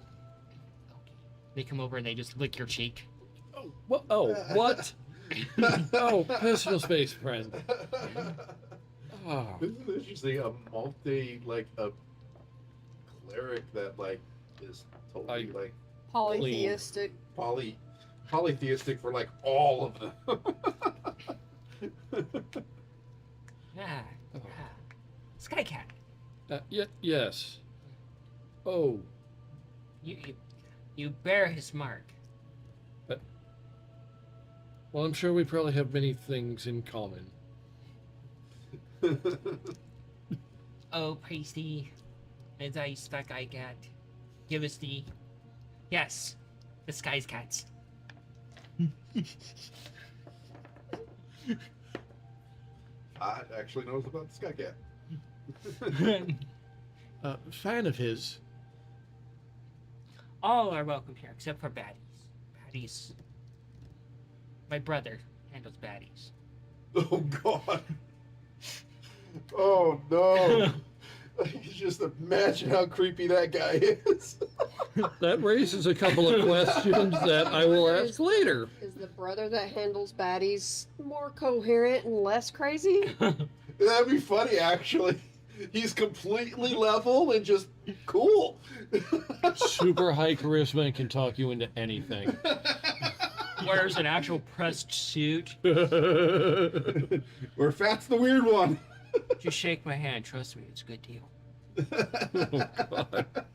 Okay. They come over and they just lick your cheek. Oh, what? Oh, what? Oh, personal space, friend. Oh. This is interesting. A cleric that like is totally like Polytheistic. polytheistic for like all of them. Ah. Ah. Skycat. Yes. Oh, You bear his mark. well, I'm sure we probably have many things in common. Oh, priesty, as I stuck I got. Give us the. Yes, the sky's cats. I actually knows about the Skycat. Fan of his. All are welcome here, except for baddies. Baddies. My brother handles baddies. Oh god. Oh no. I can just imagine how creepy that guy is. That raises a couple of questions that I will ask later. Is the brother that handles baddies more coherent and less crazy? That'd be funny, actually. He's completely level and just cool. Super high charisma and can talk you into anything. Wears an actual pressed suit. Or Fat's the weird one. Just shake my hand. Trust me, it's a good deal. Oh, God. How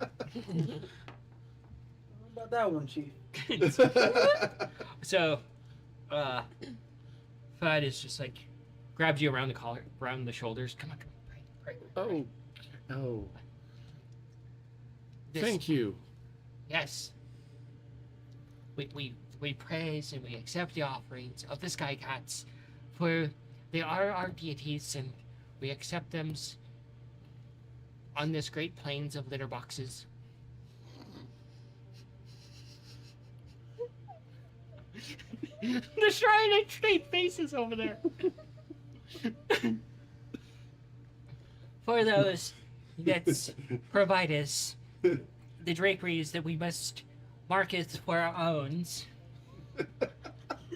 about that one, Chief? So, Fud is just like grabs you around the collar, around the shoulders. Come on, pray. Oh. Oh. This- Thank you. Yes. We praise and we accept the offerings of the Sky Cats, for they are our deities, and we accept them on this great plains of litter boxes. The shrine and straight faces over there. For those that provide us the draperies that we must market for our owns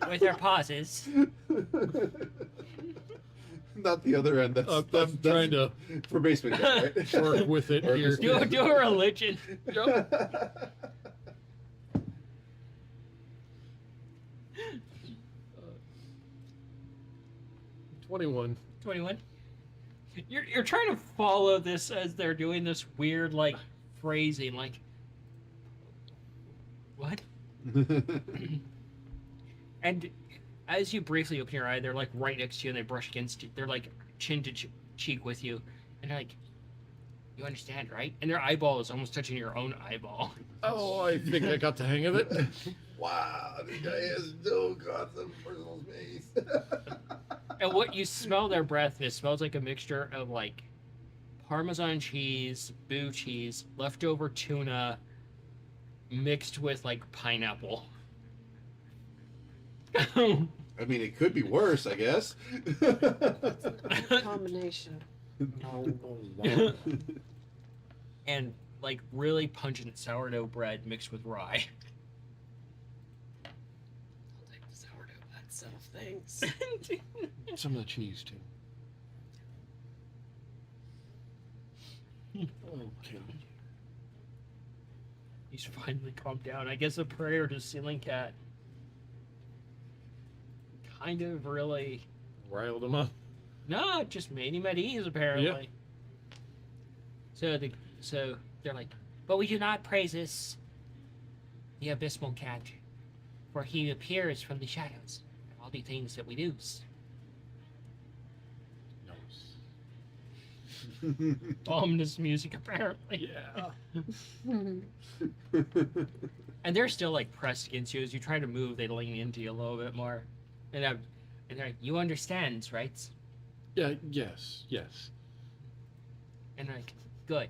with our pauses. Not the other end. That's, I'm trying to for basement guy, right? work with it here. Do a religion. Yep. 21. 21. You're trying to follow this as they're doing this weird like phrasing, like what? And as you briefly open your eye, they're like right next to you and they brush against you. They're like chin to cheek with you, and they're like, "You understand, right?" And their eyeball is almost touching your own eyeball. Oh, I think I got the hang of it. Wow, this guy has no concept of personal space. And what you smell their breath, and it smells like a mixture of like Parmesan cheese, boo cheese, leftover tuna, mixed with like pineapple. I mean, it could be worse, I guess. Combination. And like really pungent sourdough bread mixed with rye. I'll take the sourdough by itself, thanks. Some of the cheese, too. Okay. He's finally calmed down. I guess a prayer to Ceiling Cat kind of really Riled him up. no, it just made him at ease apparently. So they're like, but we do not praise this the abysmal cat, for he appears from the shadows. All the things that we do. Ominous music apparently. Yeah. And they're still like pressed against you as you try to move. They lean into you a little bit more, and they're like, "You understand, right?" Yeah, yes. And they're like, "Good."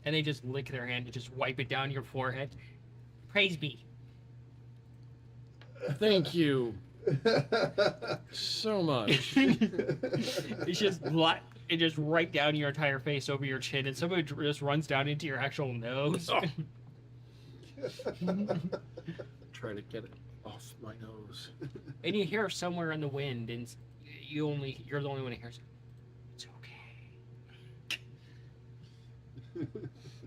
And they just lick their hand and just wipe it down your forehead. Praise be. Thank you so much. It's just it just right down your entire face over your chin, and some of it just runs down into your actual nose. Oh. Try to get it off my nose. And you hear somewhere in the wind, and you're the only one who hears it. It's okay.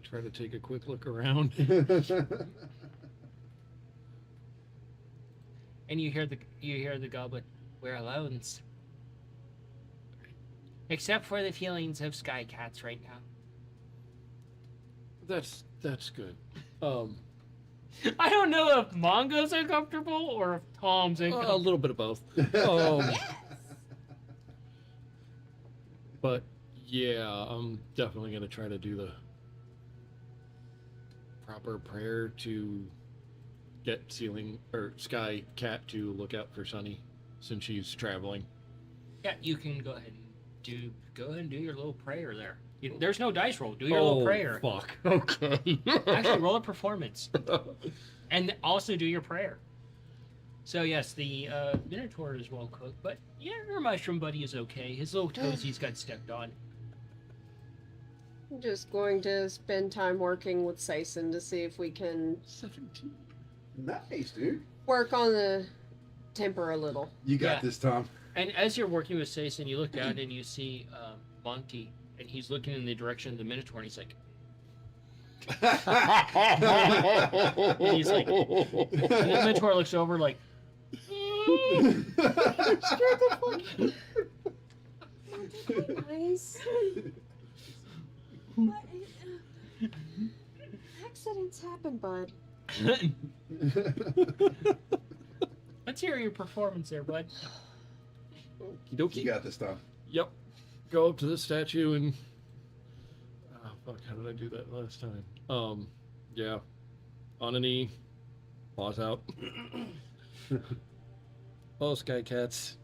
Try to take a quick look around. And you hear the goblin. We're alone. Except for the feelings of Sky Cats right now. That's good. I don't know if Mongo's uncomfortable or if Tom's A uncomfortable. little bit of both. But yeah, I'm definitely gonna try to do the proper prayer to get Sky Cat to look out for Sunny since she's traveling. Yeah, you can go ahead and do your little prayer there. There's no dice roll. Do your little prayer. Fuck. Okay. Actually, roll a performance, and also do your prayer. So yes, the Minotaur is well cooked, but yeah, our mushroom buddy is okay. His little toesies got stepped on. I'm just going to spend time working with Sason to see if we can 17. Nice, dude. work on the temper a little. You got Yeah. this, Tom. And as you're working with Sason, you look down and you see Monty, and he's looking in the direction of the Minotaur, and he's like, he's like, and the Minotaur looks over like, Nice. What? Accidents happen, bud. let's hear your performance there, bud. Okie You dokie. got this, Tom. Yep. Go up to the statue and. Oh, fuck, how did I do that last time? Yeah. On a knee. Paws out. Oh, Sky Cats.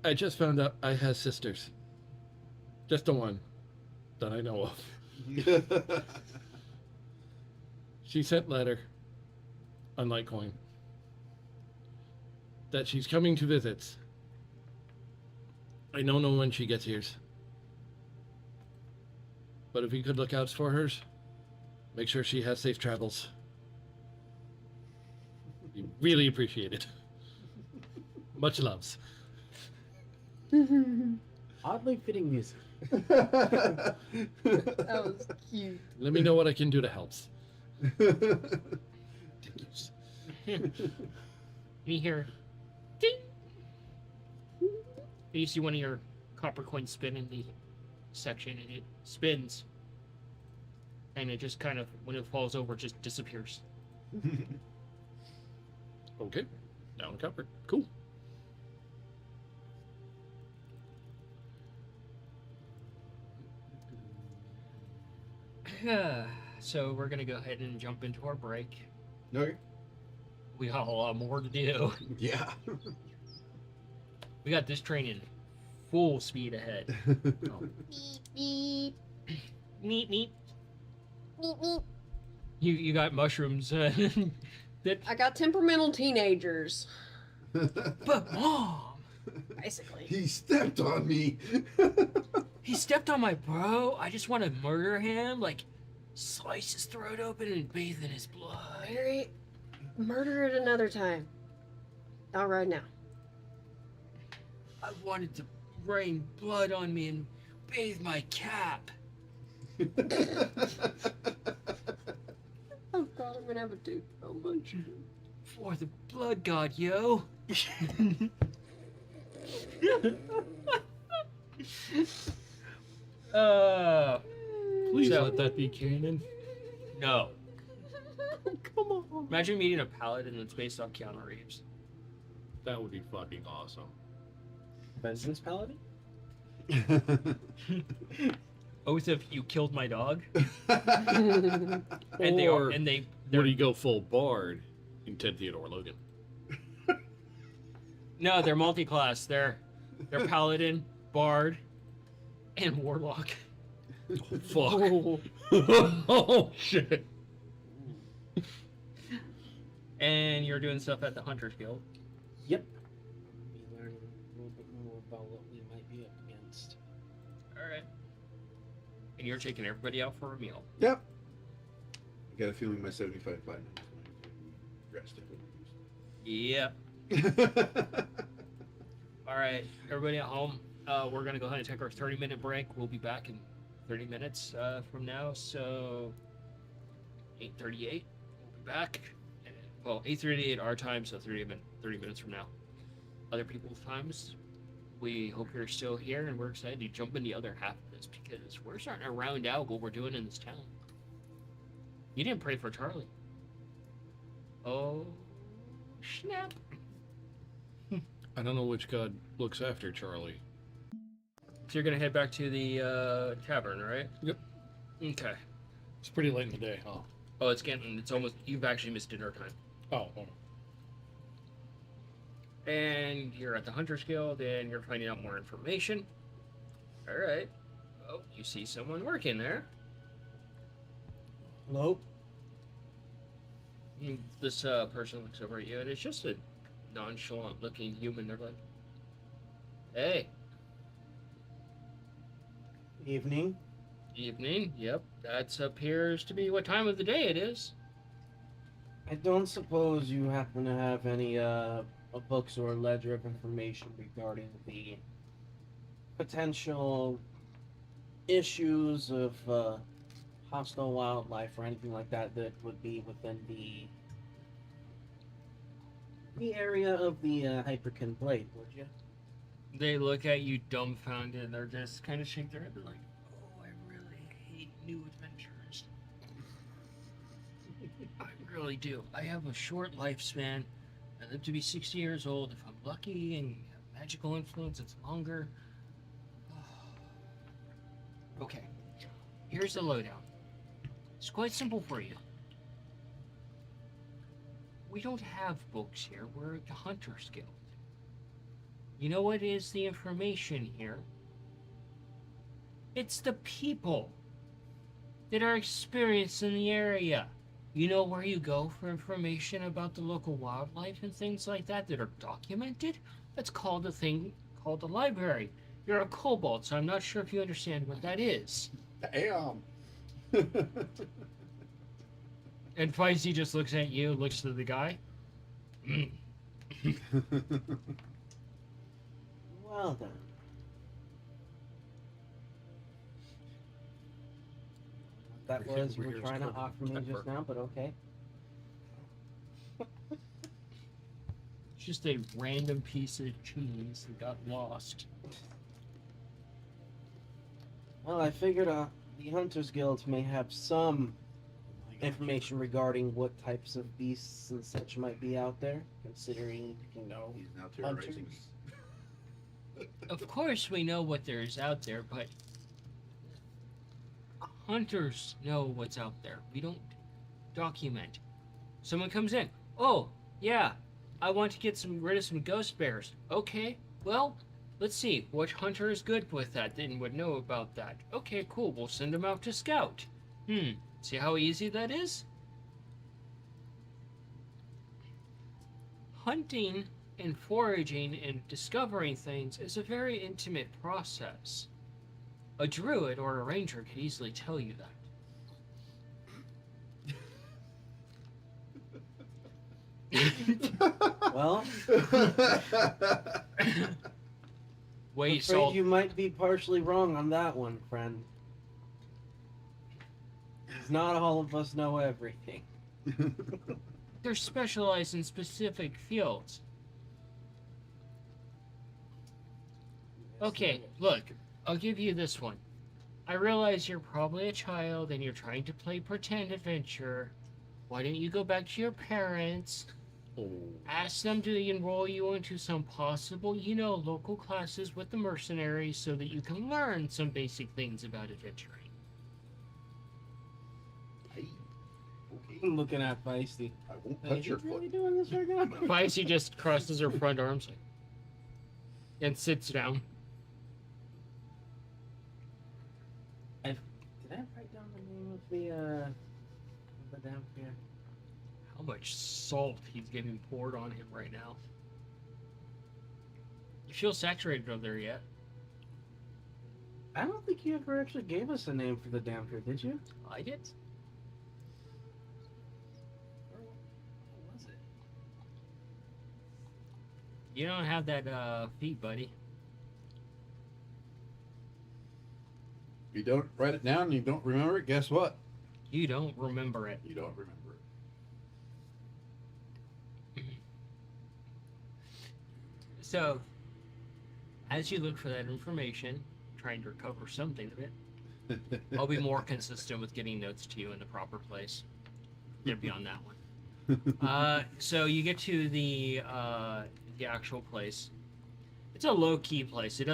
I just found out I have sisters. Just the one that I know of. She sent letter on Litecoin that she's coming to visit. I don't know when she gets here. But if you could look out for hers, make sure she has safe travels. We really appreciate it. Much loves. Oddly fitting music. That was cute. Let me know what I can do to help. You hear, ding. And you see one of your copper coins spin in the section, and it spins, and it just kind of, when it falls over, it just disappears. Okay. Down covered. Cool. So we're gonna go ahead and jump into our break. Okay. We got a lot more to do. Yeah. We got this train in full speed ahead. Beep, Meep meep. beep, beep. You got mushrooms. That. I got temperamental teenagers, But mom, basically. He stepped on me. he stepped on my bro. I just want to murder him. Like, slice his throat open and bathe in his blood. Mary, murder it another time. Not right now. I wanted to rain blood on me and bathe my cap. Oh god, I'm gonna have a dude so much. For the blood god, yo. Please So- let that be canon. No. Come on. Imagine meeting a paladin that's based off Keanu Reeves. That would be fucking awesome. Vengeance Paladin? Oath of you killed my dog. Oh, And Or they're would he go full bard in Ted Theodore Logan? no, they're multi-class. They're paladin, bard, and warlock. Fuck. Oh shit. And you're doing stuff at the Hunter's Guild. Yep. Be learning a little bit more about what we might be up against. All right. And you're taking everybody out for a meal. Yep. I got a feeling my 75 platinum is going to be Yep. drastically All right, everybody at home. We're gonna go ahead and take our 30-minute break. We'll be back in 30 minutes from now. So 8:38, we'll be back. And, well, 8:38 our time, so 30 minutes from now. Other people's times. We hope you're still here, and we're excited to jump in the other half of this because we're starting to round out what we're doing in this town. You didn't pray for Charlie. Oh, snap. I don't know which god looks after Charlie. So you're gonna head back to the tavern, right? Yep. Okay. It's pretty late in the day, huh? Oh, it's almost, you've actually missed dinner time. Oh. And you're at the Hunter's Guild, and you're finding out more information. All right. Oh, you see someone working there. Hello? This person looks over at you, and it's just a nonchalant-looking human. They're like, "Hey, Evening. evening. Yep, that appears to be what time of the day it is." I don't suppose you happen to have any books or a ledger of information regarding the potential issues of hostile wildlife or anything like that that would be within the area of the Hyperkin Blade, would you? They look at you dumbfounded, and they're just kind of shake their head. They're like, "Oh, I really hate new adventures. I really do. I have a short lifespan. I live to be 60 years old. If I'm lucky and have magical influence, it's longer." Okay, here's the lowdown. It's quite simple for you. We don't have books here. We're a Hunter's Guild. You know what is the information here? It's the people that are experienced in the area. You know where you go for information about the local wildlife and things like that are documented? That's called a thing called a library. You're a kobold, so I'm not sure if you understand what that is. Damn. And Feisty just looks at you, looks to the guy. Well then. That Everything was we're we're here is trying to covered offer in me pepper. just now, but okay. It's just a random piece of cheese that got lost. Well, I figured the Hunters Guild may have some information regarding what types of beasts and such might be out there, considering, He's now terrorizing me. hunters. Of course we know what there is out there, but hunters know what's out there. We don't document. Someone comes in. "Oh, yeah, I want to get rid of some ghost bears." Okay, well, let's see. What hunter is good with that and would know about that? Okay, cool. We'll send them out to scout. See how easy that is? Hunting and foraging and discovering things is a very intimate process. A druid or a ranger could easily tell you that. Well, Wait, I'm afraid so you might be partially wrong on that one, friend. 'Cause not all of us know everything. they're specialized in specific fields. Okay, look, I'll give you this one. I realize you're probably a child and you're trying to play pretend adventure. Why don't you go back to your parents, Oh, ask them to enroll you into some possible, local classes with the mercenaries so that you can learn some basic things about adventuring. Hey, okay. I'm looking at Feisty. I won't Are touch you your really foot. doing this right now? Feisty just crosses her front arms and sits down. Did I write down the name of the damn fear? How much salt he's getting poured on him right now. You feel saturated over there yet? I don't think you ever actually gave us a name for the damn fear, did you? I did. What was it? You don't have that feat, buddy. If you don't write it down and you don't remember it, guess what? You don't remember it. You don't remember it. So, as you look for that information, trying to recover something of it, I'll be more consistent with getting notes to you in the proper place. Get beyond that one. So you get to the actual place. It's a low key place. It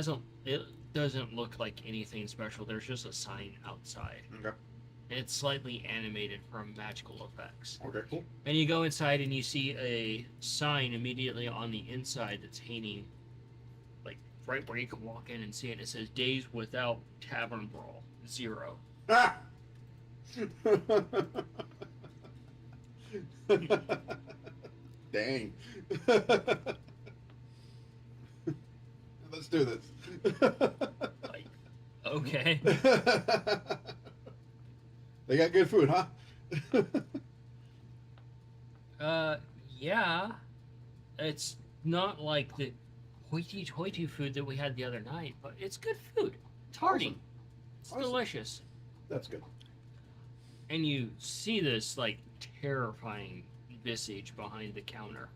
doesn't look like anything special. There's just a sign outside. Okay. And it's slightly animated from magical effects. Okay, cool. And you go inside and you see a sign immediately on the inside that's hanging, like right where you can walk in and see it. It says "Days Without Tavern Brawl 0." Ah! Dang. Let's do this. Like, okay. They got good food, huh? Yeah. It's not like the hoity-toity food that we had the other night, but it's good food. It's hearty. Awesome. It's Awesome. delicious. That's good. And you see this, like, terrifying visage behind the counter.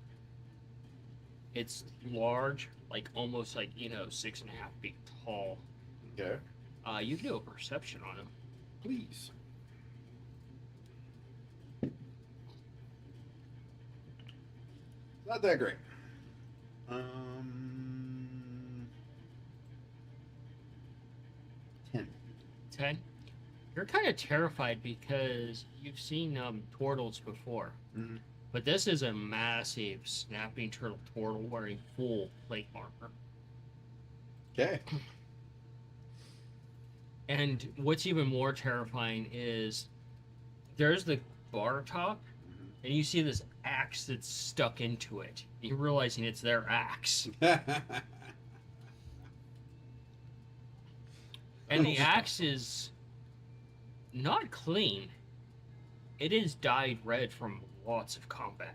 It's large, like, almost like, 6.5 feet tall. Okay. You can do a perception on him. Please. Not that great. 10. 10. You're kind of terrified because you've seen turtles before. Mhm. But this is a massive snapping turtle turtle wearing full plate armor. Okay. And what's even more terrifying is there's the bar top, and you see this axe that's stuck into it. You're realizing it's their axe. And the axe is not clean. It is dyed red from lots of combat.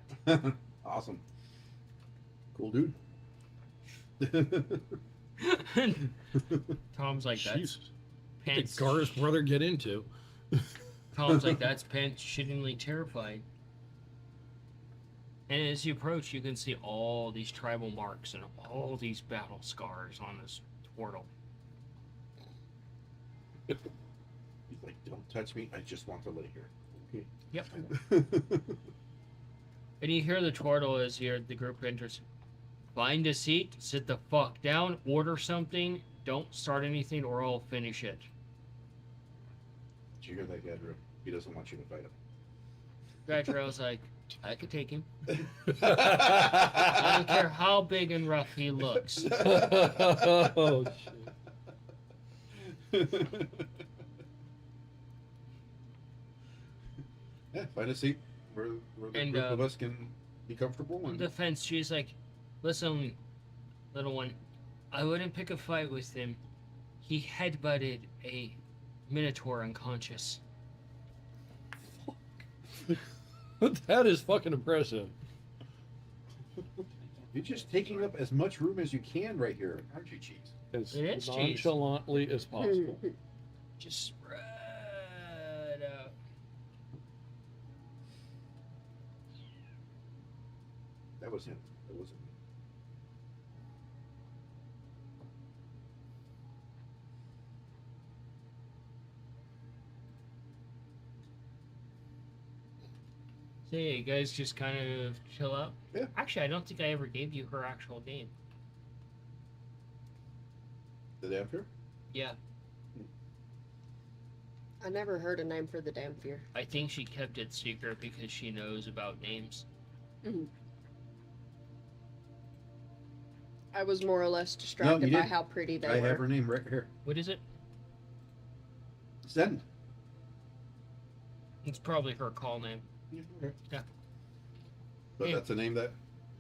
Awesome. Cool dude. Tom's like, that's Jesus. What pants. did Gar's brother get into? Tom's like, that's pants shittingly terrified. And as you approach, you can see all these tribal marks and all these battle scars on this turtle. He's like, don't touch me. I just want to lay here. Okay. Yep. And you hear the turtle as the group enters. Find a seat, sit the fuck down, order something, don't start anything, or I'll finish it. Did you hear that, Gadru? He doesn't want you to fight him. Gadrell's like, I could take him. I don't care how big and rough he looks. Oh, shit. Yeah, find a seat where the And, group of us can be comfortable. In And defense, she's like, listen, little one, I wouldn't pick a fight with him. He headbutted a minotaur unconscious. That is fucking impressive. you're just taking up as much room as you can right here, aren't you, Cheese? As It is cheese. nonchalantly as possible. Just spread out. That was him. That wasn't me. So yeah, you guys just kind of chill out. Yeah. Actually, I don't think I ever gave you her actual name. The Dampier? Yeah, I never heard a name for the Dampier. I think she kept it secret because she knows about names. I was more or less distracted you by didn't. how pretty they I were. have her name right here. What is it? Send. It's probably her call name. Yeah. But Yeah. that's a name that.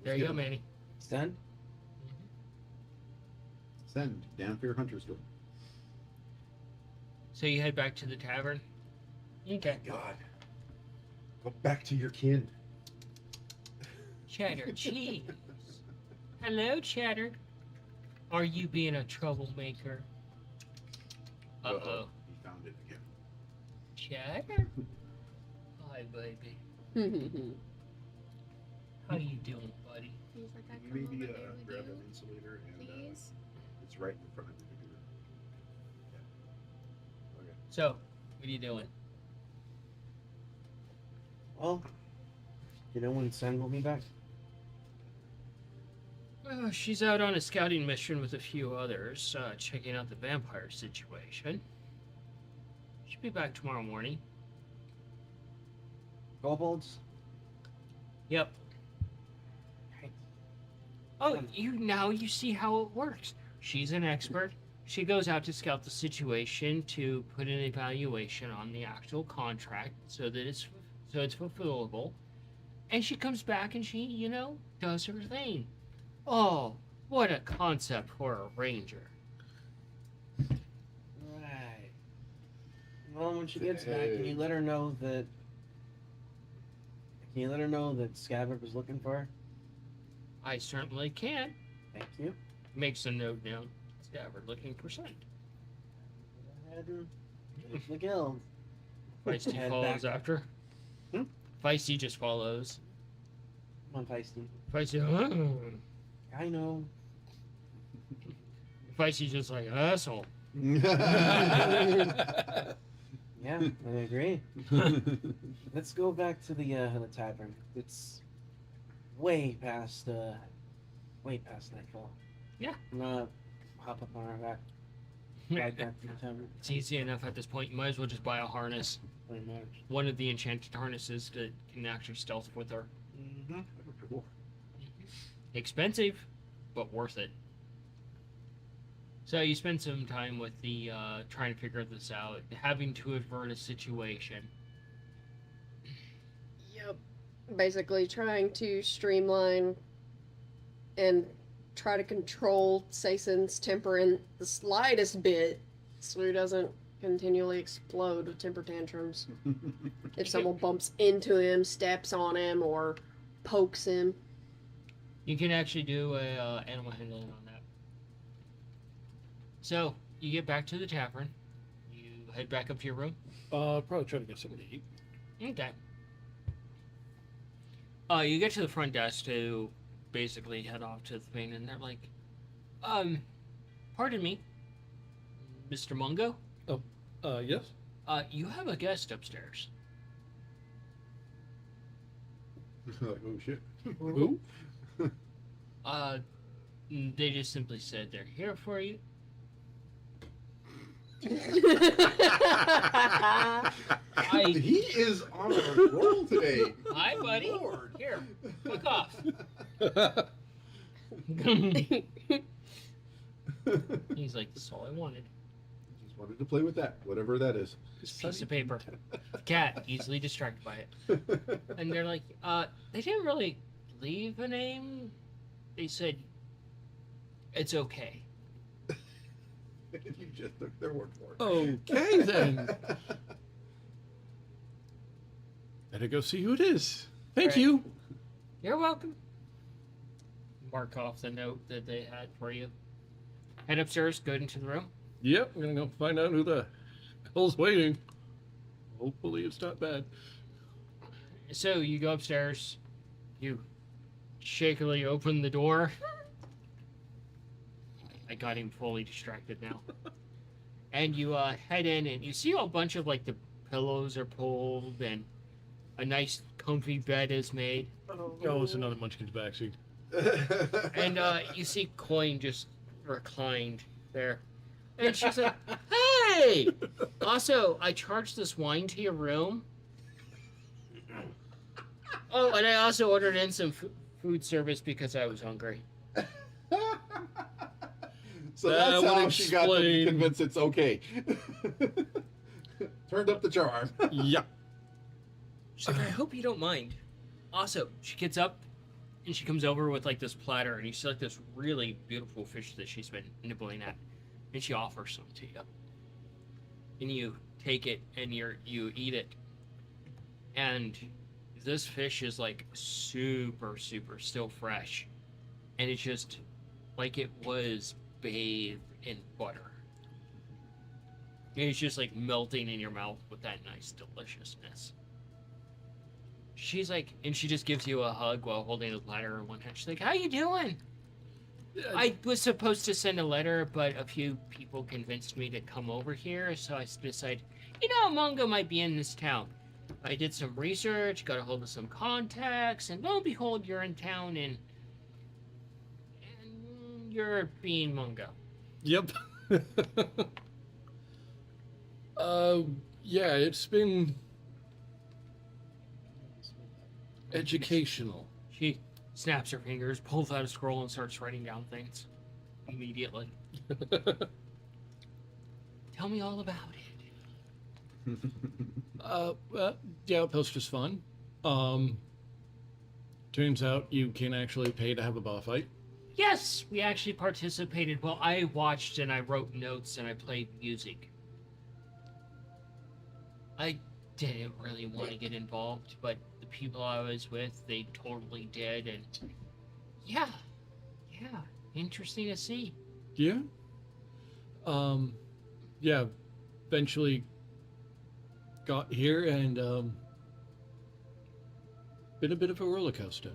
There you go, Manny. Send? Send. Dampier Hunters Guild. So you head back to the tavern. Okay. God. Go back to your kin. Cheddar cheese. Hello, Cheddar. Are you being a troublemaker? Uh-oh. He found it again. Cheddar? Hi, baby. How you doing, buddy? He's like, I Can come you over maybe there with grab you, an insulator and please. it's right in front of the computer. Yeah. Okay. So, what are you doing? Well, you know when Sen will be back? She's out on a scouting mission with a few others, checking out the vampire situation. She'll be back tomorrow morning. Kobolds? Yep. Oh, you see how it works. She's an expert. She goes out to scout the situation to put an evaluation on the actual contract so that it's fulfillable. And she comes back and she, does her thing. Oh, what a concept for a ranger. Right. Well, when she gets back, can you let her know that? Can you let her know that Scabbard was looking for her? I certainly can. Thank you. Makes a note down. Scabbard looking for sight. Go ahead and finish the guild. Feisty Head follows back. after. Hmm? Feisty just follows. Come on, Feisty. Feisty, I know. Feisty's just like, asshole. Yeah, I agree. Let's go back to the tavern. It's way past nightfall. Yeah. I'm gonna hop up on our back. Ride back to the tavern. It's easy enough at this point. You might as well just buy a harness. Pretty much. One of the enchanted harnesses that can actually stealth with her. Mm-hmm. Cool. Expensive, but worth it. So you spend some time with the trying to figure this out, having to avert a situation. Yep. Basically trying to streamline and try to control Sason's temper in the slightest bit so he doesn't continually explode with temper tantrums. If someone bumps into him, steps on him, or pokes him. You can actually do a animal handling on that. So you get back to the tavern. You head back up to your room. Probably try to get something to eat. Okay. You get to the front desk to basically head off to the thing, and they're like, pardon me, Mr. Mungo? Yes? You have a guest upstairs. Like, oh shit. Who? They just simply said they're here for you. He is on a roll today. Hi, buddy. Lord. Here, fuck off. He's like, that's all I wanted. Just wanted to play with that, whatever that is. This piece of paper. Cat, easily distracted by it. And they're like, they didn't really leave a name. They said, it's okay. You just took their word for it. Okay, then. Better go see who it is. Thank Right. you. You're welcome. Mark off the note that they had for you. Head upstairs, go into the room. Yep, I'm gonna go find out who the hell's waiting. Hopefully it's not bad. So you go upstairs, you shakily open the door. I got him fully distracted now. And you head in and you see a bunch of like the pillows are pulled and a nice comfy bed is made. Oh, it's another Munchkin's backseat. And you see Coin just reclined there. And she's like, hey! Also, I charged this wine to your room. Oh, and I also ordered in some food service because I was hungry. So That that's would how she got them explain- convinced it's okay. Turned up the charm. Yep. She's like, I hope you don't mind. Also, she gets up and she comes over with like this platter and you see like this really beautiful fish that she's been nibbling at. And she offers some to you. And you take it and you eat it. And this fish is like super still fresh. And it's just like it was bathed in butter. And it's just like melting in your mouth with that nice deliciousness. She's like, and she just gives you a hug while holding the platter in one hand. She's like, how you doing? I was supposed to send a letter, but a few people convinced me to come over here, so I decided, Mungo might be in this town. I did some research, got a hold of some contacts, and lo and behold, you're in town, and you're being Mungo. Yep. Yeah, it's been educational. She snaps her fingers, pulls out a scroll, and starts writing down things immediately. Tell me all about it. The outpost is fun. Turns out you can actually pay to have a bar fight. Yes, we actually participated. Well, I watched and I wrote notes and I played music. I didn't really want to get involved, but the people I was with, they totally did, and yeah, interesting to see. Yeah. Yeah. Eventually got here and been a bit of a roller coaster.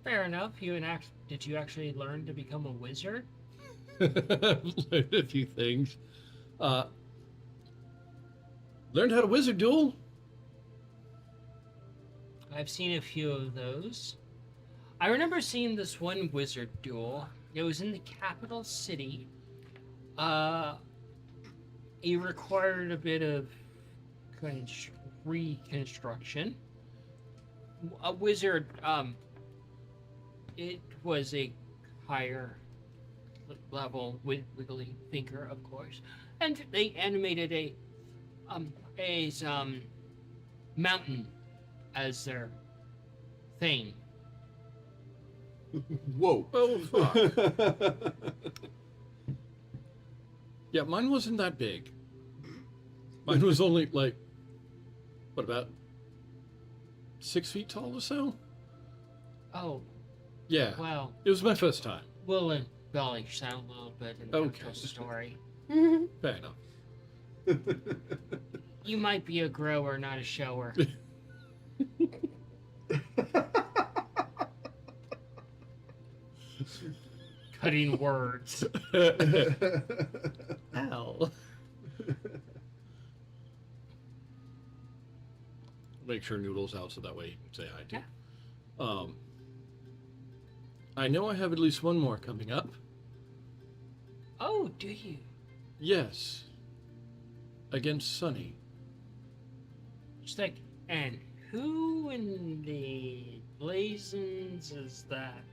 Fair enough. Did you actually learn to become a wizard? Learned a few things. Learned how to wizard duel. I've seen a few of those. I remember seeing this one wizard duel. It was in the capital city. It required a bit of reconstruction. A wizard, it was a higher level wiggly thinker, of course, and they animated a mountain as their thing. Whoa. Oh, fuck. Yeah, mine wasn't that big. Mine was only like, what, about 6 feet tall or so? Oh, Yeah, well, it was my first time. we'll embellish that a little bit in Okay. the story. Fair enough. You might be a grower, not a shower. Cutting words. Ow. Make sure Noodle's out so that way you can say hi to. Yeah. I know I have at least one more coming up. Oh, do you? Yes. Against Sunny. Just like, and who in the blazons is that?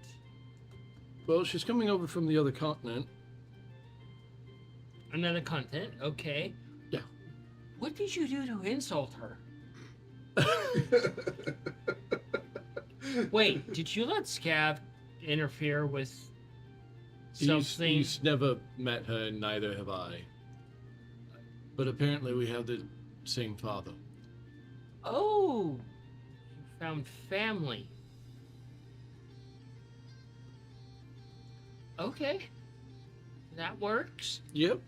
Well, she's coming over from the other continent. Another content, okay. Yeah. What did you do to insult her? Wait, did you let Scav interfere with something? He's never met her, and neither have I. But apparently we have the same father. Oh, you found family. Okay, that works. Yep.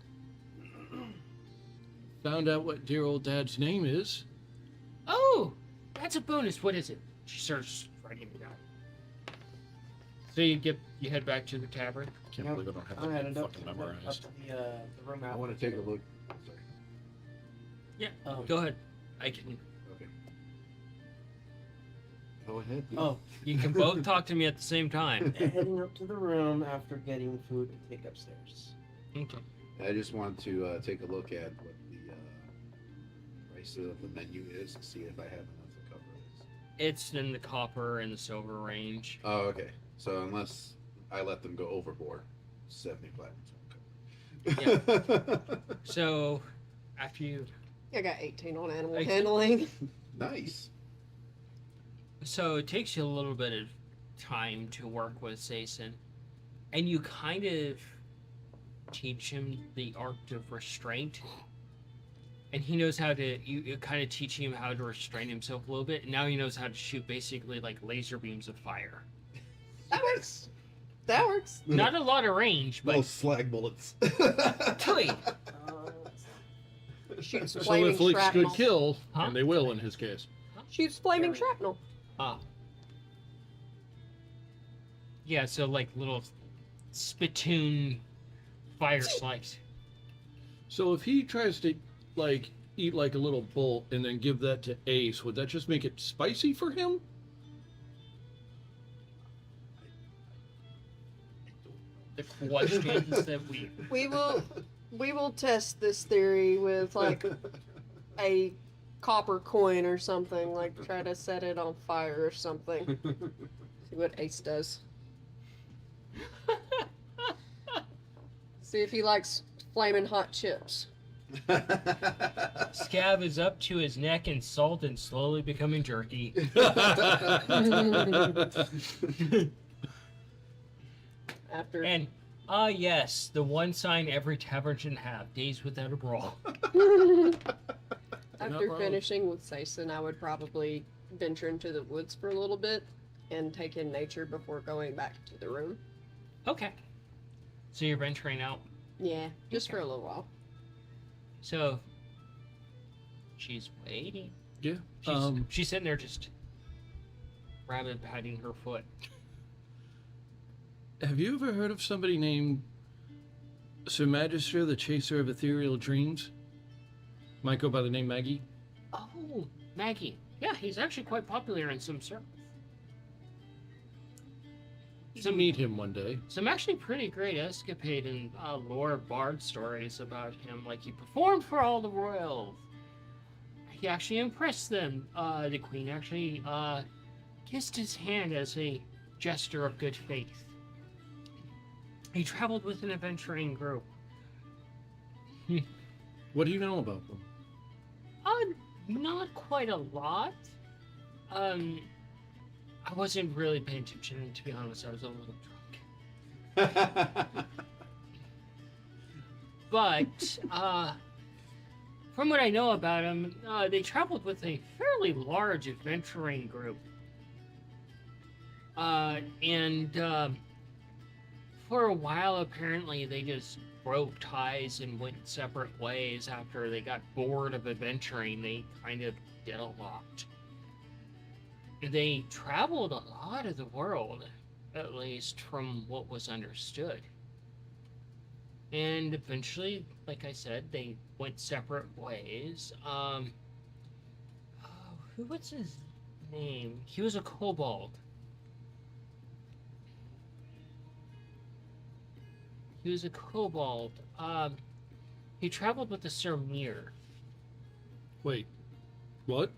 Found out what dear old dad's name is. Oh, that's a bonus. What is it? She starts writing it down. So you head back to the tavern. Can't Yep. believe I don't have I that headed up fucking to memorized. the room. I want to take a look. Sorry. Yeah, Oh. go ahead. I can. Okay. Go ahead. Oh, You can both talk to me at the same time. heading up to the room after getting food to take upstairs. Okay. I just want to take a look at what the price of the menu is to see if I have enough to cover this. It's in the copper and the silver range. Oh, okay. So unless I let them go overboard, 70 platinums. So after you, I got 18 on animal Thanks. handling. Nice. so it takes you a little bit of time to work with Sason, and you kind of teach him the art of restraint. And he knows how to, you kind of teach him how to restrain himself a little bit, and now he knows how to shoot basically like laser beams of fire. That works. That works. Not a lot of range, Little but slag bullets. Tui. Shoots So flaming if leaks shrapnel. could kill, Huh? and they will in his case. Shoots flaming shrapnel. Ah. Yeah, so like little spittoon fire slice. So if he tries to, like, eat like a little bolt and then give that to Ace, would that just make it spicy for him? The questions that We will test this theory with like a copper coin or something. Like try to set it on fire or something. See what Ace does. See if he likes flaming hot chips. Scab is up to his neck in salt and slowly becoming jerky. After And yes, the one sign every tavern should have: days without a brawl. after wrong. finishing with Sason, I would probably venture into the woods for a little bit and take in nature before going back to the room. Okay. So you're venturing out. Yeah, just Okay. for a little while. So she's waiting. Yeah. She's sitting there just rabbit patting her foot. Have you ever heard of somebody named Sir Magister, the Chaser of Ethereal Dreams? Might go by the name Maggie. Oh, Maggie. Yeah, he's actually quite popular in some circles. To meet him one day. Some actually pretty great escapade and lore bard stories about him. Like, he performed for all the royals. He actually impressed them. The queen actually kissed his hand as a gesture of good faith. He traveled with an adventuring group. What do you know about them? Not quite a lot. I wasn't really paying attention, to be honest. I was a little drunk. But from what I know about them, they traveled with a fairly large adventuring group. For a while, apparently, they just broke ties and went separate ways after they got bored of adventuring. They kind of did a lot. They traveled a lot of the world, at least from what was understood. And eventually, like I said, they went separate ways. What's his name? He was a kobold. He was a kobold. He traveled with the Sir Mir. Wait, what?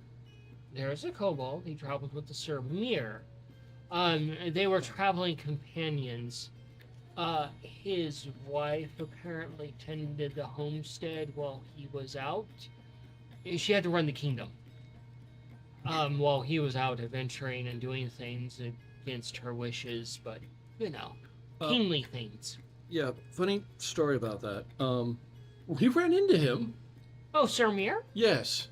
There's a kobold. He traveled with the Sir Mir. They were traveling companions. His wife apparently tended the homestead while he was out. She had to run the kingdom. While he was out adventuring and doing things against her wishes, but, you know, kingly things. Yeah, funny story about that. We ran into him. Oh, Sir Mir? Yes.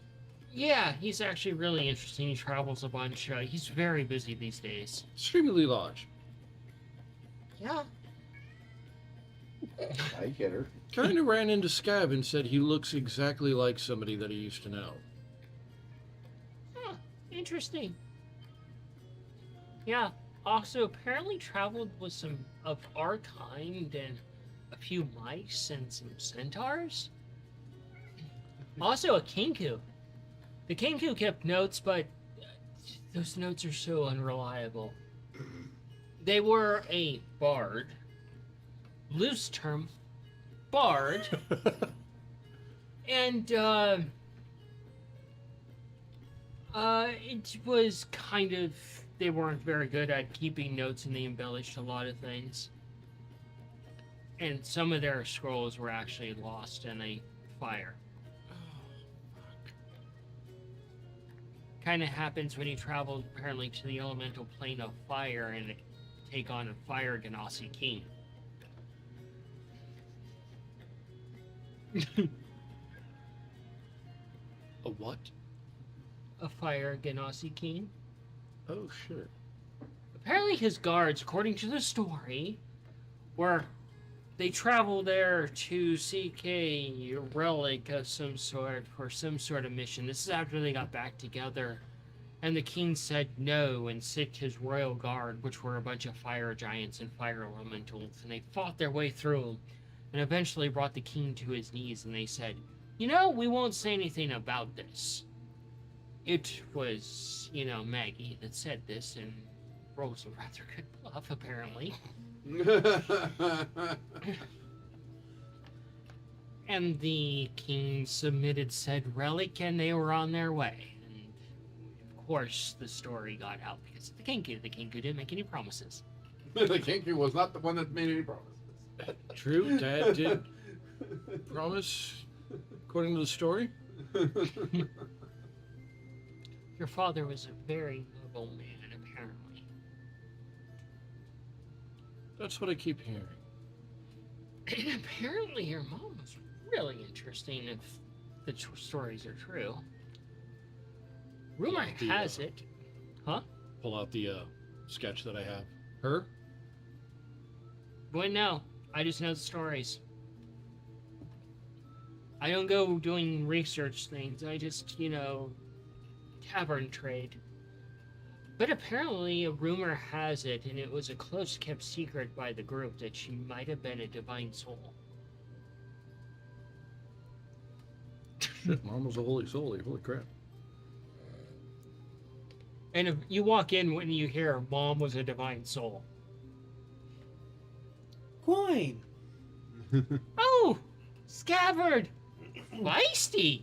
Yeah, he's actually really interesting. He travels a bunch. He's very busy these days. Extremely large. Yeah. I get her. Kind of ran into Scab and said he looks exactly like somebody that he used to know. Huh, interesting. Yeah, also apparently traveled with some of our kind and a few mice and some centaurs. Also a kinku. The kinku kept notes, but those notes are so unreliable. They were a bard. Loose term, bard. And it was kind of, they weren't very good at keeping notes, and they embellished a lot of things. And some of their scrolls were actually lost in a fire. Kind of happens when you travel apparently to the elemental plane of fire and take on a fire Ganassi king. A what? A fire Ganassi king. Oh, shit. Apparently his guards, according to the story, they traveled there to seek a relic of some sort for some sort of mission. This is after they got back together, and the king said no and sent his royal guard, which were a bunch of fire giants and fire elementals, and they fought their way through them, and eventually brought the king to his knees, and they said, "You know, we won't say anything about this." It was, Maggie that said this, and rolls a rather good bluff, apparently. And the king submitted said relic, and they were on their way. And of course, the story got out because of the Kenku. The Kenku didn't make any promises. The Kenku was not the one that made any promises. True, Dad did promise according to the story. Your father was a very noble man, apparently. That's what I keep hearing. And apparently your mom was really interesting if the stories are true. Rumor The, has it. Huh? Pull out the sketch that I have. Her? Well, no. I just know the stories. I don't go doing research things. I just, tavern trade. But apparently, a rumor has it, and it was a close kept secret by the group, that she might have been a divine soul. Shit, Mom was a holy soul. Holy crap. And if you walk in when you hear Mom was a divine soul. Coin! Oh! Scabbard! Feisty!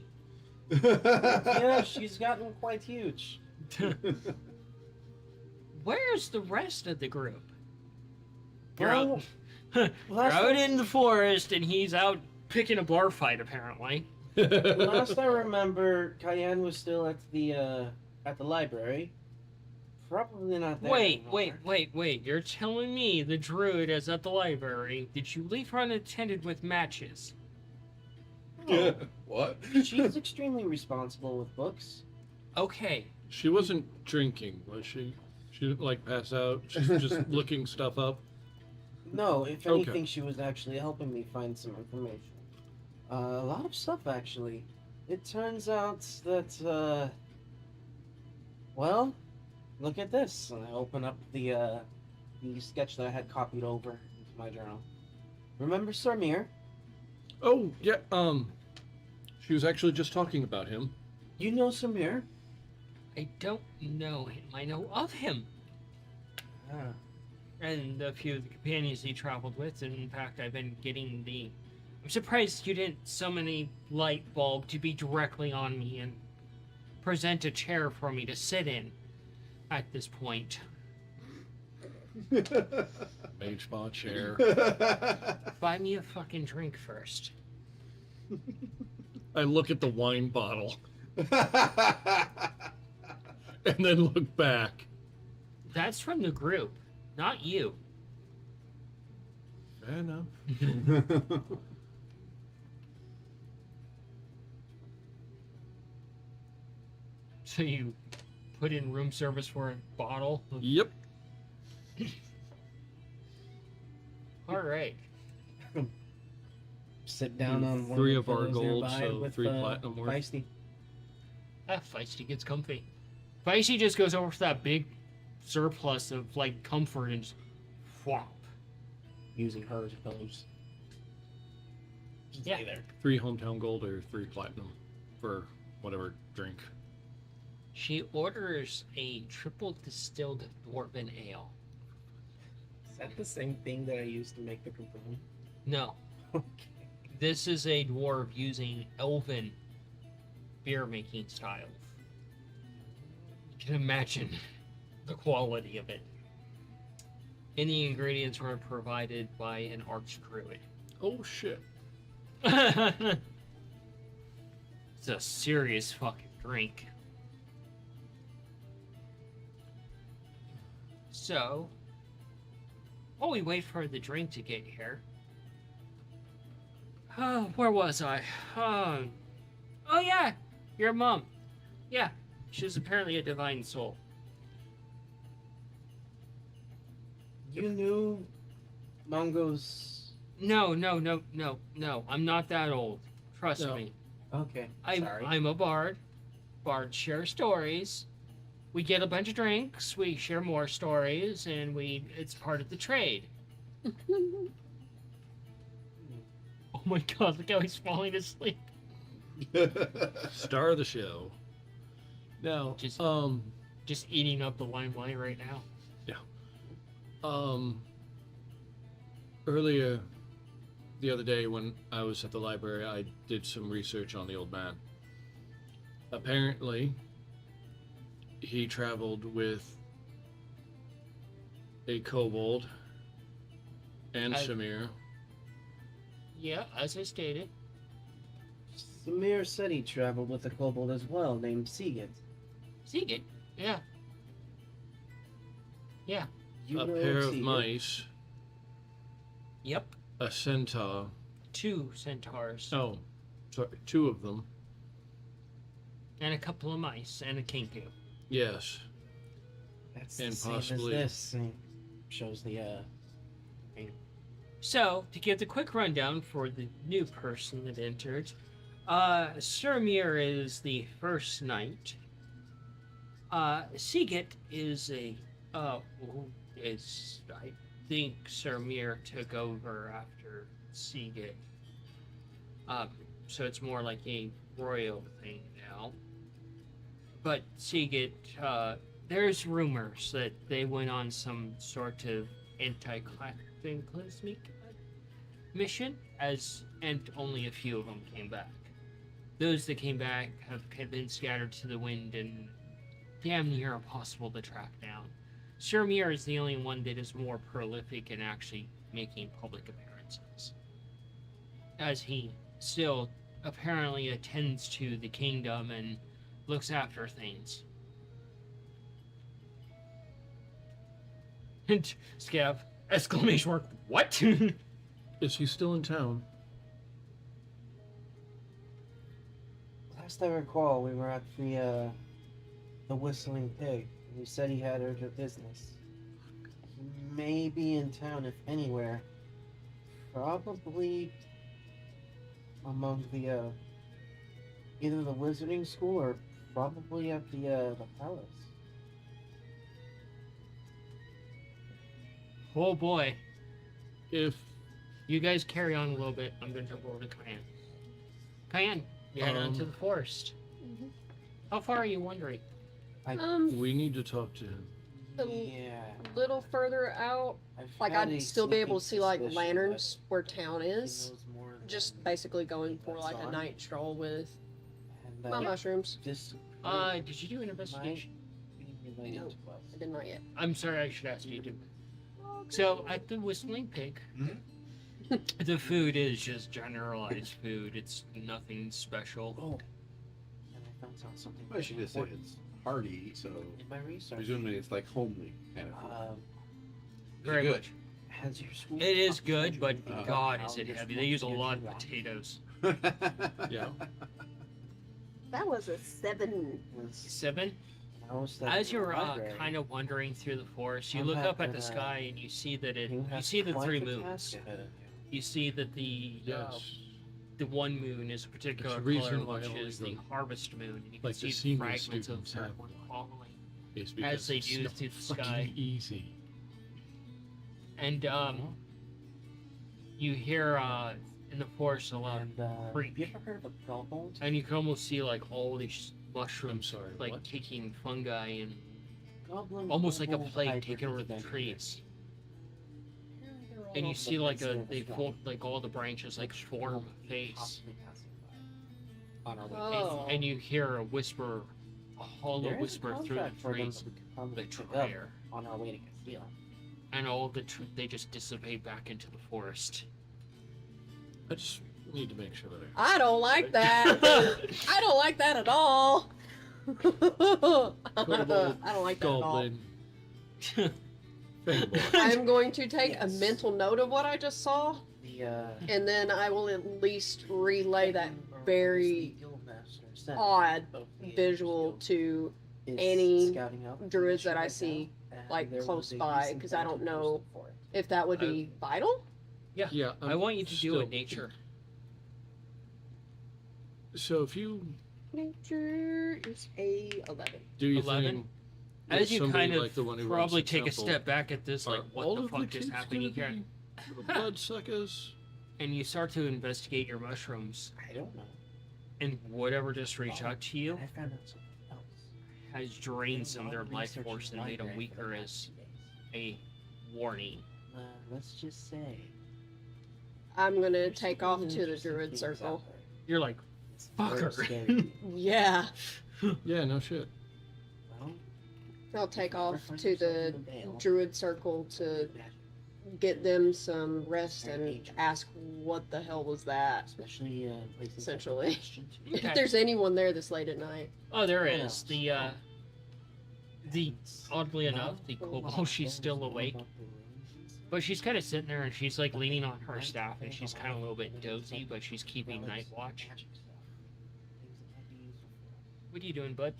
Yeah, she's gotten quite huge. Where's the rest of the group? Well, You're last out time- in the forest, and he's out picking a bar fight, apparently. Last I remember, Cayenne was still at the library. Probably not there. Wait. You're telling me the druid is at the library. Did you leave her unattended with matches? No. What? She's extremely responsible with books. Okay. She wasn't drinking, was she? She didn't like pass out. She's just looking stuff up. No, if Okay. anything, she was actually helping me find some information. A lot of stuff, actually. It turns out that, well, look at this. And I open up the sketch that I had copied over into my journal. Remember Sarmir? Oh, yeah, she was actually just talking about him. You know Samir? I don't know him. I know of him. Ah. And a few of the companions he traveled with. And in fact, I've been getting the... I'm surprised you didn't summon a light bulb to be directly on me and present a chair for me to sit in at this point. Mage spa chair. Buy me a fucking drink first. I look at the wine bottle and then look back. That's from the group, not you. Fair enough. So you put in room service for a bottle? Yep. All right. Sit down on one Three of of our those gold, nearby so with, 3 platinum worth. Feisty. Feisty gets comfy. Feisty just goes over to that big surplus of, like, comfort and just whop. Using her as pillows. Just Yeah. lay there. 3 hometown gold or 3 platinum for whatever drink. She orders a triple distilled dwarven ale. Is that the same thing that I used to make the Capone? No, Okay. this is a dwarf using elven beer making style. You can imagine the quality of it. And the ingredients were provided by an arch druid. Oh shit. It's a serious fucking drink. So, while we wait for the drink to get here, where was I? Oh yeah, your mom. Yeah, she's apparently a divine soul. You knew Mongo's. No, I'm not that old. Trust No. me. Okay. I'm Sorry. I'm a bard. Bards share stories. We get a bunch of drinks, we share more stories, and it's part of the trade. Oh my god, look how he's falling asleep. Star of the show. Now, Just- um, Just eating up the limelight right now. earlier the other day when I was at the library, I did some research on the old man. Apparently, he traveled with a kobold and I- Shamir. Yeah, as I stated. Samir said he traveled with a kobold as well, named Sigurd. Seagate. Yeah. Yeah. You A know pair of Sigurd? mice, Yep. a centaur. 2 centaurs. Oh, sorry, 2 of them. And a couple of mice and a kingu. Yes. That's And the same possibly- as this. And shows the So, to give the quick rundown for the new person that entered, Sir Mir is the first knight. Sigurd is I think Sir Mir took over after Sigurd. So it's more like a royal thing now. But Sigurd, there's rumors that they went on some sort of anti-cataclysmic mission, and only a few of them came back. Those that came back have been scattered to the wind and damn near impossible to track down. Sir Mir is the only one that is more prolific in actually making public appearances, as he still apparently attends to the kingdom and looks after things. And Scav, exclamation mark, what? Is he still in town? last I recall, we were at the Whistling Pig. And he said he had urgent business. He may be in town, if anywhere. Probably among the either the Wizarding School or probably at the palace. Oh boy. If You guys carry on a little bit. I'm gonna jump over to Cayenne. Cayenne, you head on to the forest. Mhm. How far are you wandering? we need to talk to him. A Yeah. little further out, I've like had I'd a still be able to sneaking see like suspicion lanterns where town that he is. knows more Just than basically going for what's like a on. night stroll with And my mushrooms. this Did you do an investigation? be related No. to us. I did not yet. I'm sorry, I should ask you to. So, at the Whistling Pig, the food is just generalized food. It's nothing special. Oh, and I found out something. I should just say important it's hearty, so in my research. presumably it's like homely kind of. Very good. much. Has your school? It is taught good, you but about God, how is it your heavy. small They use a kids lot of are potatoes. Yeah. That was a 7. wrong? 7? I was studying As you're in the library. kind of wandering through the forest, you I'm look up at happy the that sky and you see that you have see the quite 3 the moons. task ahead of you. You see that Yes. the one moon is a particular There's a reason color, why which only is the the- harvest moon, and you can like the see senior fragments of students have that one one. falling. It's because they it's do not through the fucking sky. easy. And you hear in the forest a lot, And freak. have you ever heard of a kobold? and you can almost see like all these I'm mushrooms, sorry. like what? taking fungi and Goblin almost like a kobold plague hybrid taking over the adventure. trees. They're all And you over see the like place a near they the form ground. like all the branches like form a face, Possibly passing by on our way. Oh. and you hear a whisper, a hollow There is a whisper through the contract for them trees, that we could probably pick up betrayer, on our way to Castile. and all they just dissipate back into the forest. I just need to make sure that I don't like that. I don't like that at all. I don't like that at all. Goblin. Fangboy. I'm going to take a Yes. mental note of what I just saw, The and then I will at least relay that very odd visual to any druids that I see, like, close by, 'cause I don't know if that would be vital. Yeah. I want you to do still- a nature. So if you Nature is a 11. do your 11? thing, As with you somebody kind of like the one who runs probably the take a temple, step back at this, like are what all the of fuck kids is happening gonna here, be bloodsuckers. and you start to investigate your mushrooms, I don't know. and whatever just reached out to you I found out something else. has drained some of their While life researching force the and made them library for the weaker past as few days. a warning. Let's just say. I'm gonna there's take some off really to the interesting druid things circle. out there. You're like, It's very Fucker. scary. Yeah, Yeah, no shit. Well, I'll take off find to yourself the in Vale, druid circle to imagine get them some rest Fair and age. ask what the hell was that. Especially places like Essentially. Bastion, too. If Okay. there's anyone there this late at night. Oh, there What is. else? The oddly enough, the kobold, she's still awake, but she's kind of sitting there and she's like leaning on her staff and she's kind of a little bit dozy, but she's keeping night watch. What are you doing, bud?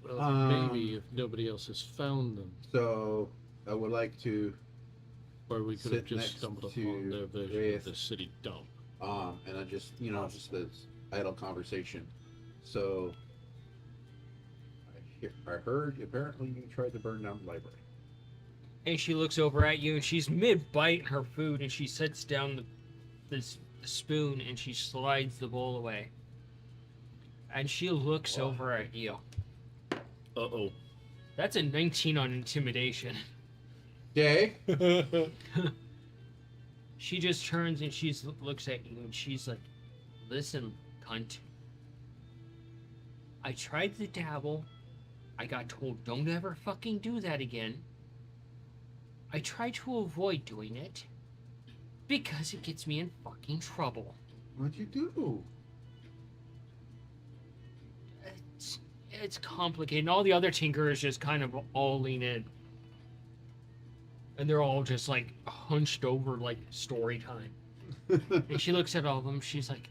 Well, maybe if nobody else has found them, So I would like to, or we could have Sit just next stumbled upon to their version Wraith. of the city dump. and I just, just as idle conversation. So I heard apparently you tried to burn down the library. And she looks over at you and she's mid-biting her food and she sets down the spoon and she slides the bowl away. And she looks over at you. Uh-oh. That's a 19 on intimidation. Okay. She just turns and she looks at you and she's like, "Listen, cunt. I tried to dabble. I got told don't ever fucking do that again. I try to avoid doing it because it gets me in fucking trouble. What'd you do? It's complicated. And all the other tinkerers just kind of all lean in. And they're all just like hunched over like story time. And she looks at all of them. She's like,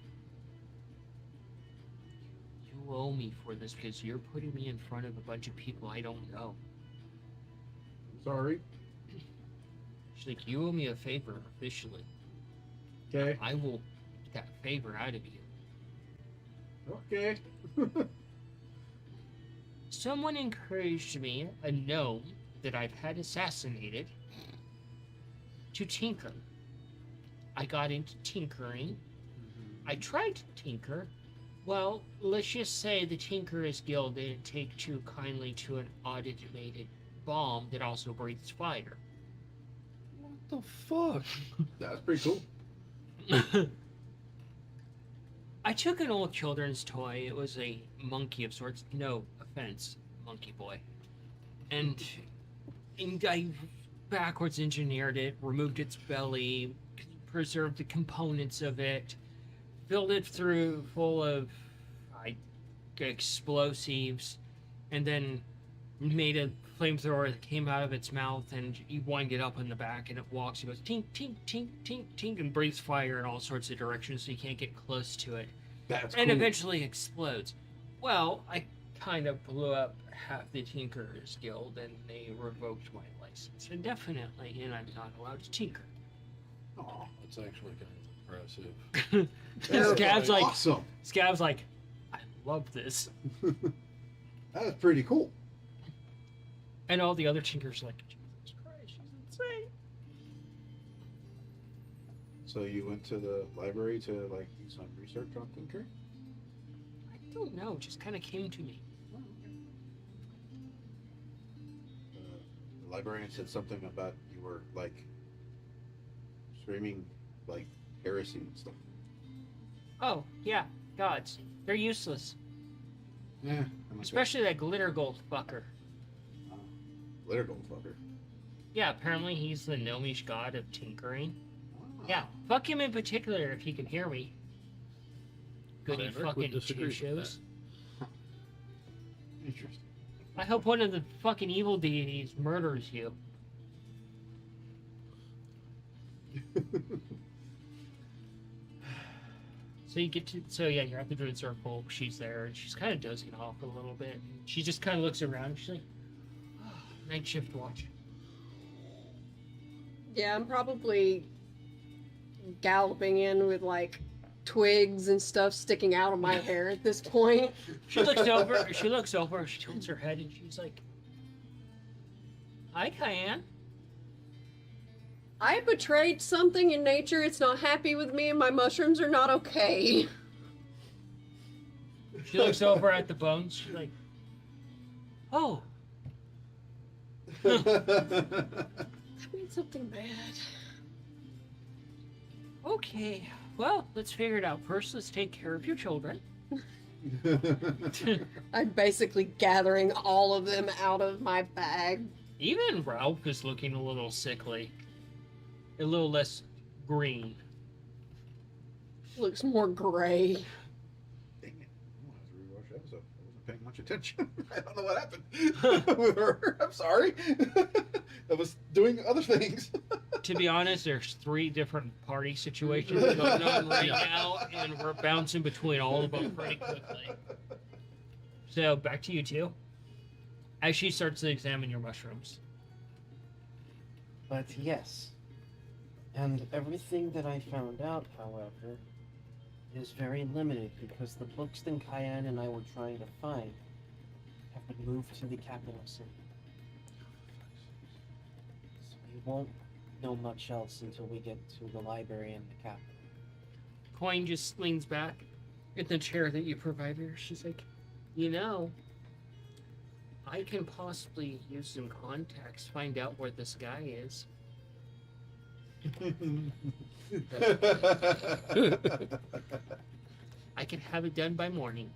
"You owe me for this because you're putting me in front of a bunch of people I don't know." Sorry. She's like, "You owe me a favor officially. Okay. I will get that favor out of you." Okay. Someone encouraged me, a gnome that I've had assassinated, to tinker. I got into tinkering. I tried to tinker. Well, let's just say the Tinkerers Guild didn't take too kindly to an automated bomb that also breathes fire. What the fuck? That's pretty cool. I took an old children's toy. It was a monkey of sorts. No offense, monkey boy. And I backwards engineered it, removed its belly, preserved the components of it, filled it full of explosives, and then made a flamethrower that came out of its mouth, and you wind it up in the back, and it walks. It goes tink, tink, tink, tink, tink, and breathes fire in all sorts of directions, so you can't get close to it. That's And cool. eventually explodes. Well, I kind of blew up half the Tinkerers Guild, and they revoked my license indefinitely, and I'm not allowed to tinker. Aw, That's actually kind of impressive. Scab's like, awesome. Scab's like, I love this. That's pretty cool. And all the other Tinkers are like, Jesus Christ, she's insane. So you went to the library to like do some research on tinkering? I don't know, it just kind of came to me. The librarian said something about you were like screaming like heresy and stuff. Oh, yeah, gods. They're useless. Yeah. Especially that glitter gold fucker. Glitter gold fucker. Yeah, apparently he's the gnomish god of tinkering. Ah. Yeah, fuck him in particular if he can hear me. Goody Cedric would fucking disagree two with shows. Interesting. I hope one of the fucking evil deities murders you. So you get to, so yeah, you're at the druid circle. She's there, and she's kind of dozing off a little bit. She just kind of looks around. And she's like, oh, "Night shift watch." Yeah, I'm probably galloping in with like twigs and stuff sticking out of my hair at this point. She looks over. She looks over. She tilts her head, and she's like, "Hi, Cayenne." I betrayed something in nature. It's not happy with me, and my mushrooms are not okay. She looks over at the bones. She's like, "Oh, I made something bad. okay. Well, let's figure it out. First, let's take care of your children." I'm basically gathering all of them out of my bag. Even Ralph is looking a little sickly. a little less green. Looks more gray. Dang it. I have to rewatch the episode. I wasn't paying much attention. I don't know what happened with her. I'm sorry. I was doing other things. To be honest, there's 3 different party situations going on right now, and we're bouncing between all of them pretty quickly. So back to you two. As she starts to examine your mushrooms. But yes. And everything that I found out, however, is very limited because the books that Cayenne and I were trying to find have been moved to the capital city. So we won't know much else until we get to the library in the capital. Coin just leans back in the chair that you provided her. She's like, you know, I can possibly use some contacts, find out where this guy is. I can have it done by morning.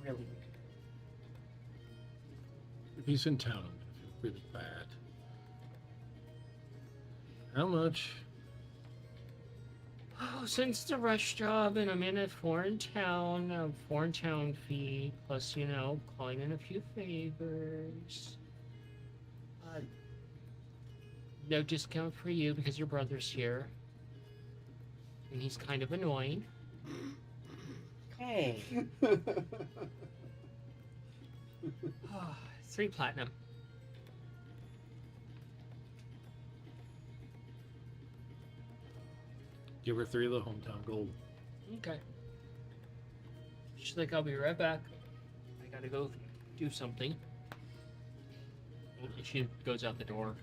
Really? If he's in town, I'm gonna feel really bad. How much? Oh, since it's a rush job and I'm in a foreign town fee, plus, you know, calling in a few favors. No discount for you because your brother's here. And he's kind of annoying. Hey. 3 platinum. Give her 3 of the hometown gold. Okay. She's like, I'll be right back. I gotta go do something. And she goes out the door.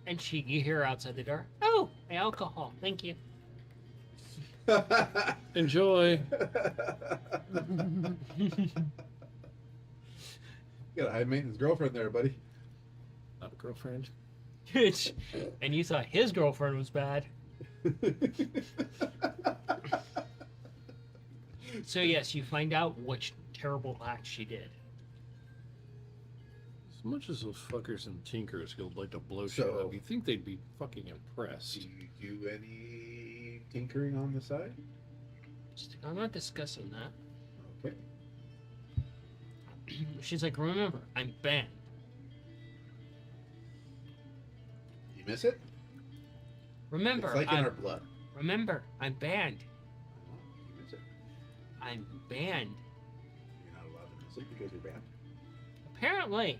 And you hear her outside the door. Oh, my alcohol. Thank you. Enjoy. Got a high maintenance girlfriend there, buddy. Not a girlfriend. And you thought his girlfriend was bad. So yes, you find out which terrible act she did. As much as those fuckers in Tinker's Guild like to blow shit So- up, you think they'd be fucking impressed. Do you do any tinkering on the side? I'm not discussing that. Okay. She's like, remember, I'm banned. You miss it? Remember, It's like in our blood. remember, I'm banned. You miss it. I'm banned. You're not allowed to miss it because you're banned. Apparently.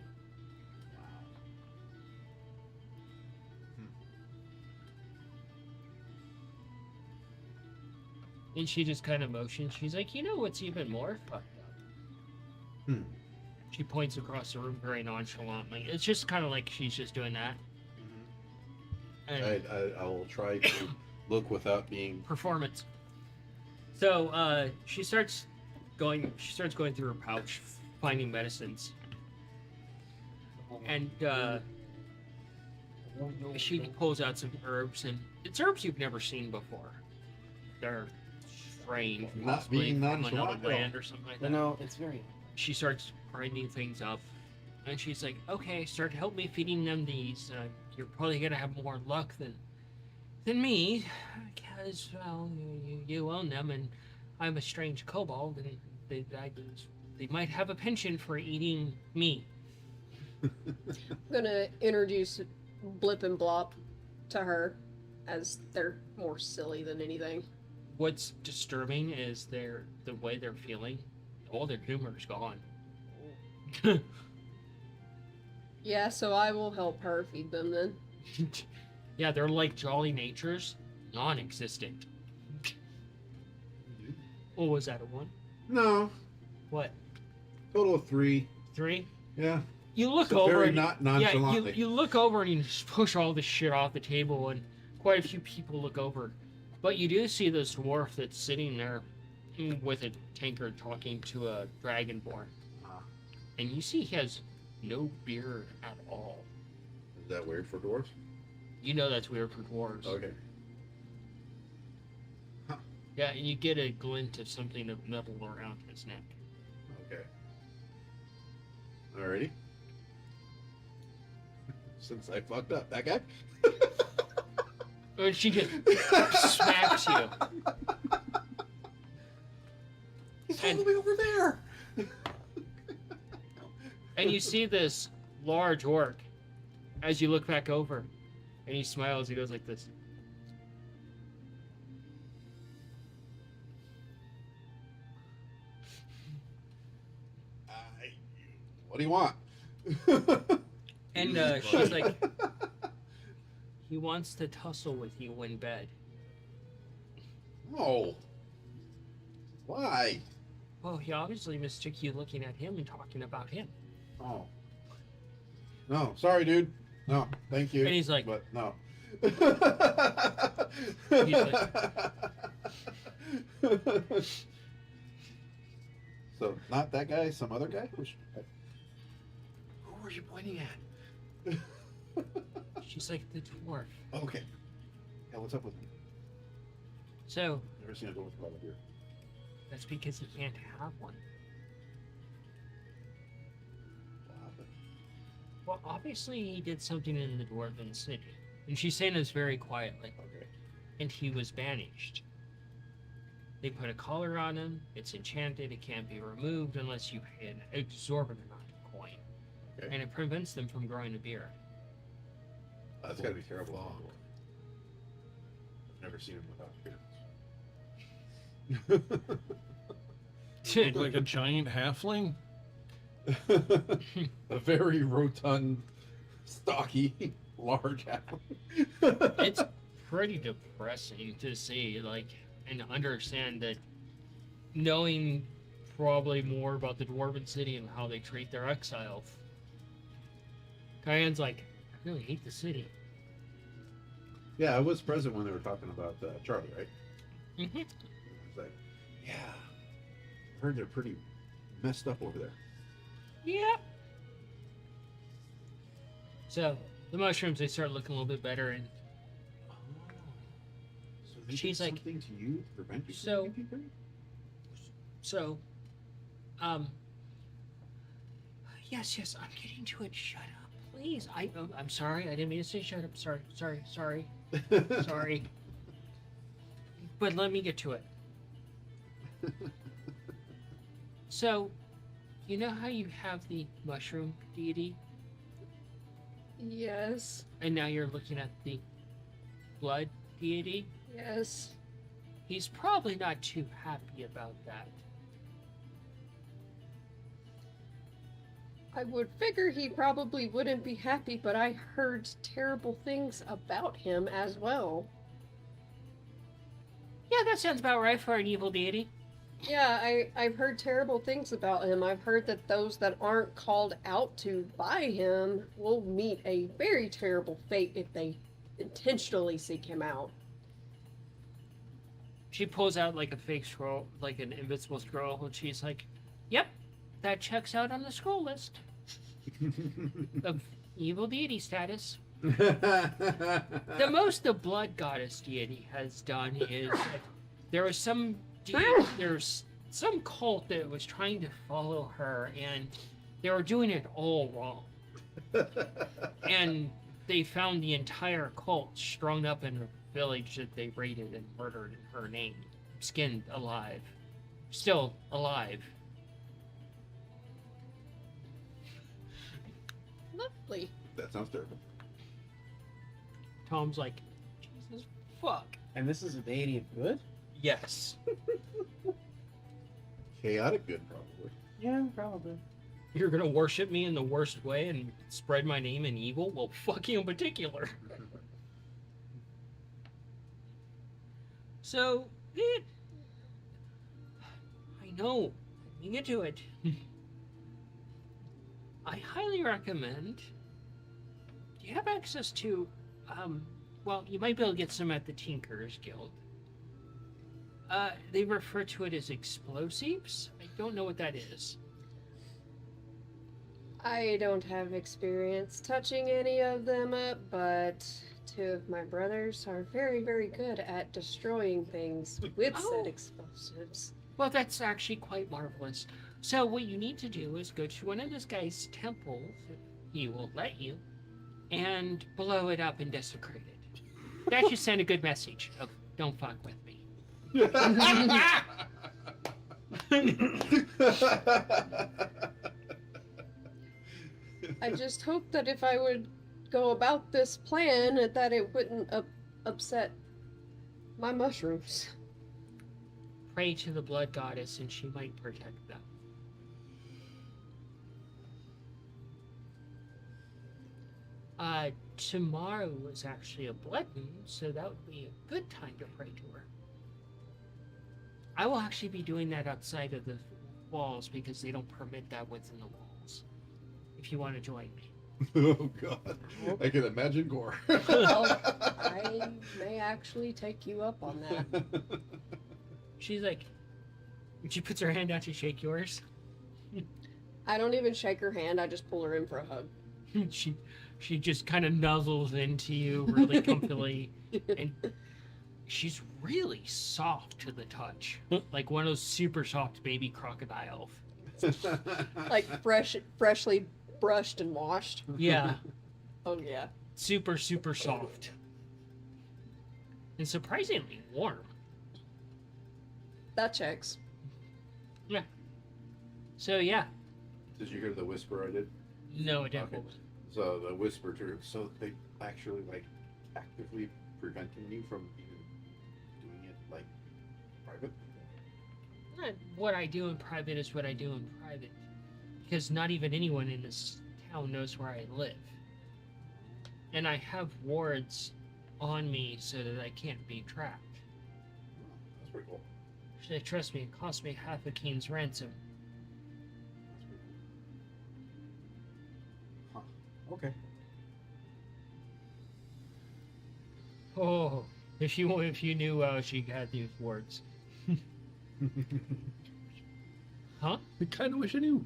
And she just kind of motions. She's like, you know what's even more fucked up? Hmm. She points across the room very nonchalantly. It's just kind of like she's just doing that. And I will try to look without being. performance. So she starts going through her pouch, finding medicines. And she pulls out some herbs, and it's herbs you've never seen before. They're strange, Not possibly being from another nonchalant, though. brand or something like You that. know, it's very. She starts grinding things up, and she's like, "Okay, start to help me feeding them these. You're probably gonna have more luck than me, because well, you own them, and I'm a strange kobold, and they might have a penchant for eating me." I'm gonna introduce Blip and Blop to her, as they're more silly than anything. What's disturbing is the way they're feeling. All their humor's gone. Yeah, so I will help her feed them then. Yeah, they're like jolly natures, non-existent. What was that, a 1? No. What, Total of 3. 3? Yeah. You look So over very and not yeah, nonchalantly. you look over and you just push all this shit off the table, and quite a few people look over. But you do see this dwarf that's sitting there with a tankard talking to a dragonborn. Ah. And you see he has no beard at all. Is that weird for dwarves? You know that's weird for dwarves. Okay. Yeah, and you get a glint of something of metal around his neck. Okay. Alrighty. since I fucked up. That guy? And she just smacks you. He's And- all the way over there. And you see this large orc as you look back over. And he smiles. He goes like this. What do you want? And she's like, he wants to tussle with you in bed. No. Why? Well, he obviously mistook you looking at him and talking about him. Oh. No, sorry, dude. No, thank you. And he's like, but no. He's So, not that guy, some other guy? Who were you pointing at? she's like the dwarf. Okay. Yeah, what's up with me? So Never seen a dwarf brother here. that's because he can't have one. What happened? Well, obviously he did something in the dwarven city. And she's saying this very quietly. Okay. And he was banished. They put a collar on him. It's enchanted. It can't be removed unless you pay an exorbitant amount of coin. Okay. And it prevents them from growing a beard. That's gotta be terrible. Fuck. I've never seen him without Look like a giant halfling. A very rotund, stocky, large apple. It's pretty depressing to see, like, and understand that knowing probably more about the Dwarven City and how they treat their exiles. Cayenne's like, I really hate the city. Yeah, I was present when they were talking about Charlie, right? Mm-hmm. It's like, yeah, I heard they're pretty messed up over there. Yep. So the mushrooms, they start looking a little bit better, and Oh. So they She's did like, something to you to prevent you so- from getting burned? so, yes, I'm getting to it. Shut up, please. I'm sorry. I didn't mean to say shut up. Sorry. Sorry. But let me get to it. So, you know how you have the mushroom deity, Yes. and now you're looking at the blood deity? Yes. He's probably not too happy about that. I would figure he probably wouldn't be happy, but I heard terrible things about him as well. Yeah, that sounds about right for an evil deity. Yeah, I've heard terrible things about him. I've heard that those that aren't called out to by him will meet a very terrible fate if they intentionally seek him out. She pulls out like a fake scroll, like an invincible scroll, and she's like, yep, that checks out on the scroll list of evil deity status. The most the blood goddess deity has done is there was some there's some cult that was trying to follow her, and they were doing it all wrong. And they found the entire cult strung up in a village that they raided and murdered in her name, skinned alive, still alive. Lovely. That sounds terrible. Tom's like, Jesus fuck. And this is a deity of good? Yes. Chaotic good, probably. Yeah, probably. You're gonna worship me in the worst way and spread my name in evil? Well, fuck you in particular. So, I know. Let me get to it. I highly recommend. Do you have access to, well, you might be able to get some at the Tinker's Guild. They refer to it as explosives. I don't know what that is. I don't have experience touching any of them up, but two of my brothers are very, very good at destroying things with Oh. said explosives. Well, that's actually quite marvelous. So what you need to do is go to one of this guy's temples, if he will let you, and blow it up and desecrate it. That should send a good message of don't fuck with me. I just hope that if I would go about this plan, that it wouldn't upset my mushrooms. Pray to the blood goddess and she might protect them. Tomorrow is actually a blood moon, so that would be a good time to pray to her. I will actually be doing that outside of the walls because they don't permit that within the walls. If you want to join me. Oh god, I can imagine gore. Well, I may actually take you up on that. She's like, she puts her hand out to shake yours. I don't even shake her hand, I just pull her in for a hug. She just kind of nuzzles into you really comfortably, and she's really soft to the touch, like one of those super soft baby crocodile. Like freshly brushed and washed. Yeah, Oh yeah. super soft, and surprisingly warm. That checks. So yeah, Did you hear the whisper I did? no, it didn't. Okay. So the whisper to so they actually like actively preventing you from even doing it like private. What I do in private is what I do in private, because not even anyone in this town knows where I live, and I have wards on me so that I can't be tracked. Oh, that's pretty cool. Should I trust me? It cost me half a king's ransom. That's pretty cool. Huh. Okay. Oh, if you knew she had these words. Huh? I kind of wish I knew.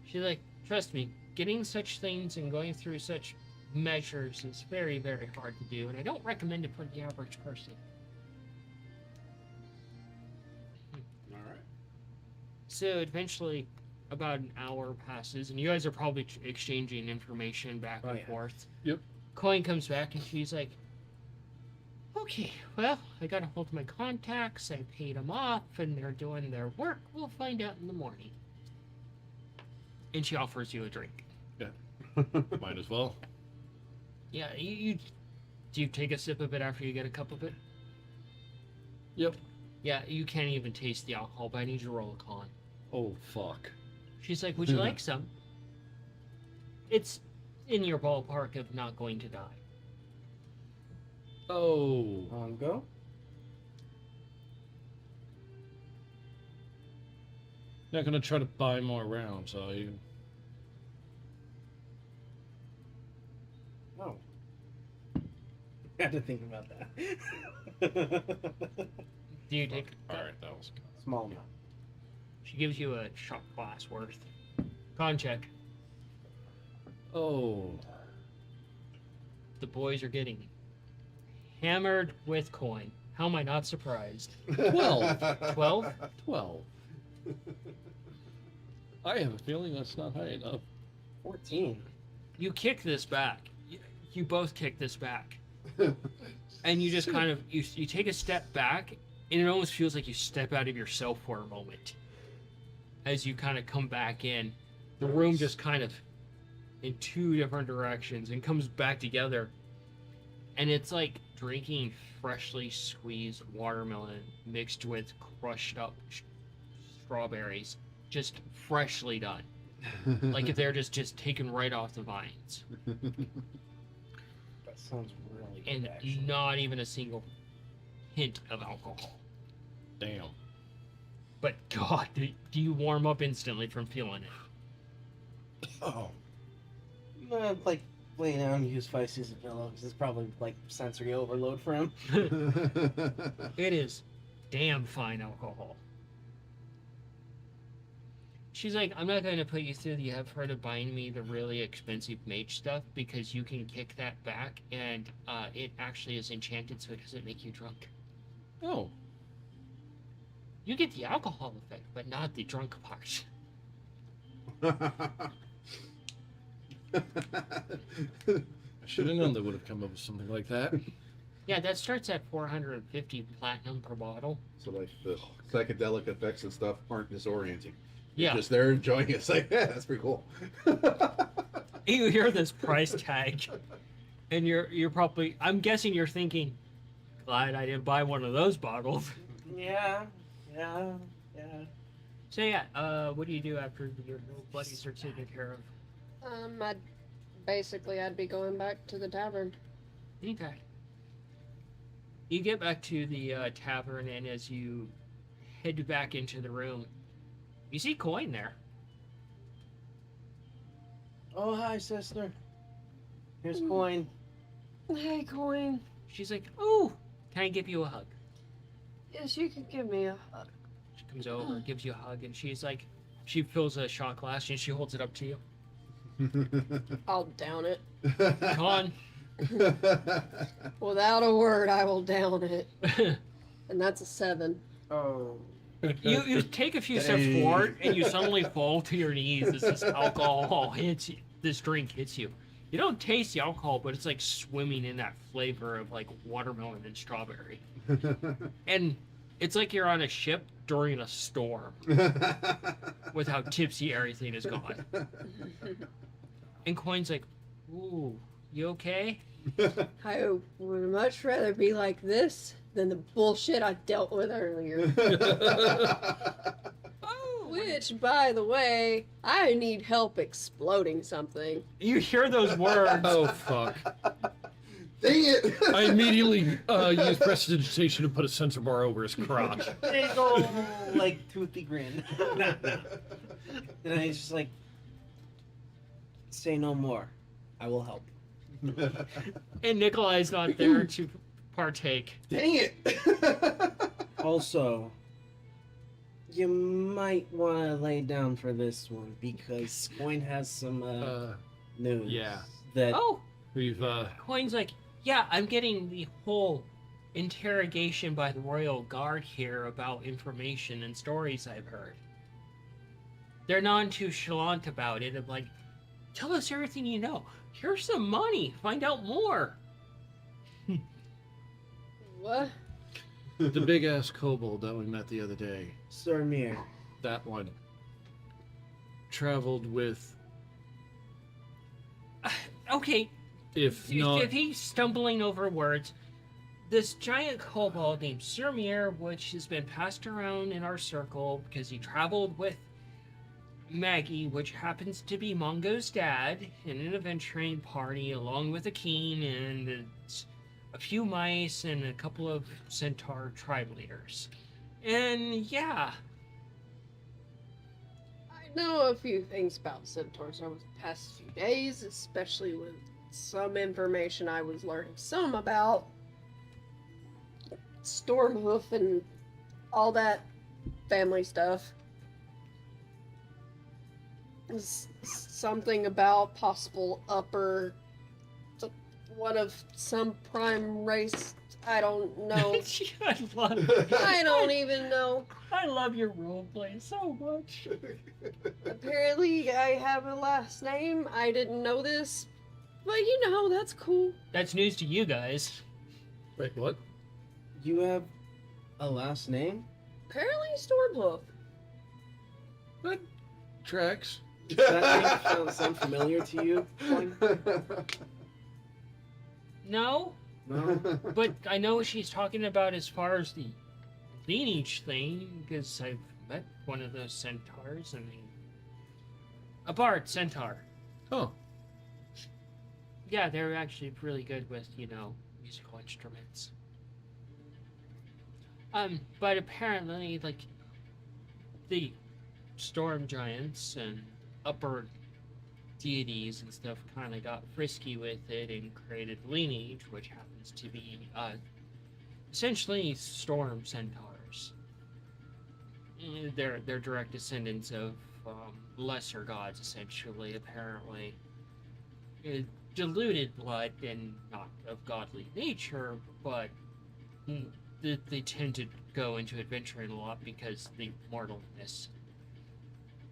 She's like, trust me, getting such things and going through such measures is very, very hard to do, and I don't recommend it for the average person. All right. So eventually, about an hour passes, and you guys are probably exchanging information back and yeah. forth. Yep. Coin comes back, and she's like, okay, well, I got a hold of my contacts, I paid them off, and they're doing their work. We'll find out in the morning. And she offers you a drink. Might as well. Yeah, do you take a sip of it after you get a cup of it? Yep. Yeah, you can't even taste the alcohol, but I need you to roll a con. Oh, fuck. She's like, would you like some? It's in your ballpark of not going to die. Oh. Go. Not gonna try to buy more rounds, are you? Oh. I had to think about that. Do you take? Alright, that was... Small amount. She gives you a shot glass worth. Con check. Oh. The boys are getting hammered with coin. How am I not surprised? 12. 12? 12. I have a feeling that's not high enough. 14. You kick this back. You both kick this back. And you just kind of, you take a step back, and it almost feels like you step out of yourself for a moment. As you kind of come back in, the room just kind of in two different directions and comes back together. And it's like drinking freshly squeezed watermelon mixed with crushed up strawberries, just freshly done. Like if they're just taken right off the vines. That sounds really And good, actually. not even a single hint of alcohol. Damn. But God, do you warm up instantly from feeling it? Oh. Like, lay down and use Feisty as a pillow, because it's probably, like, sensory overload for him. It is damn fine alcohol. She's like, I'm not going to put you through the effort of buying me the really expensive mage stuff because you can kick that back and it actually is enchanted so it doesn't make you drunk. Oh. You get the alcohol effect, but not the drunk part. I should have known they would have come up with something like that. Yeah, that starts at 450 platinum per bottle. So like the psychedelic effects and stuff aren't disorienting. Yeah. Just they're enjoying it. It's like, yeah, that's pretty cool. You hear this price tag, and you're probably, I'm guessing you're thinking, glad I didn't buy one of those bottles. Yeah. So yeah, what do you do after your little buddies are taken care of? I'd be going back to the tavern. Okay. You get back to the tavern, and as you head back into the room, you see Coin there. Oh, hi, sister. Here's Coin. Hey, Coin. She's like, "Oh, can I give you a hug?" Yes, you could give me a hug. She comes over, gives you a hug, and she's like, she fills a shot glass and she holds it up to you. I'll down it. Come on. Without a word, I will down it. And that's a 7. Oh. You take a few steps Hey. forward and you suddenly fall to your knees as this alcohol hits you. This drink hits you. You don't taste the alcohol, but it's like swimming in that flavor of like watermelon and strawberry. And it's like you're on a ship during a storm with how tipsy everything is gone. And Coin's like, "Ooh, you okay?" I would much rather be like this than the bullshit I dealt with earlier. Oh, Which, by the way, I need help exploding something. you hear those words. Oh fuck! Dang it! I immediately used prestidigitation to put a sensor bar over his crotch. Big old, like, toothy grin. And I just like, say no more. I will help. And Nikolai's not there to partake. Dang it! Also, you might want to lay down for this one because Coin has some news. yeah. That Oh, We've Coin's like, "Yeah, I'm getting the whole interrogation by the Royal Guard here about information and stories I've heard. They're nonchalant about it. I'm like, tell us everything you know. Here's some money. Find out more." What? the big ass kobold that we met the other day. Sir Mir. That one traveled with, Okay, if not, if he's stumbling over words, this giant kobold named Surmir, which has been passed around in our circle because he traveled with Maggie, which happens to be Mongo's dad, in an adventuring party along with a keen and a few mice and a couple of centaur tribe leaders. And yeah, I know a few things about centaurs over the past few days, especially with some information I was learning some about Stormhoof and all that family stuff. Something about possible upper, one of some prime race. I don't know. I don't even know. I love your roleplay so much. Apparently, I have a last name. I didn't know this, but you know that's cool. That's news to you guys. wait, what? You have a last name? Apparently, Stormhoof. That tracks. Does that name sound familiar to you, Coin? No, No? but I know what she's talking about as far as the lineage thing, because I've met one of those centaurs. I mean, a bard centaur. Oh, Yeah, they're actually really good with, musical instruments. But apparently, like, the storm giants and upper deities and stuff kind of got frisky with it and created lineage, which happens to be essentially storm centaurs. They're direct descendants of lesser gods, essentially. Apparently, diluted blood and not of godly nature, but they tend to go into adventuring a lot because the mortalness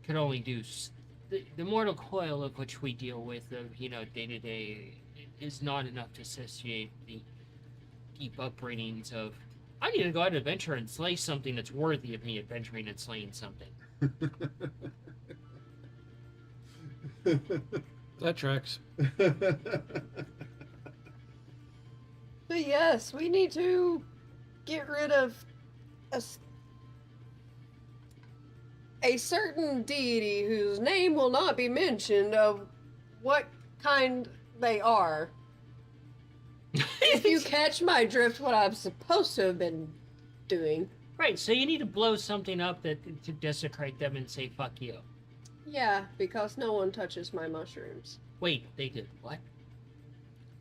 can only do the mortal coil of which we deal with, day to day, is not enough to satiate the deep upbringings of. I need to go out and adventure and slay something that's worthy of me adventuring and slaying something. That tracks. But yes, we need to get rid of a certain deity whose name will not be mentioned of what kind they are. If you catch my drift, what I'm supposed to have been doing. Right, so you need to blow something up to desecrate them and say fuck you. Yeah, because no one touches my mushrooms. Wait, they did what?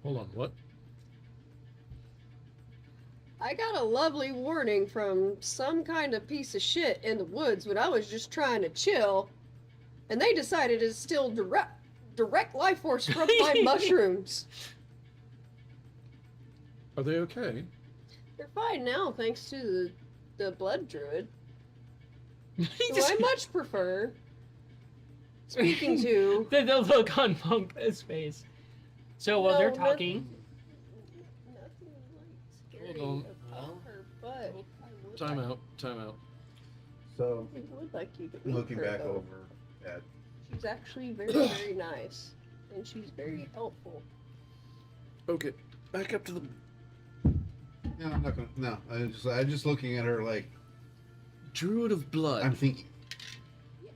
Hold on, what? I got a lovely warning from some kind of piece of shit in the woods when I was just trying to chill, and they decided to steal direct life force from my mushrooms. Are they okay? They're fine now, thanks to the blood druid. He Who just- I much prefer speaking to. the look on Funka's face. So while they're No, talking, Nothing like scary Hold about her, but I would Time like, out. Time out. So, I would like you to meet looking her, back though. over at She's actually very, very nice, and she's very helpful. Okay, back up to the. no, I'm not gonna. No, I'm just looking at her like Druid of Blood. I'm thinking, Yes,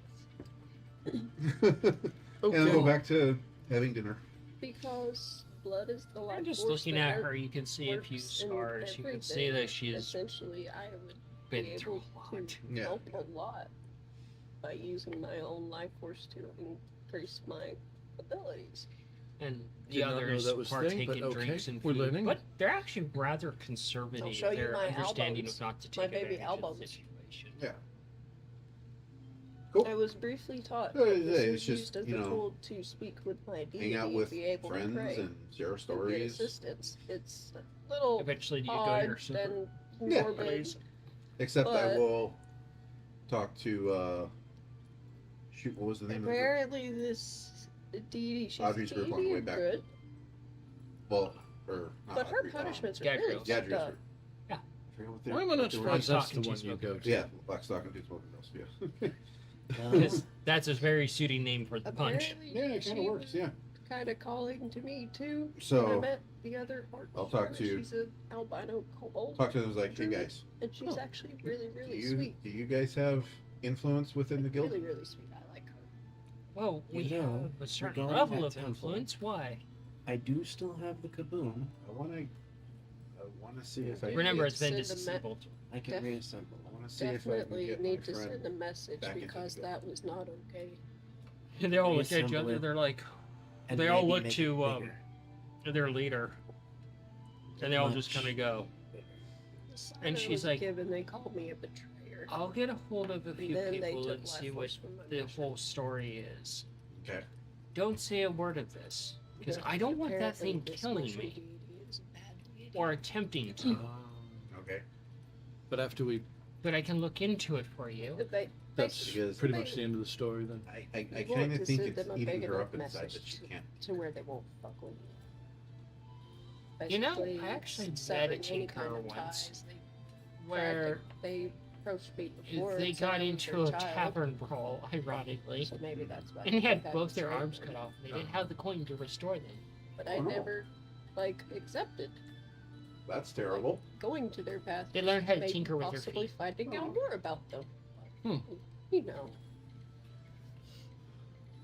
Okay. and I'll go back to having dinner. because blood is the life I'm just force looking that at her. You can see a few works in scars. You can see everything. that she's Essentially, I would been be through able a lot. to Yeah. help a lot by using my own life force to increase my abilities. And the Did not know others that was thing, partake but in okay, drinks and we're food. learning. But they're actually rather conservative. I'll show you Their my understanding elbows. of not to My take baby advantage elbows. of the situation. Yeah. Cool. I was briefly taught Yeah, that yeah, this it's is just, used as you a know, tool to speak with my deity Hang out and with be able to friends pray and share and get stories. assistance. It's a little Eventually, you go to odd your super. and Yeah. morbid. Except I but- will talk to shoot. What was the name of the group? Apparently, this deity, she's Audrey's a group on the deity way of back. good, Well, or not but her Audrey, punishments are Gadriel. really Gadriel's fucked up. group. Yeah. I forget what their- Why am I not what they were surprised that's talking the to one you smoking go to? Yeah, Black Stock and Two Smoking Girls. Yeah. Because that's a very suiting name for the punch. Apparently, Yeah, it kind of works. Yeah. Kind of calling to me too. when I So met the other art I'll talk teacher, to- She's an albino kobold, talk to them. I was like, hey guys, and she's Oh. actually really, do really you sweet. do you guys have influence within the guild? Really, really sweet. I like her. Well, we You know, have a certain regarding level that of temple- influence. Why? I do still have the kaboom. I want to see if I You Remember, need it's to been send a disabled. I can Def- reassemble. I want to see if I can Definitely get need my to send a friend. message back into because the guild. that was not okay. And they all look at each Reassemble other. it. They're like, And They all maybe look make to, it bigger. their leader. And they all just Much kind of go. bigger. The sign And I she's was like- given, they called me a betrayer. I'll get a hold of a few then they people took and life see what force from my the mushrooms. whole story is. Okay. Don't say a word of this. Because But I don't want that apparently thing this killing mushroom me. deity is a bad deity. Or attempting to. Okay. But after we, But I can look into it for you. But they that's Because pretty much the end of the story then. I You want kind to of think send it's them a eating big her enough up inside that message she can't. to where they won't fuck with you. You know, Basically, I actually it's met a severing any tinker kind of once ties. Where They approached me before. they and said got I was into their a child, tavern brawl, ironically. So maybe that's why. And they he had think I both their betrayed arms them. cut off. And they didn't have the coin to restore them. But I Oh, no. never, accepted That's terrible. going to their path. They learned how to maybe tinker with their possibly feet. finding out more about them. Hmm. You know.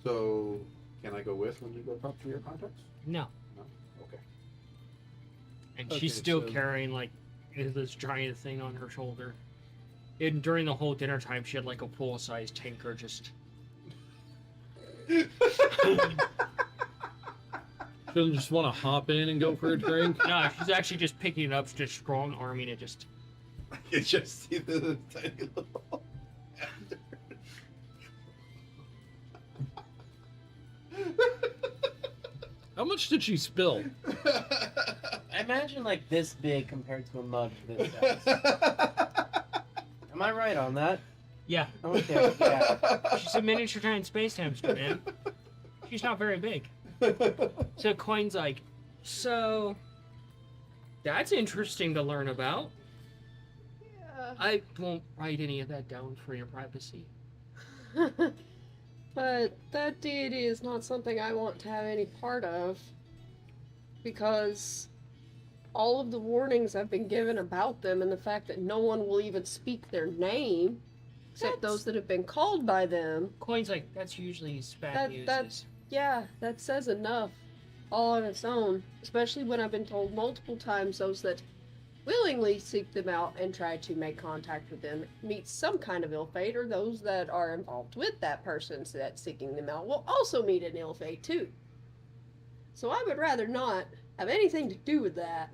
So, can I go with when you go talk to your contacts? No. No. Okay. And Okay, she's still so- carrying like this giant thing on her shoulder. And during the whole dinner time, she had like a full-size tanker just. Shouldn't just want to hop in and go for a drink. No, she's actually just picking it up, just strong arming it. Just I can just see the tiny little. How much did she spill? I imagine like this big compared to a mug this size. Am I right on that? Yeah, Okay, yeah. she's a miniature giant space hamster, man. She's not very big. So Coin's like, so that's interesting to learn about. Yeah. I won't write any of that down for your privacy. But that deity is not something I want to have any part of. Because all of the warnings I've been given about them and the fact that no one will even speak their name, except That's- those that have been called by them, Coin's like, that's usually bad That- news. that's- yeah, that says enough all on its own. Especially when I've been told multiple times those that willingly seek them out and try to make contact with them meet some kind of ill fate, or those that are involved with that person that's seeking them out will also meet an ill fate too. So I would rather not have anything to do with that.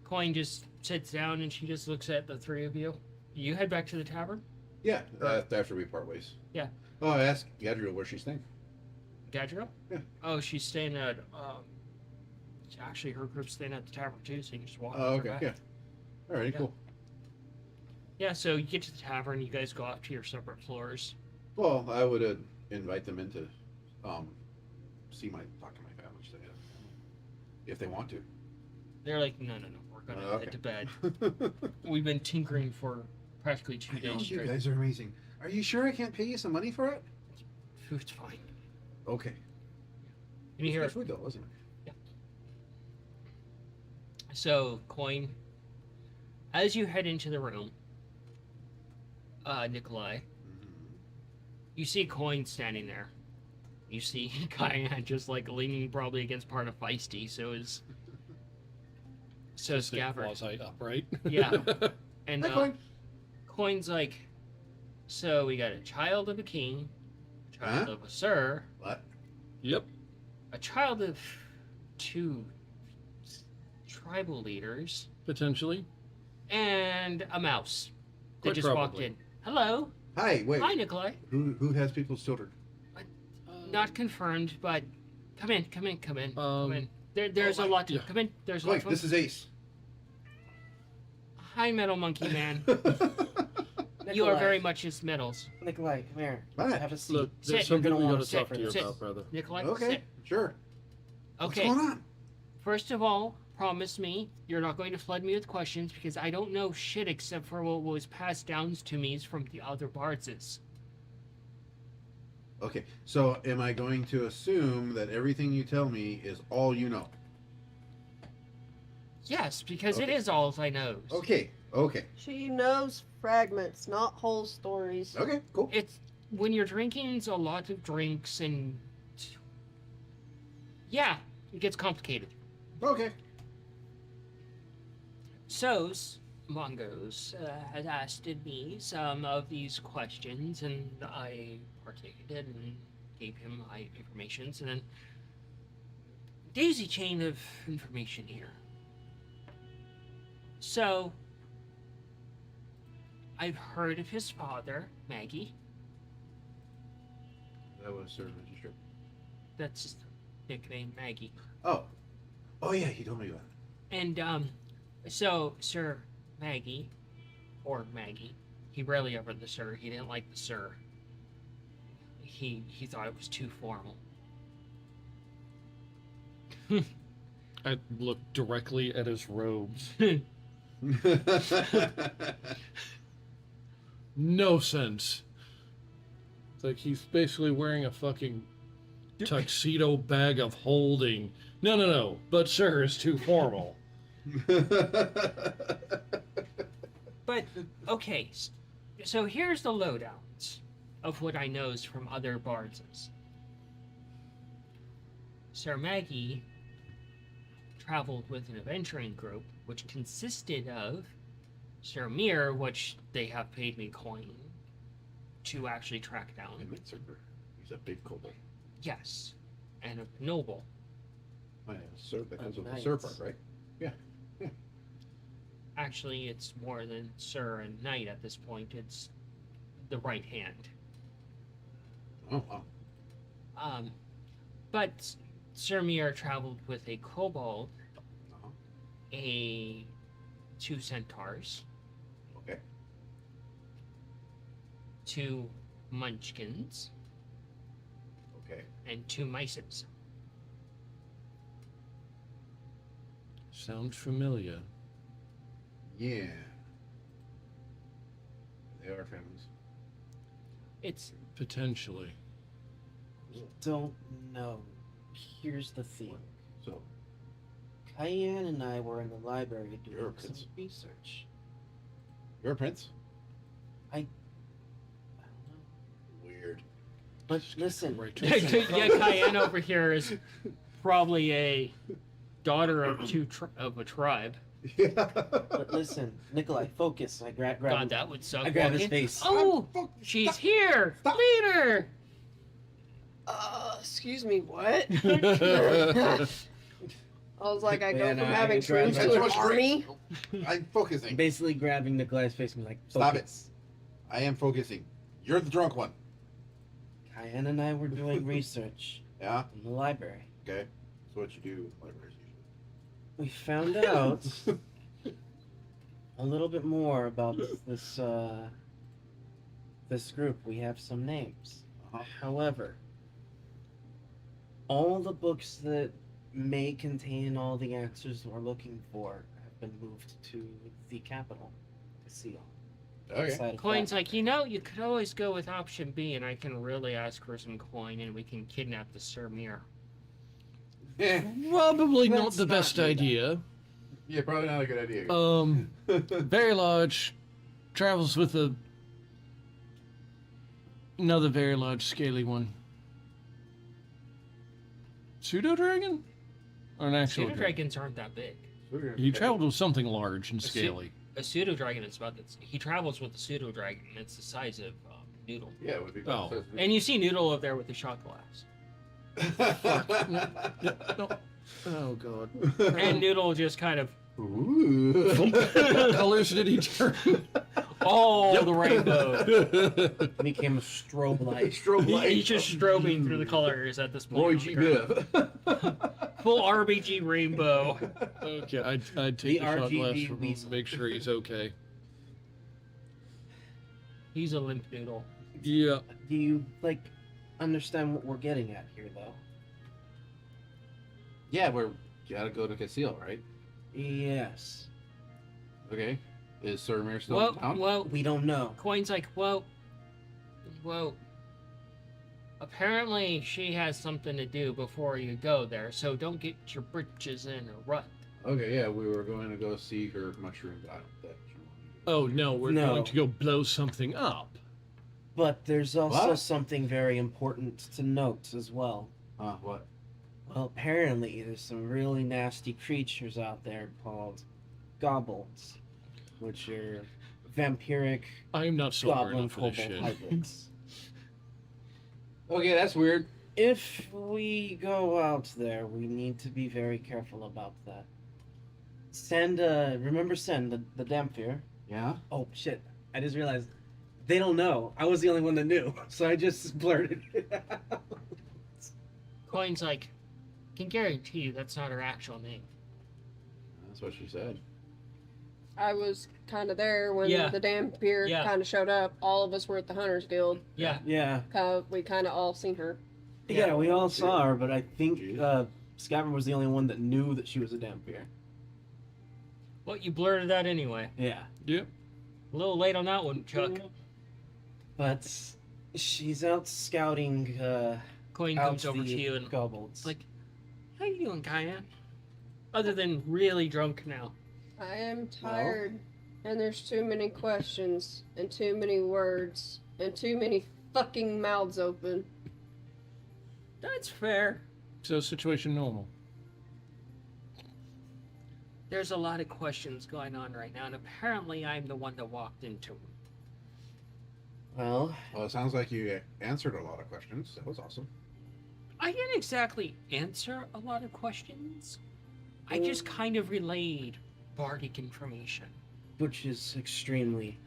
Coin just sits down and she just looks at the three of you. You head back to the tavern. Yeah, after we part ways. Yeah. Oh, I asked Gadriel where she's staying. Gadriel? Yeah. Oh, she's staying at. Actually, her group's staying at the tavern too, so you can just walk. Oh, with her okay, back. yeah. Alrighty, Yeah. cool. Yeah. So you get to the tavern. You guys go off to your separate floors. Well, I would invite them in to talk to my family, so, yeah, if they want to. They're like, no, we're gonna Okay. head to bed. We've been tinkering for practically 2 I know, days you straight. guys are amazing. Are you sure I can't pay you some money for it? Food's fine. Okay. And you hear It's good food though, wasn't it? so Coin. As you head into the room, Nikolai, you see Coin standing there. You see Kyan just like leaning probably against part of Feisty, so is Scabbard. Quasi upright. Yeah. And Hi, Coin. Coin's like, so we got a child of a king, a child Huh? of a sir, What? Yep. a child of 2 tribal leaders, Potentially. and a mouse that Quite just walked probably. in. Hello. Hi, wait. Hi, Nikolai. Who has people's children? Not confirmed, but come in. Come in. Um, There's oh, a lot to yeah. come in. There's a lot Wait, to this is Ace. Hi, Metal Monkey Man. You are Nikolai, very much his metals. Nikolai, come here. What? Have a seat. Look, Sit. there's You're something gonna we wanna gotta sit talk to you sit. about, brother. Nikolai, Okay, sit. sure. Okay. What's going on? First of all, promise me you're not going to flood me with questions because I don't know shit except for what was passed down to me from the other Bardses. Okay, so am I going to assume that everything you tell me is all you know? Yes, because it Okay. is all I know. Okay, She knows fragments, not whole stories. okay, cool. It's when you're drinking a lot of drinks and yeah, it gets complicated. Okay. So's Mongos has asked me some of these questions, and I partaken and gave him my informations, and then daisy chain of information here. So, I've heard of his father, Maggie. That was Sir Magistrate. That's his nickname, Maggie. Oh yeah, he told me about it. And so Sir Maggie, or Maggie, he rarely ever the sir. He didn't like the sir. He thought it was too formal. I look directly at his robes. No sense. It's like he's basically wearing a fucking tuxedo bag of holding. No. But sir is too formal. But okay, so here's the lowdowns of what I knows from other Bardses. Sir Maggie traveled with an adventuring group, which consisted of Sir Mir, which they have paid me coin to actually track I down. met Sir. He's a big kobold. Yes, and a noble. Oh, yeah, Sir, that comes with the Nice. Sir part, right? Actually, it's more than Sir and Knight at this point. It's the right hand. Oh, wow. But Sir Mir traveled with a kobold, Uh-huh. 2 centaurs, Okay. 2 munchkins, Okay. and 2 mices. Sounds familiar. Yeah. They are families. It's Potentially. Don't know. Here's the thing. So, Cayenne and I were in the library doing You're a some prince. research. you're a prince? I don't know. Weird. But listen, Right to yeah, Cayenne over here is probably a daughter of of a tribe. Yeah. but listen, Nikolai, focus. I grab God, that would suck. I grab his walking. face. Oh, she's here! Stop. Leader! Excuse me, what? I was like, I go Yeah, from no, having I grabbed troops my- to an That's what's army. I'm focusing. Basically grabbing Nikolai's face and be like, Stop it. focus. I am focusing. You're the drunk one. Cayenne and I were doing research Yeah? in the library. Okay. So what you do with libraries usually. We found out a little bit more about this this group. We have some names. Uh-huh. However, all the books that may contain all the answers we're looking for have been moved to the capital, Seal. Okay. Coin's like, you know, you could always go with option B, and I can really ask for some coin, and we can kidnap the Sir Mir. Yeah. Probably not Let's the not best do that. idea. Yeah, probably not a good idea. Very large, travels with another very large, scaly one. Pseudo dragon, or an actual Pseudo dragon? dragons aren't that big. He traveled with something large and scaly. A pseudo dragon is about this. He travels with a pseudo dragon, and it's the size of Noodle. Yeah, it would be Oh. And you see Noodle up there with the shot glass. No. Oh god. And Noodle just kind of, Ooh. What colors did he turn? oh, the rainbow. Became a strobe light. Strobe light. He's just strobing through the colors at this point. Roy on G. the ground. Biv. Full RBG rainbow. Okay, I'd take The the shot RGB glass from him weasel. to make sure he's okay. He's a limp Noodle. Yeah. Do you understand what we're getting at here, though? Yeah, we're gotta go to Casil, right? Yes. Okay. Is Sir Mir still Well, in town? well, We don't know. Coin's like, well, apparently she has something to do before you go there, so don't get your britches in a rut. Okay, yeah, we were going to go see her mushroom dial that she wanted to Oh no, we're No. going to go blow something up. But there's also What? something very important to note as well. What? Well, apparently there's some really nasty creatures out there called goblins, which are vampiric I am not sober goblin enough for this kobold shit. hybrids. Okay, that's weird. If we go out there, we need to be very careful about that. Remember Sen, the Damphir? Yeah? Oh shit, I just realized they don't know. I was the only one that knew, so I just blurted it out. Coin's like, can guarantee you that's not her actual name. That's what she said. I was kind of there when Yeah. the damn pier Yeah. kind of showed up. All of us were at the Hunters Guild. Yeah. Yeah, We kind of all seen her. yeah, we all saw her, but I think Jeez. Scabbard was the only one that knew that she was a Damphir. Well, you blurted that anyway. Yeah, Yep. A little late on that one, Chuck. but she's out scouting Coin out comes over the to you and kobolds. it's like, how you doing, Cayenne? Other than really drunk now. I am tired, and there's too many questions, and too many words, and too many fucking mouths open. That's fair. So situation normal. There's a lot of questions going on right now, and apparently I'm the one that walked into them. Well, Well, it sounds like you answered a lot of questions. That was awesome. I didn't exactly answer a lot of questions. I just kind of relayed bardic information. which is extremely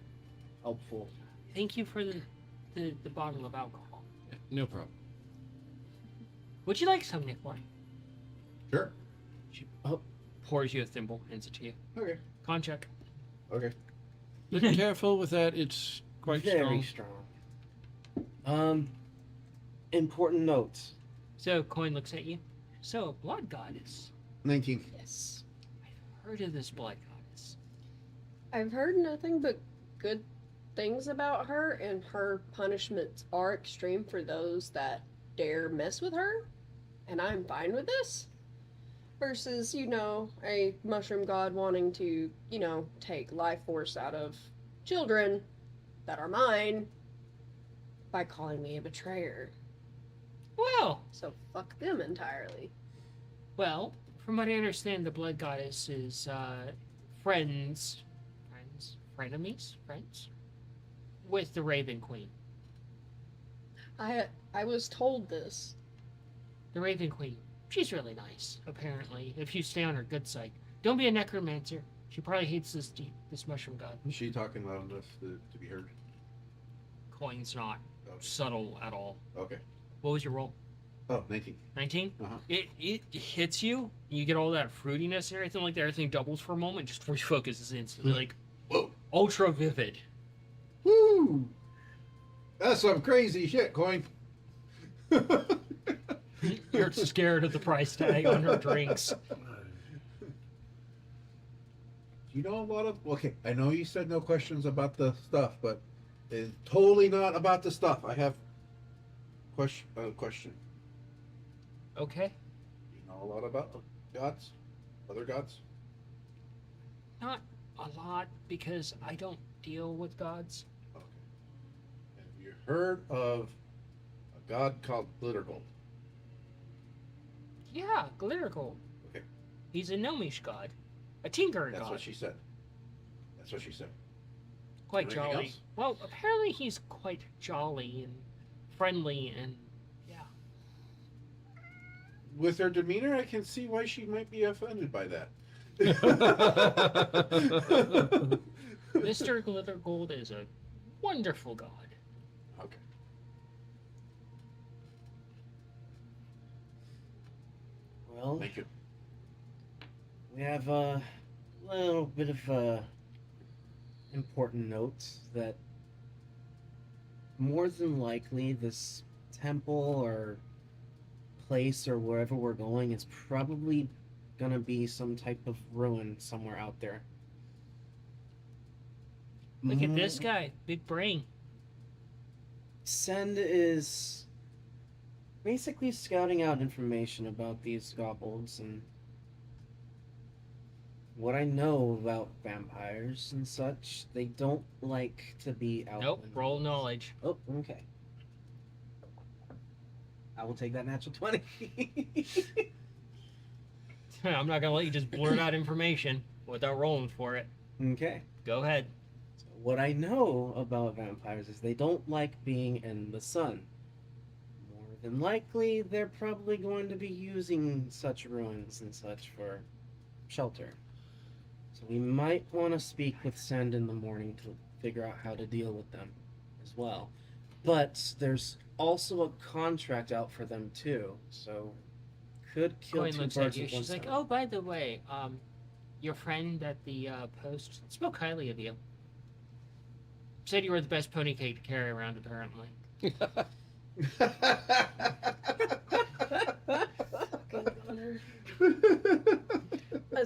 helpful. Thank you for the bottle of alcohol. Yeah, no problem. Would you like some, Nikolai? Sure. She pours you a thimble, hands it to you. Okay. Con check. Okay. Be careful with that. It's quite Very strong. strong. Important notes. So Coin looks at you. So a blood goddess. 19. Yes. Heard of this blood goddess? I've heard nothing but good things about her, and her punishments are extreme for those that dare mess with her, and I'm fine with this. Versus, a mushroom god wanting to, take life force out of children that are mine by calling me a betrayer. Well, So fuck them entirely. well, from what I understand, the blood goddess is friends, frenemies, friends with the Raven Queen. I was told this. The Raven Queen. She's really nice, apparently, if you stay on her good side. Don't be a necromancer. She probably hates this mushroom god. Is she talking loud enough to be heard? Coin's not Okay. subtle at all. Okay. What was your roll? Oh, 19. 19? Uh-huh. It hits you. You get all that fruitiness and everything like that. Everything doubles for a moment. Just before you focus is instantly like Whoa. ultra vivid. Woo! That's some crazy shit, Coin. You're scared of the price tag on her drinks. You know a lot of. Okay, I know you said no questions about the stuff, but it's totally not about the stuff. I have question. Okay. You know a lot about gods? Other gods? Not a lot because I don't deal with gods. Okay. Have you heard of a god called Glittergold? Yeah, Glitter Gold. Okay. He's a gnomish god. A tinker That's god. what she said. That's what she said. Quite Anything jolly. else? Well, apparently he's quite jolly and friendly and yeah. With her demeanor, I can see why she might be offended by that. Mr. Glitter Gold is a wonderful god. Okay. Well, Thank you. we have a little bit of important notes that more than likely this temple or place or wherever we're going is probably gonna be some type of ruin somewhere out there. Look at this Mm, guy, big brain. Send is basically scouting out information about these goblins and what I know about vampires and such. They don't like to be out. Nope, in the roll woods. knowledge. Oh, okay. I will take that natural 20. I'm not gonna let you just blurt out information without rolling for it. Okay. Go ahead. So what I know about vampires is they don't like being in the sun. More than likely, they're probably going to be using such ruins and such for shelter. So we might want to speak with Send in the morning to figure out how to deal with them as well. But there's also a contract out for them too, so could kill Coin two looks at birds you. with one She's like, stone. "Oh, by the way, your friend at the post spoke highly of you. Said you were the best pony cake to carry around, apparently." I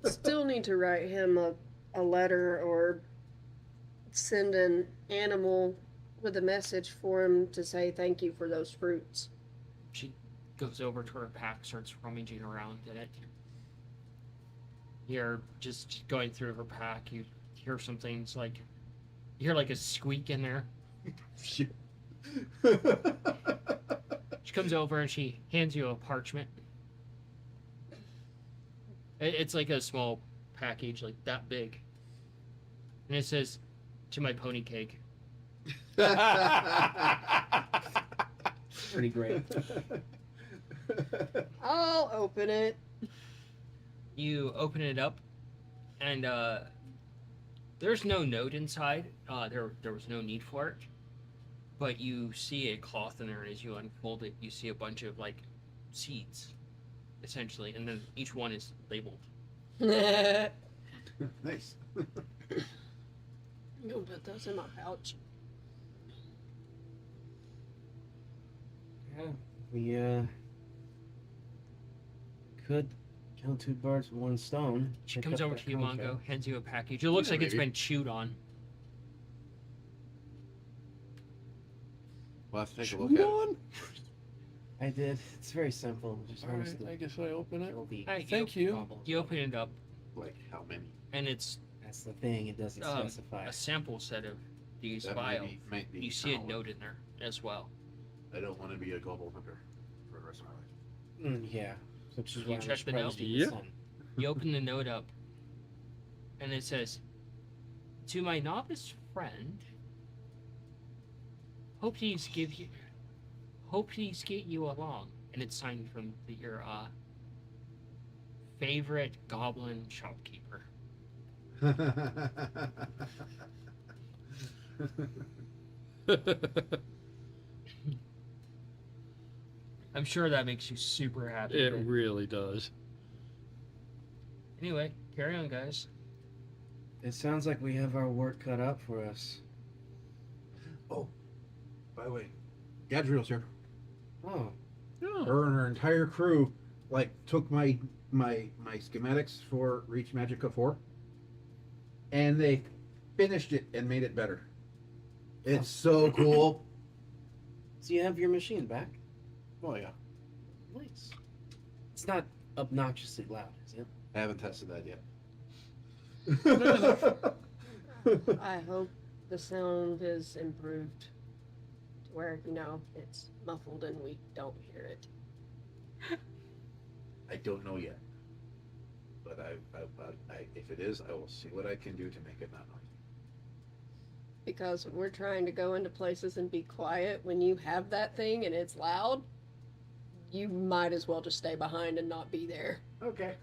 still need to write him a letter or send an animal with a message for him to say thank you for those fruits. She goes over to her pack, starts rummaging around in it. You're just going through her pack. You hear some things like, you hear like a squeak in there. Shit. She comes over and she hands you a parchment. It's like a small package, like that big. And it says, "To my pony cake." Pretty great. I'll open it. You open it up, and there's no note inside. There was no need for it. But you see a cloth in there, and as you unfold it, you see a bunch of like seeds, essentially, and then each one is labeled. Nice. I'm gonna put those in my pouch. Yeah, we could kill two birds with one stone. She Pick comes up over that to you, Mongo, contract. hands you a package. It looks Yeah, like it's maybe. been chewed on. We'll have to take a look at it. on. I did. It's very simple. Just All want us right, to I guess I open it. kill the Alright, Thank you. problem. You open it up, Like how many? and it's That's the thing. It doesn't specify. a sample set of these That vials. might be You see a kinda note in there as well. like, I don't want to be a global hunter for the rest of my life. Yeah. Which is You why I'm check the surprised note? you Yeah. sent. You open the note up, and it says, "To my novice friend, hope he's get you along." And it's signed from your favorite goblin shopkeeper. I'm sure that makes you super happy. It but really does. Anyway, carry on, guys. It sounds like we have our work cut out for us. Oh, by the way, Gadriel's here. Oh, Oh, Her and her entire crew like took my schematics for Reach Magica 4 and they finished it and made it better. It's so cool. so you have your machine back? Oh yeah. Nice. It's not obnoxiously loud, is it? I haven't tested that yet. I hope the sound is improved to where, it's muffled and we don't hear it. I don't know yet. But I if it is, I will see what I can do to make it not noisy. Because when we're trying to go into places and be quiet, when you have that thing and it's loud, you might as well just stay behind and not be there. Okay.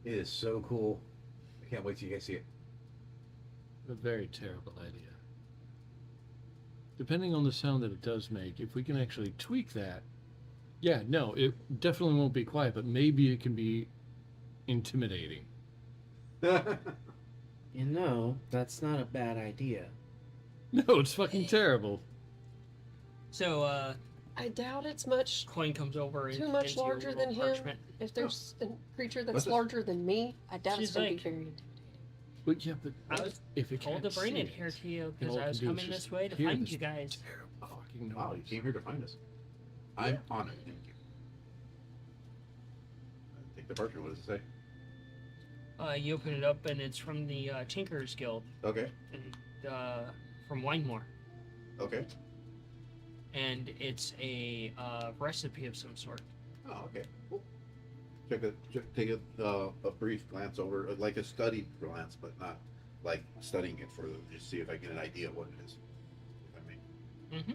It is so cool. I can't wait till you guys see it. a very terrible idea. Depending on the sound that it does make, if we can actually tweak that, yeah, no, it definitely won't be quiet, but maybe it can be intimidating. That's not a bad idea. No, it's fucking terrible. So, I doubt it's much. Coin comes over Too and much into your larger little than him. parchment. If there's a creature What's that's this? larger than me, I doubt She's it's going like- to be very intimidating. But yeah, but I was if it told can't to bring see it here to you all because it I was can do is coming just this way to hear find this you guys. terrible fucking Wow, you noise. came here to find us. I'm honored, thank you. Take the parchment, what does it say? You open it up and it's from the Tinker's Guild Okay, from Winemore, okay. and it's a recipe of some sort. Oh, okay. Cool. Take a brief glance over, like a studied glance, but not like studying it further. Just see if I get an idea of what it is. If I may. Mm-hmm.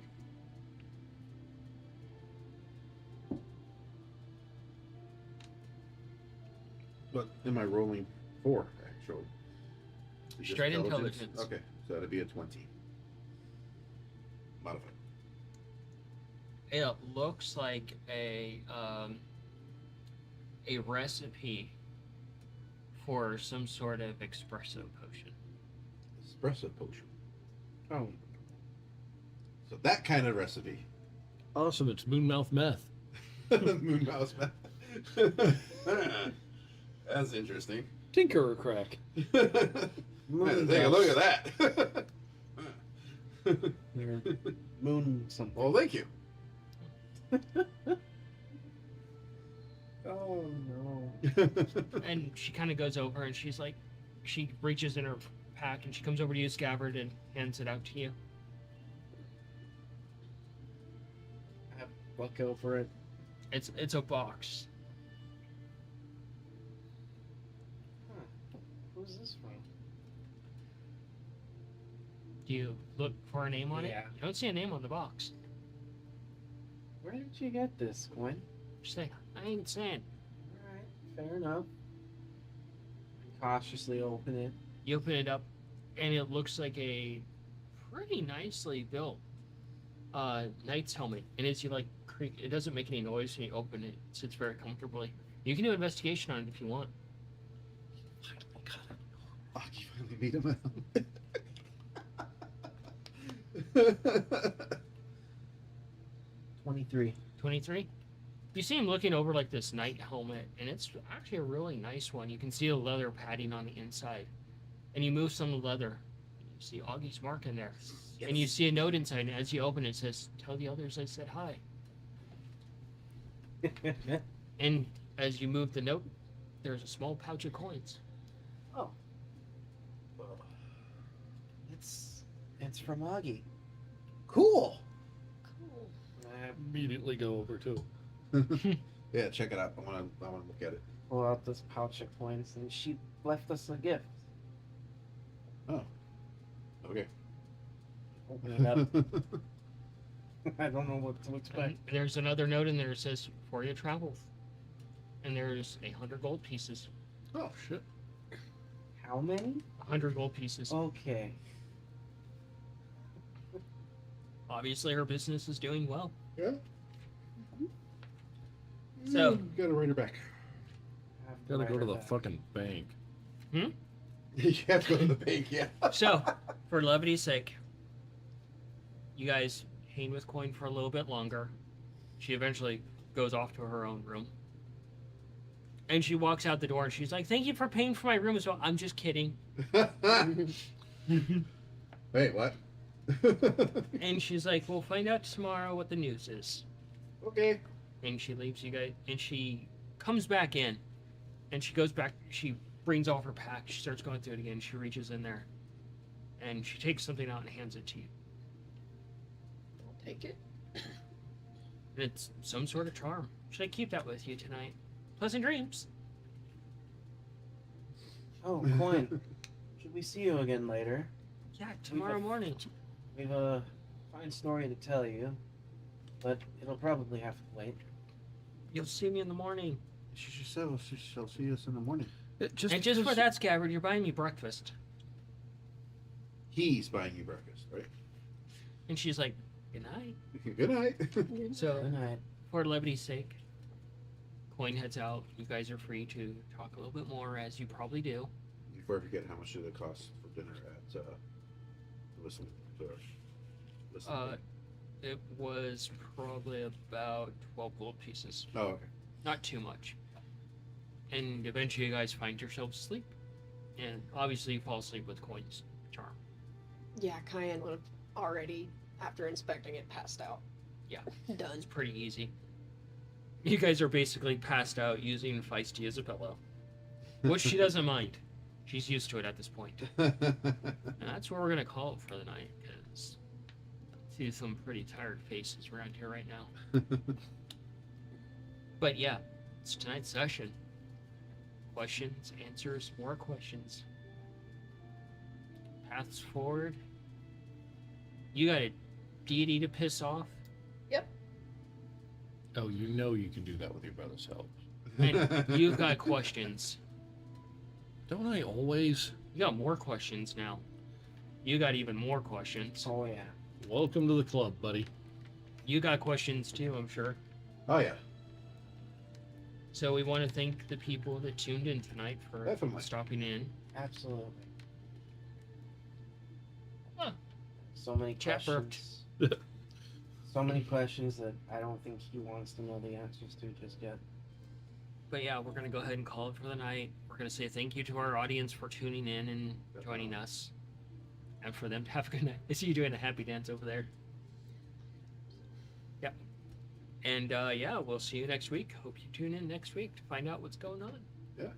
But in my rolling 4, actually. Is this Straight intelligence. Okay, so that'd be a 20. Modified. It looks like a recipe for some sort of espresso potion. Espresso potion. Oh, So that kind of recipe. Awesome, it's Moonmouth meth. Moon mouse meth. That's interesting. Tinker or crack. Take a look at that. your moon something. Well, thank you. Oh no. And she kind of goes over and she's like, she reaches in her pack and she comes over to you, Scabbard, and hands it out to you. Look over it. It's a box. Who's this from? Do you look for a name on it? Yeah. You don't see a name on the box. Where did you get this, Gwen? Just say, I ain't saying. Alright, fair enough. Cautiously open it. You open it up, and it looks like a pretty nicely built knight's helmet. And as you like creak, it doesn't make any noise when you open it. It sits very comfortably. You can do investigation on it if you want. Fuck, you finally beat him out. 23. 23. You see him looking over like this knight helmet, and it's actually a really nice one. You can see the leather padding on the inside, and you move some of the leather. You see Augie's mark in there, and you see a note inside. And as you open it, it says, "Tell the others I said hi." And as you move the note, there's a small pouch of coins. It's from Augie. Cool. Cool. I Immediately go over too. Yeah, check it out. I want to look at it. pull out this pouch of coins, and she left us a gift. Okay. Open it up. I don't know what to expect. And there's another note in there that says, "For your travels," and there's 100 gold pieces. Oh shit. How many? 100 gold pieces. Okay. Obviously, her business is doing well. Yeah. So- gotta write her back. I have Gotta write go to her the back. fucking bank. You have to go to the bank, yeah. So, for levity's sake, you guys hang with Coin for a little bit longer. She eventually goes off to her own room. And she walks out the door and she's like, "Thank you for paying for my room as well." "I'm just kidding." Wait, what? And she's like, "We'll find out tomorrow what the news is." Okay. And she leaves you guys, and she comes back in, and she goes back. She brings off her pack. She starts going through it again. She reaches in there, and she takes something out and hands it to you. I'll take it. And it's some sort of charm. Should I keep that with you tonight? Pleasant dreams. Oh, Coin. Should we see you again later? Yeah, tomorrow morning. We've a fine story to tell you, but it'll probably have to wait. You'll see me in the morning. She just said she'll see us in the morning. And just for that, Scabbard, you're buying me breakfast. He's buying you breakfast, right? And she's like, "Good night." Good night. So, Good night. for levity's sake, Coin heads out. You guys are free to talk a little bit more, as you probably do. Before I forget, how much did it cost for dinner at Listen to Listen. It was probably about 12 gold pieces. Oh, okay. Not too much. And eventually you guys find yourselves asleep. And obviously you fall asleep with Coin's charm. Yeah, Cayenne would have already, after inspecting it, passed out. Yeah. Done. It's pretty easy. You guys are basically passed out using Feisty as a pillow. Which she doesn't mind. She's used to it at this point. And that's where we're going to call it for the night. Because I see some pretty tired faces around here right now. But yeah, it's tonight's session. Questions, answers, more questions. Paths forward. You got a deity to piss off. Oh, you know you can do that with your brother's help. And you've got questions. Don't I always? You got more questions now. You got even more questions. Oh, yeah. Welcome to the club, buddy. You got questions too, I'm sure. Oh yeah. So we want to thank the people that tuned in tonight for Definitely. stopping in. Absolutely. Huh. So many Chat burped. questions. So many questions that I don't think he wants to know the answers to just yet. But yeah, we're going to go ahead and call it for the night. We're going to say thank you to our audience for tuning in and joining us. And for them to have a good night. I see you doing a happy dance over there. Yep. And yeah, we'll see you next week. Hope you tune in next week to find out what's going on. Yeah.